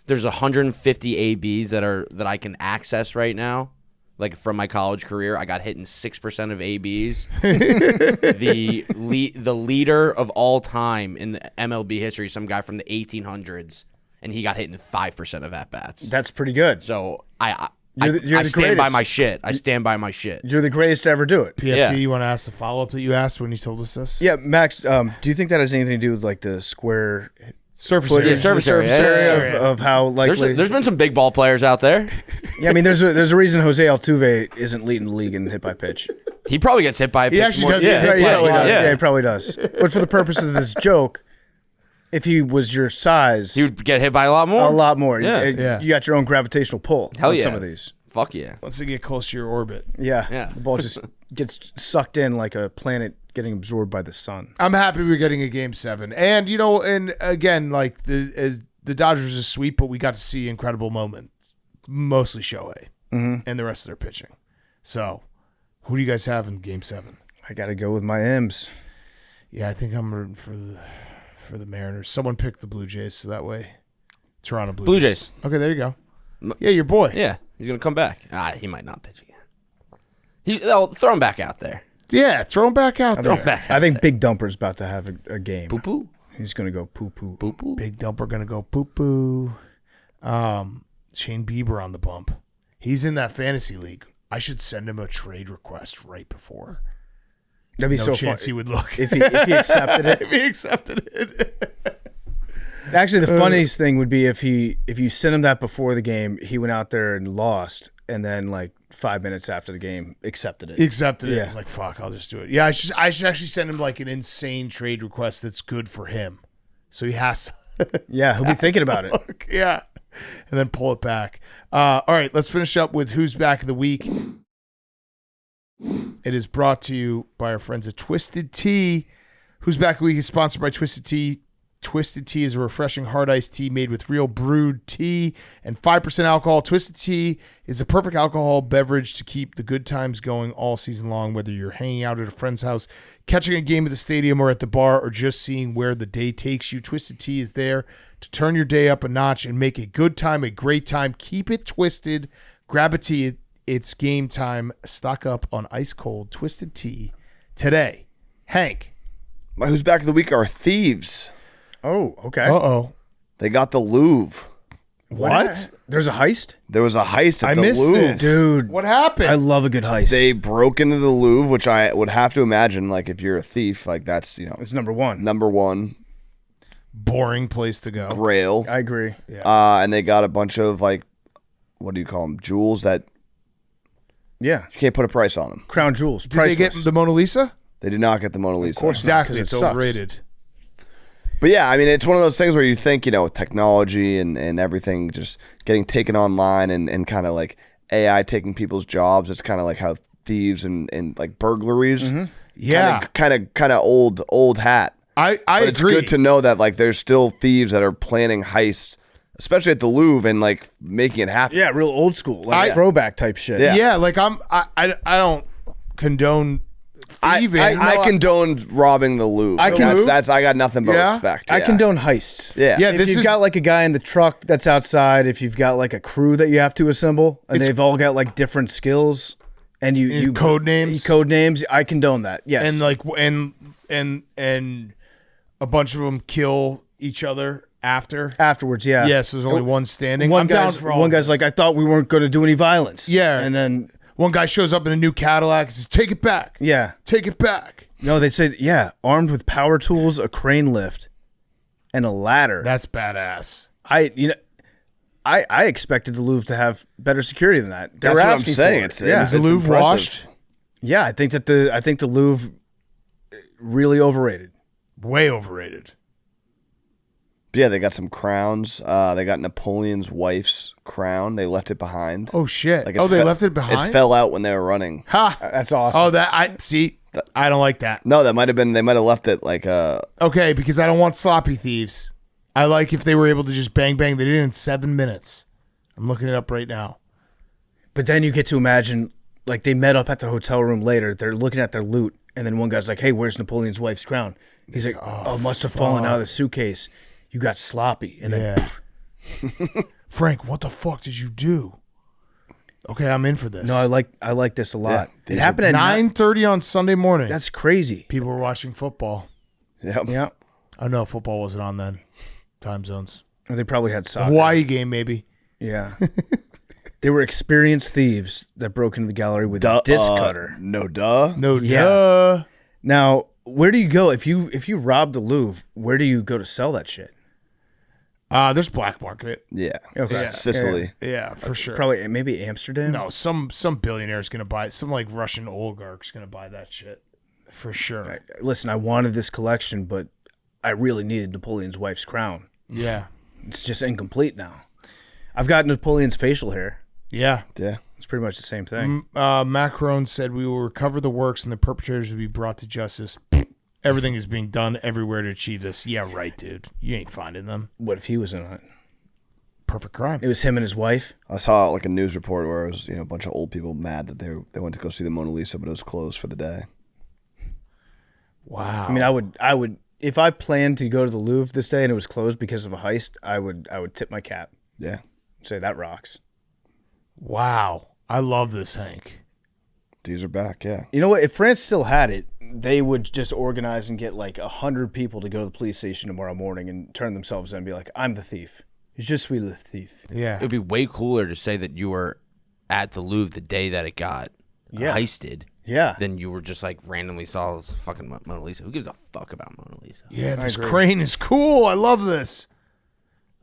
There's 150 ABs that I can access right now. From my college career, I got hit in 6% of ABs. the leader of all time in the MLB history, some guy from the 1800s, and he got hit in 5% of at-bats. That's pretty good. So I You're stand by my shit. I stand by my shit. You're the greatest to ever do it. PFT, you want to ask the follow-up that you asked when you told us this? Yeah, Max, do you think that has anything to do with the square surface area of how likely... There's been some big ball players out there. Yeah, I mean, there's a reason Jose Altuve isn't leading the league in hit by pitch. He probably gets hit by a pitch. He actually more. does get hit by Yeah, he probably does. But for the purpose of this joke, if he was your size... He would get hit by a lot more? A lot more. Yeah. You got your own gravitational pull on some of these. Fuck yeah. Once they get close to your orbit. Yeah. The ball just gets sucked in like a planet getting absorbed by the sun. I'm happy we're getting a Game 7. And, and again, the Dodgers is sweet, but we got to see incredible moments. Mostly Shohei and the rest of their pitching. So, who do you guys have in Game 7? I got to go with my M's. Yeah, I think I'm rooting for the Mariners. Someone picked the Blue Jays, so that way Toronto Blue Jays. Okay, there you go. Yeah, your boy. Yeah, he's going to come back. He might not pitch again. They'll throw him back out there. Yeah, throw him back out there. I think Big Dumper's about to have a game. Poo-poo? He's going to go poo-poo. Poo-poo? Big Dumper going to go poo-poo. Shane Bieber on the bump. He's in that fantasy league. I should send him a trade request right before. That'd be no so chance fun. He would look. If he accepted it. If he accepted it. Actually, the funniest thing would be if you sent him that before the game, he went out there and lost, and then 5 minutes after the game, accepted it. Yeah. He's like, fuck, I'll just do it. Yeah, I should actually send him an insane trade request that's good for him. So he has to. Yeah, he'll be thinking about it. Yeah. And then pull it back. All right, let's finish up with Who's Back of the Week. It is brought to you by our friends at Twisted Tea. Who's Back Week is sponsored by Twisted Tea. Twisted Tea is a refreshing hard iced tea made with real brewed tea and 5% alcohol. Twisted Tea is a perfect alcohol beverage to keep the good times going all season long, whether you're hanging out at a friend's house, catching a game at the stadium or at the bar, or just seeing where the day takes you. Twisted Tea is there to turn your day up a notch and make a good time a great time. Keep it twisted. Grab a tea. It's game time. Stock up on ice cold Twisted Tea today. Hank. My Who's Back of the Week are thieves. Oh, okay. Uh-oh. They got the Louvre. What? There's a heist? There was a heist at I the missed Louvre. this. Dude. What happened? I love a good heist. They broke into the Louvre, which I would have to imagine, like, if you're a thief, like, that's, it's number one. number one. Boring place to go. Grail. I agree. And they got a bunch of, like, what do you call them? Jewels that Yeah. you can't put a price on them. Crown jewels. Did they get the Mona Lisa? They did not get the Mona Lisa. Of course Exactly. not, It's 'cause it sucks. overrated. But yeah, I mean, it's one of those things where you think, with technology and everything just getting taken online and kind of like AI taking people's jobs, it's kind of like how thieves and like burglaries. Mm-hmm. Yeah. Kind of old hat. I But it's agree. good to know that like there's still thieves that are planning heists, especially at the Louvre, and like making it happen. Yeah, real old school. Like throwback type shit. Yeah, like I don't condone thieving. I condone robbing the Louvre. I can- That's I got nothing but Yeah? respect. I yeah. condone heists. Yeah. Yeah, If this you've is got like a guy in the truck that's outside, if you've got like a crew that you have to assemble, and they've all got like different skills, and you code names. code names, I condone that. Yes, and like and a bunch of them kill each other after. afterwards, yeah. Yes, there's only one standing. One I'm down guy's for all one of guy's this. like, I thought we weren't going to do any violence. Yeah. and then one guy shows up in a new Cadillac and says, "Take it back. yeah, Take it back." no, they said armed with power tools, a crane lift, and a ladder. That's badass. I expected the Louvre to have better security than that. They That's were what I'm asking saying. for it. It's yeah. Is the Louvre impressive. washed? Yeah, I think the Louvre really overrated. Way overrated. Yeah, they got some crowns. They got Napoleon's wife's crown. They left it behind. Oh shit. Like They left it behind? It fell out when they were running. Ha. That's awesome. Oh, that I see. I don't like that. No, that might have been. They might have left it like Okay, because I don't want sloppy thieves. I like if they were able to just bang bang. They did it in 7 minutes. I'm looking it up right now. But then you get to imagine, like, they met up at the hotel room later. They're looking at their loot, and then one guy's like, "Hey, where's Napoleon's wife's crown?" He's like, "Oh, must have fallen out of the suitcase. You got sloppy." And then Yeah. Frank, what the fuck did you do? Okay, I'm in for this. no, I like this a lot. these It are happened at 9:30 on Sunday morning. That's crazy. People were watching football. Yep. Yeah, Oh no, football wasn't on then. Time zones. or they probably had soccer. Hawaii game maybe. Yeah. They were experienced thieves that broke into the gallery with a disc cutter. No duh. No Yeah. duh. Now, where do you go if you rob the Louvre? Where do you go to sell that shit? There's black market. Yeah. Okay. Sicily. Yeah, for sure. Probably maybe Amsterdam. No, some billionaire's gonna buy it. Some like Russian oligarch's gonna buy that shit. For sure. Listen, I wanted this collection, but I really needed Napoleon's wife's crown. Yeah. It's just incomplete now. I've got Napoleon's facial hair. Yeah. Yeah. It's pretty much the same thing. Macron said we will recover the works and the perpetrators will be brought to justice. Everything is being done everywhere to achieve this. Yeah, right, dude. You ain't finding them. What if he was in it? Perfect crime. It was him and his wife. I saw like a news report where it was a bunch of old people mad that they went to go see the Mona Lisa, but it was closed for the day. Wow. I mean, I would if I planned to go to the Louvre this day and it was closed because of a heist, I would tip my cap. Yeah. Say that rocks. Wow. I love this, Hank. These are back. Yeah. You know what? If France still had it, they would just organize and get like 100 people to go to the police station tomorrow morning and turn themselves in and be like, "I'm the thief. Je suis le thief." Yeah. It would be way cooler to say that you were at the Louvre the day that it got heisted. Yeah. Then you were just like randomly saw this fucking Mona Lisa. Who gives a fuck about Mona Lisa? Yeah, this crane is cool. I love this.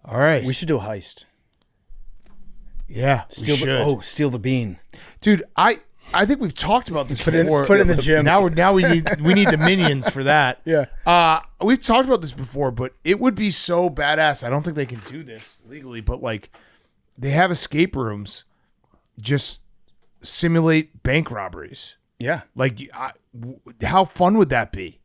All right. We should do a heist. Yeah, we should. Steal the bean. Dude, I think we've talked about this Put it before. in the gym. Now we need the minions for that. Yeah. We've talked about this before, but it would be so badass. I don't think they can do this legally, but like they have escape rooms, just simulate bank robberies. Yeah. Like, how fun would that be?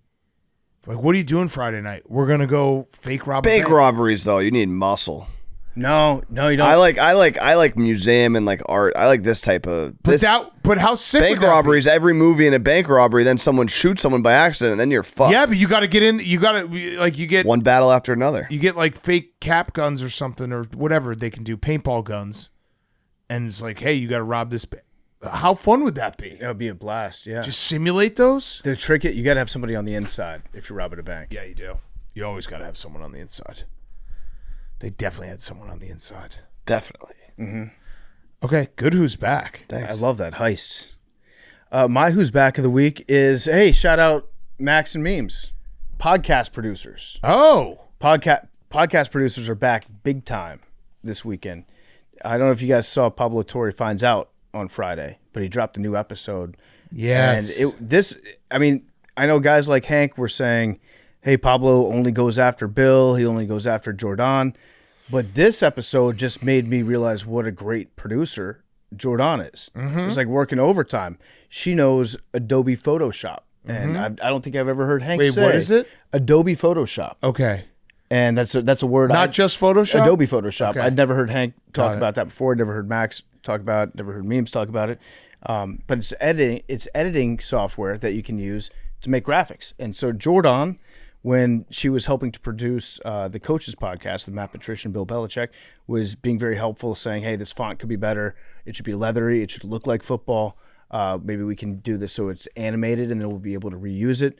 Like, what are you doing Friday night? We're gonna go fake rob. a Bank bank. robberies, though, you need muscle. No, you don't. I like museum and like art. I like this type of But how sick bank would that be? robberies. Every movie in a bank robbery, then someone shoots someone by accident, and then you're fucked. Yeah, but you got to get in. You got to you get one battle after another. You get like fake cap guns or something or whatever they can do, paintball guns, and it's like, hey, you got to rob this. How fun would that be? That would be a blast. Yeah. Just simulate those. The trick, you got to have somebody on the inside if you're robbing a bank. Yeah, you do. You always got to have someone on the inside. They definitely had someone on the inside. Definitely. Mm-hmm. Okay, good. Who's back? Thanks. I love that heist. My who's back of the week is, hey, shout out Max and Memes, podcast producers. Oh, Podcast producers are back big time this weekend. I don't know if you guys saw Pablo Torre Finds Out on Friday, but he dropped a new episode. yes. And I know guys like Hank were saying, hey, Pablo only goes after Bill. He only goes after Jordan. But this episode just made me realize what a great producer Jordan is. Mm-hmm. It's like working overtime. She knows Adobe Photoshop. And I don't think I've ever heard Hank say. Wait, what is it? Adobe Photoshop. Okay. And that's a word. Not just Photoshop? Adobe Photoshop. Okay. I'd never heard Hank talk Got it. about that before. Never heard Max talk about it. Never heard Memes talk about it. But it's editing software that you can use to make graphics. And so Jordan, when she was helping to produce the Coaches podcast, the Matt Patricia and Bill Belichick, was being very helpful, saying, hey, this font could be better. It should be leathery. It should look like football. Maybe we can do this so it's animated and then we'll be able to reuse it.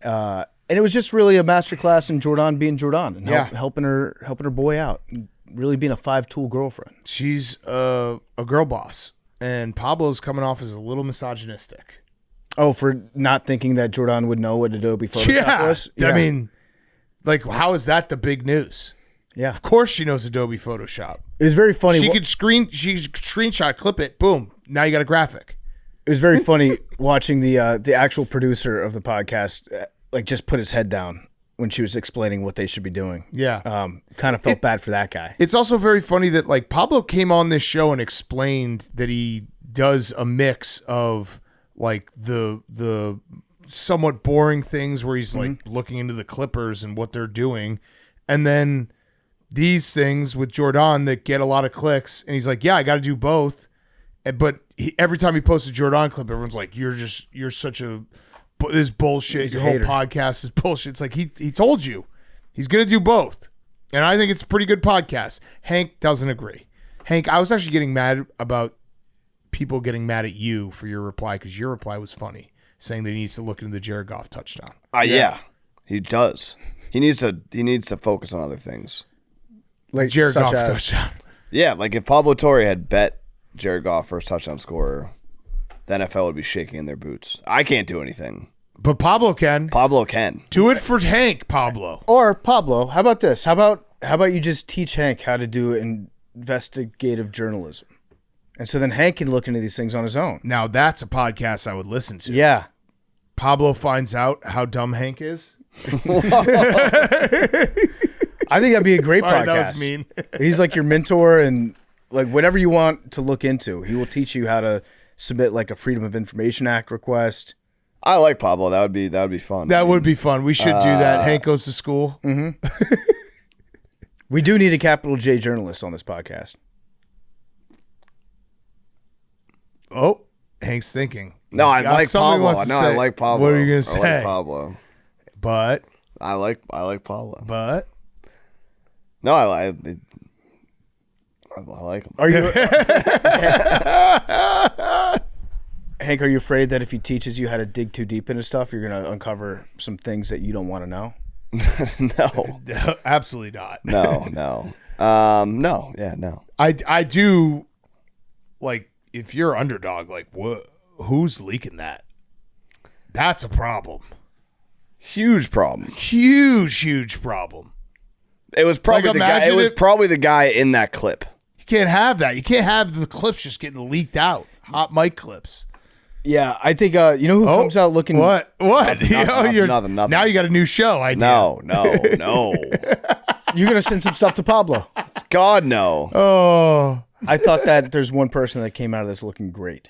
And it was just really a masterclass in Jordan being Jordan and helping her boy out, and really being a 5-tool girlfriend. She's a girl boss, and Pablo's coming off as a little misogynistic. Oh, for not thinking that Jordan would know what Adobe Photoshop was? I mean, like, how is that the big news? Yeah. Of course she knows Adobe Photoshop. It was very funny. She could screenshot, clip it, boom. Now you got a graphic. It was very funny watching the actual producer of the podcast like just put his head down when she was explaining what they should be doing. Yeah. Kind of felt bad for that guy. It's also very funny that like Pablo came on this show and explained that he does a mix of like the somewhat boring things where he's like looking into the Clippers and what they're doing, and then these things with Jordan that get a lot of clicks, and he's like, yeah, I got to do both. But every time he posts a Jordan clip, everyone's like, you're such a this bullshit. Your whole podcast is bullshit. It's like he told you he's gonna do both, and I think it's a pretty good podcast. Hank doesn't agree. Hank, I was actually getting mad about people getting mad at you for your reply because your reply was funny, saying that he needs to look into the Jared Goff touchdown. Yeah, he does. He needs to focus on other things. Like Jared Goff touchdown. Yeah, like if Pablo Torre had bet Jared Goff first touchdown scorer, the NFL would be shaking in their boots. I can't do anything. But Pablo can. Pablo can. Do it for Hank, Pablo. Or Pablo, how about this? How about you just teach Hank how to do investigative journalism? And so then Hank can look into these things on his own. Now that's a podcast I would listen to. Yeah. Pablo finds out how dumb Hank is. I think that'd be a great podcast. That was mean. He's like your mentor, and like whatever you want to look into, he will teach you how to submit like a Freedom of Information Act request. I like Pablo. That would be fun. That would be fun. We should do that. Hank goes to school. Mm-hmm. We do need a capital J journalist on this podcast. Oh, Hank's thinking. No, I like Pablo. I like Pablo. What are you gonna say? I like Pablo. But I like Pablo. But no, I like him. Are you Hank, are you afraid that if he teaches you how to dig too deep into stuff, you're going to uncover some things that you don't want to know? No. Absolutely not. No. No. Yeah, no. I do, like, if you're underdog, like, who's leaking that? That's a problem. Huge problem. Huge problem. It was probably Like, the guy. It was probably the guy in that clip. You can't have that. You can't have the clips just getting leaked out. Hot mic clips. Yeah, I think you know who comes out looking what? Nothing. Now you got a new show idea. No. You're gonna send some stuff to Pablo. God no. Oh, I thought that there's one person that came out of this looking great.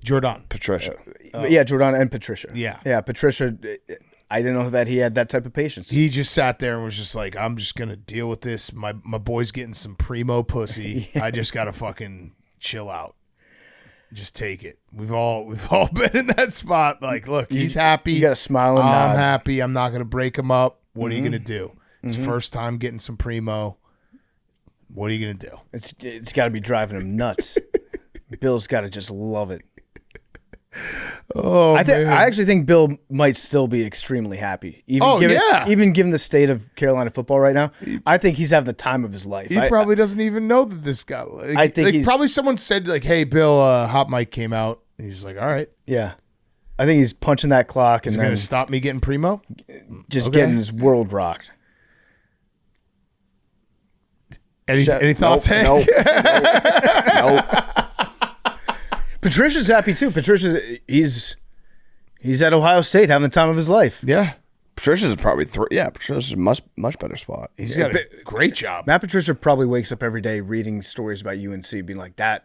Jordan. Patricia. Yeah, Jordan and Patricia. Yeah. Patricia. I didn't know that he had that type of patience. He just sat there and was just like, I'm just going to deal with this. My boy's getting some primo pussy. I just got to fucking chill out. Just take it. We've all been in that spot. Like, look, he's happy. You got to smile and I'm nod. happy. I'm not going to break him up. What are you going to do? It's first time getting some primo. What are you going to do? It's got to be driving him nuts. Bill's got to just love it. Oh, I actually think Bill might still be extremely happy. Even given the state of Carolina football right now, I think he's having the time of his life. He probably doesn't even know that this guy. Like, I think probably someone said like, "Hey, Bill, Hot Mike came out." And he's like, "All right." Yeah, I think he's punching that clock and Is it then going to stop me getting primo? just getting his world rocked. Any thoughts, Hank? Nope. Patricia's happy too. He's at Ohio State having the time of his life. Yeah. Patricia's probably Patricia's a much better spot. He's got a great job. Matt Patricia probably wakes up every day reading stories about UNC, being like, that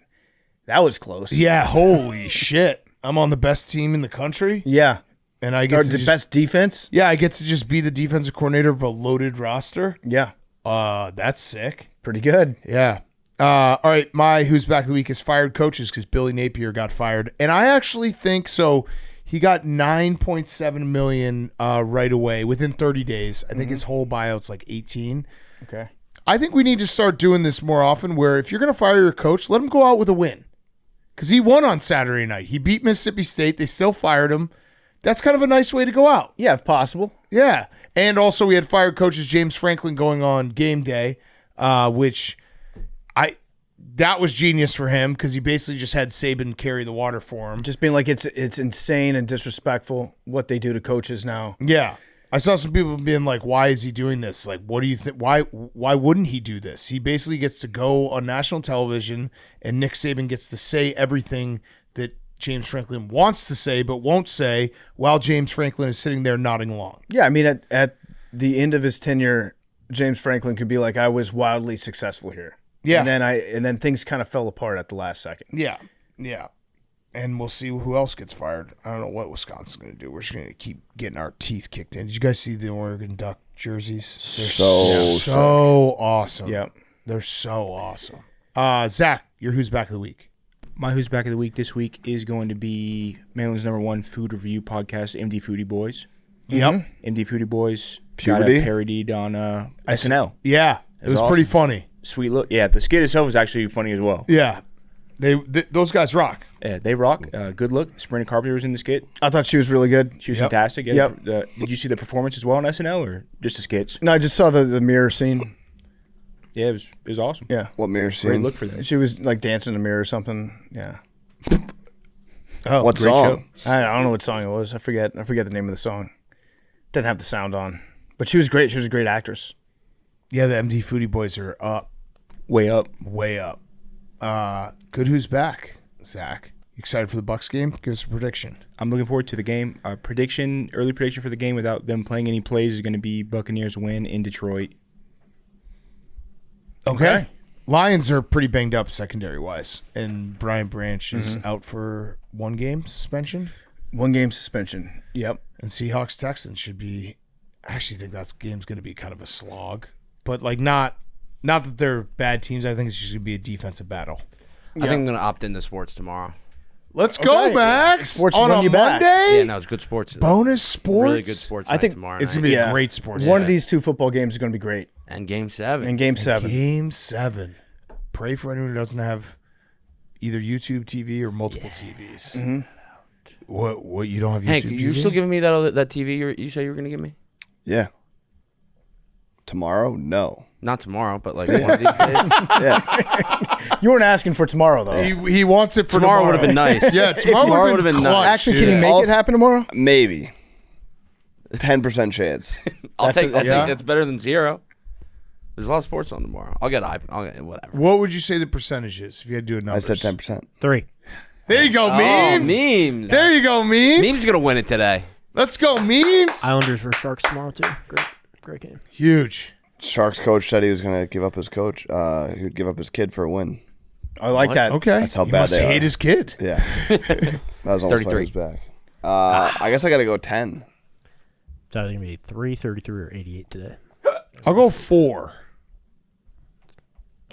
was close. Yeah, holy shit. I'm on the best team in the country. Yeah. And I get the best defense. Yeah, I get to just be the defensive coordinator of a loaded roster. Yeah. That's sick. Pretty good. Yeah. All right, my Who's Back of the Week is fired coaches because Billy Napier got fired. And I actually think so. He got $9.7 million right away within 30 days. I think his whole buyout's like 18. Okay. I think we need to start doing this more often where if you're going to fire your coach, let him go out with a win. Because he won on Saturday night. He beat Mississippi State. They still fired him. That's kind of a nice way to go out. Yeah, if possible. Yeah. And also we had fired coaches James Franklin going on game day, which that was genius for him because he basically just had Saban carry the water for him. Just being like, it's insane and disrespectful what they do to coaches now. Yeah. I saw some people being like, why is he doing this? Like, what do you think? Why wouldn't he do this? He basically gets to go on national television and Nick Saban gets to say everything that James Franklin wants to say but won't say while James Franklin is sitting there nodding along. Yeah, I mean, at the end of his tenure, James Franklin could be like, I was wildly successful here. Yeah. And then things kind of fell apart at the last second. Yeah. Yeah. And we'll see who else gets fired. I don't know what Wisconsin's going to do. We're just going to keep getting our teeth kicked in. Did you guys see the Oregon Duck jerseys? They're so awesome. Yep. They're so awesome. Zach, your Who's Back of the Week? My Who's Back of the Week this week is going to be Maryland's #1 food review podcast, MD Foodie Boys. Yep. MD Foodie Boys Puberty? got parodied on SNL. Yeah. It was awesome. pretty funny. Sweet look. Yeah, the skit itself was actually funny as well. Yeah. Those guys rock. Yeah, they rock. Good look. Sabrina Carpenter was in the skit. I thought she was really good. She was fantastic. Yeah, did you see the performance as well on SNL or just the skits? No, I just saw the mirror scene. Yeah, it was awesome. Yeah. What mirror scene? Great look for them. She was like dancing in the mirror or something. Yeah. Oh, what song? I don't know what song it was. I forget the name of the song. Didn't have the sound on. But she was great. She was a great actress. Yeah, the MD Foodie Boys are up. Way up. Way up. Good Who's Back, Zach. You excited for the Bucs game? Give us a prediction. I'm looking forward to the game. Early prediction for the game without them playing any plays is going to be Buccaneers win in Detroit. Okay. Lions are pretty banged up secondary-wise, and Brian Branch is out for 1 game suspension. 1 game suspension. Yep. And Seahawks-Texans should be – I actually think that game's going to be kind of a slog. But, like, not that they're bad teams. I think it's just going to be a defensive battle. I think I'm going to opt into sports tomorrow. Let's go, Max. Sports on won a you back. Monday? Yeah, no, it's good sports. Bonus sports? Really good sports I think tomorrow It's night. going to be a great sports One night. of these 2 football games is going to be great. And Game 7. And Game 7. Game 7. Pray for anyone who doesn't have either YouTube TV or multiple TVs. Mm-hmm. What you don't have YouTube Hank, TV? you still giving me that TV you said you were going to give me? Yeah. Tomorrow? No. Not tomorrow, but like one of these days. Yeah. You weren't asking for tomorrow, though. He wants it for tomorrow. would have been nice. Yeah, tomorrow would have been nice. Actually, can you make it happen tomorrow? Maybe. 10% chance. I'll take yeah. that's better than 0. There's a lot of sports on tomorrow. I'll get whatever. What would you say the percentage is if you had to do a number? I said 10%. 3. There you go, memes. Memes. There you go, memes. Memes is going to win it today. Let's go, memes. Islanders versus Sharks tomorrow too. Great game. Huge. Sharks coach said he was going to give up his coach. He would give up his kid for a win. I like that. Okay. That's how he bad must they hate are. his kid. Yeah. That was almost 33. his back. I guess I got to go 10. It's either going to be 3, 33, or 88 today. I'll go 4.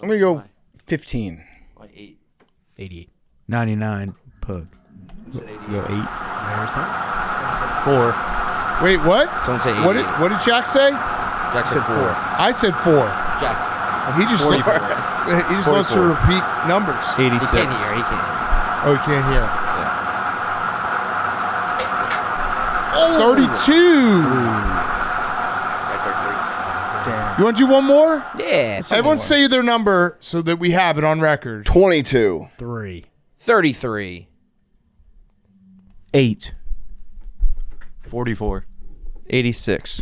I'm going to go 15. 88. 99. Pug. Go 8. Mariners time? 4. Wait, what? Someone say 88. What did Jack say? Jack said 4. I said 4. Jack. He just loves to repeat numbers. 86. He can't hear. He can't. Oh, he can't hear. Yeah. 32. Damn. You want to do one more? Yeah. Everyone say their number so that we have it on record. 22. 3. 33. 8. 44. 86.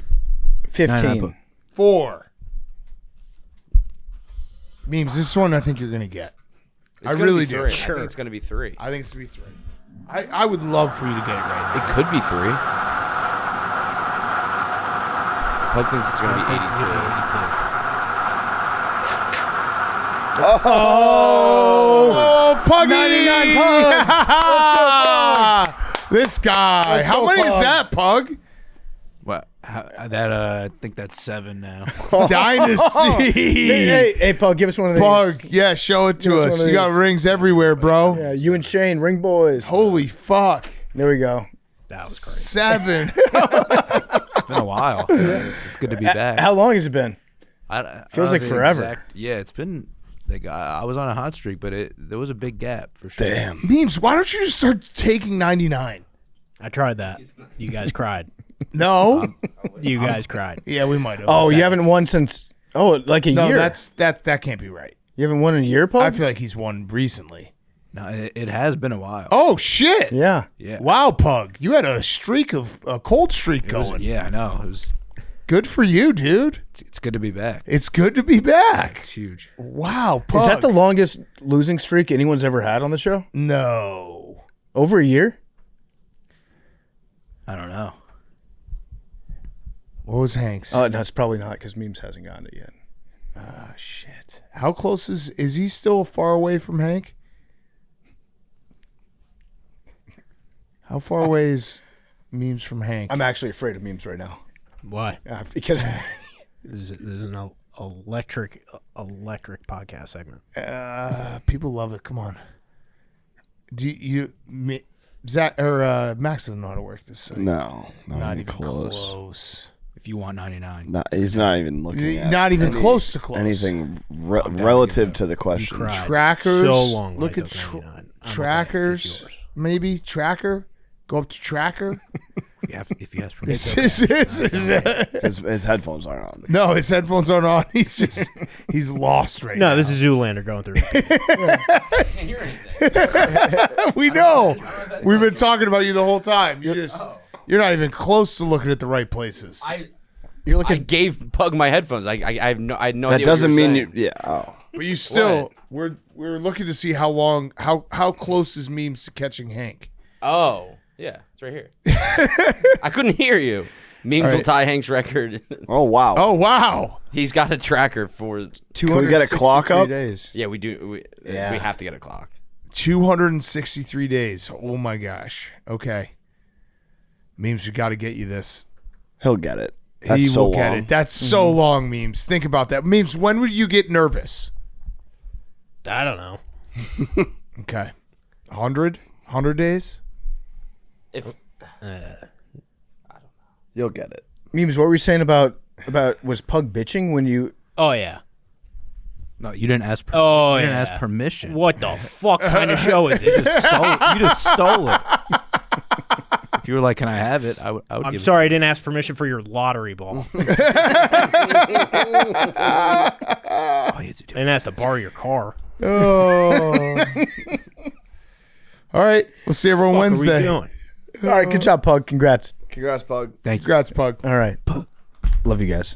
15. 4. Memes, this is one I think you're going to get. It's I gonna really be do. 3. Sure. I think it's going to be 3. I think it's going to be 3. I would love for you to get it right It now. could be 3. Pug thinks it's going to be 82. Oh, Puggy! 99 Pug! Let's go, Pug! This guy. Let's How go, many Pug. is that, Pug? What? I think that's 7 now. Dynasty. Hey, Pug, give us one of these. Pug, yeah, show it to Give us us. one of You got these. rings everywhere, bro. Yeah, you and Shane, ring boys. Holy fuck. There we go. That was crazy. 7. It's been a while. It's good to be back. How long has it been? I Feels don't like know the forever. Yeah, it's been. Like, I was on a hot streak, but there was a big gap for sure. Damn. Memes, why don't you just start taking 99? I tried that. You guys cried. No. You guys cried. Yeah, we might have. Oh, you haven't won since, like a No, year. that can't be right. You haven't won in a year, Pug? I feel like he's won recently. No, it has been a while. Oh, shit. Yeah. Yeah. Wow, Pug. You had a cold streak It was- going. yeah, I know. It was. Good for you, dude. It's good to be back. It's good to be back. It's huge. Wow, Pug. Is that the longest losing streak anyone's ever had on the show? No. Over a year? I don't know. What was Hank's? Oh, no, it's probably not because Memes hasn't gotten it yet. Oh, shit. How close is he still far away from Hank? How far away is Memes from Hank? I'm actually afraid of Memes right now. Why? Because This is an electric podcast segment. People love it. Come on. Zach or Max doesn't know how to work this site. No, Not even close. If you want 99. He's not even looking at Not even close to close. anything relative to the question. cried. Trackers. So long. Look when I at took 99. I'm okay. trackers. It's yours. Maybe tracker. Go up to tracker. If you ask permission. His headphones aren't on. No, his headphones aren't on. He's lost right now. No, this is Zoolander going through. We know. We've been talking about you the whole time. You're not even close to looking at the right places. you're I looking. gave Pug my headphones. I had no That idea. What doesn't you were mean saying. you. Yeah. Oh. But you still, we're looking to see how close is Memes to catching Hank. Oh, yeah, it's right here. I couldn't hear you. Memes will tie Hank's record. Oh wow. Oh wow! He's got a tracker for. Can we get a clock up? Days. Yeah, we do. We have to get a clock. 263 days. Oh my gosh. Okay. Memes, we got to get you this. He'll get it. That's He so will get long. it. That's so long, Memes. Think about that. Memes, when would you get nervous? I don't know. Okay. 100 days? If You'll get it. Memes, what were you saying about was Pug bitching when you? Oh yeah. No, you didn't ask. Oh you didn't yeah. ask permission. What the fuck kind of show is You it? just stole it. If you were like, "Can I have it?" I would. I'm give sorry, I didn't ask permission for your lottery ball. It. All you had to do. I didn't ask to borrow your car. Oh. All right. We'll see everyone What Wednesday. are we doing? All right, good job, Pug. Congrats. Congrats, Pug. Thank you. Congrats, Pug. All right. Love you guys.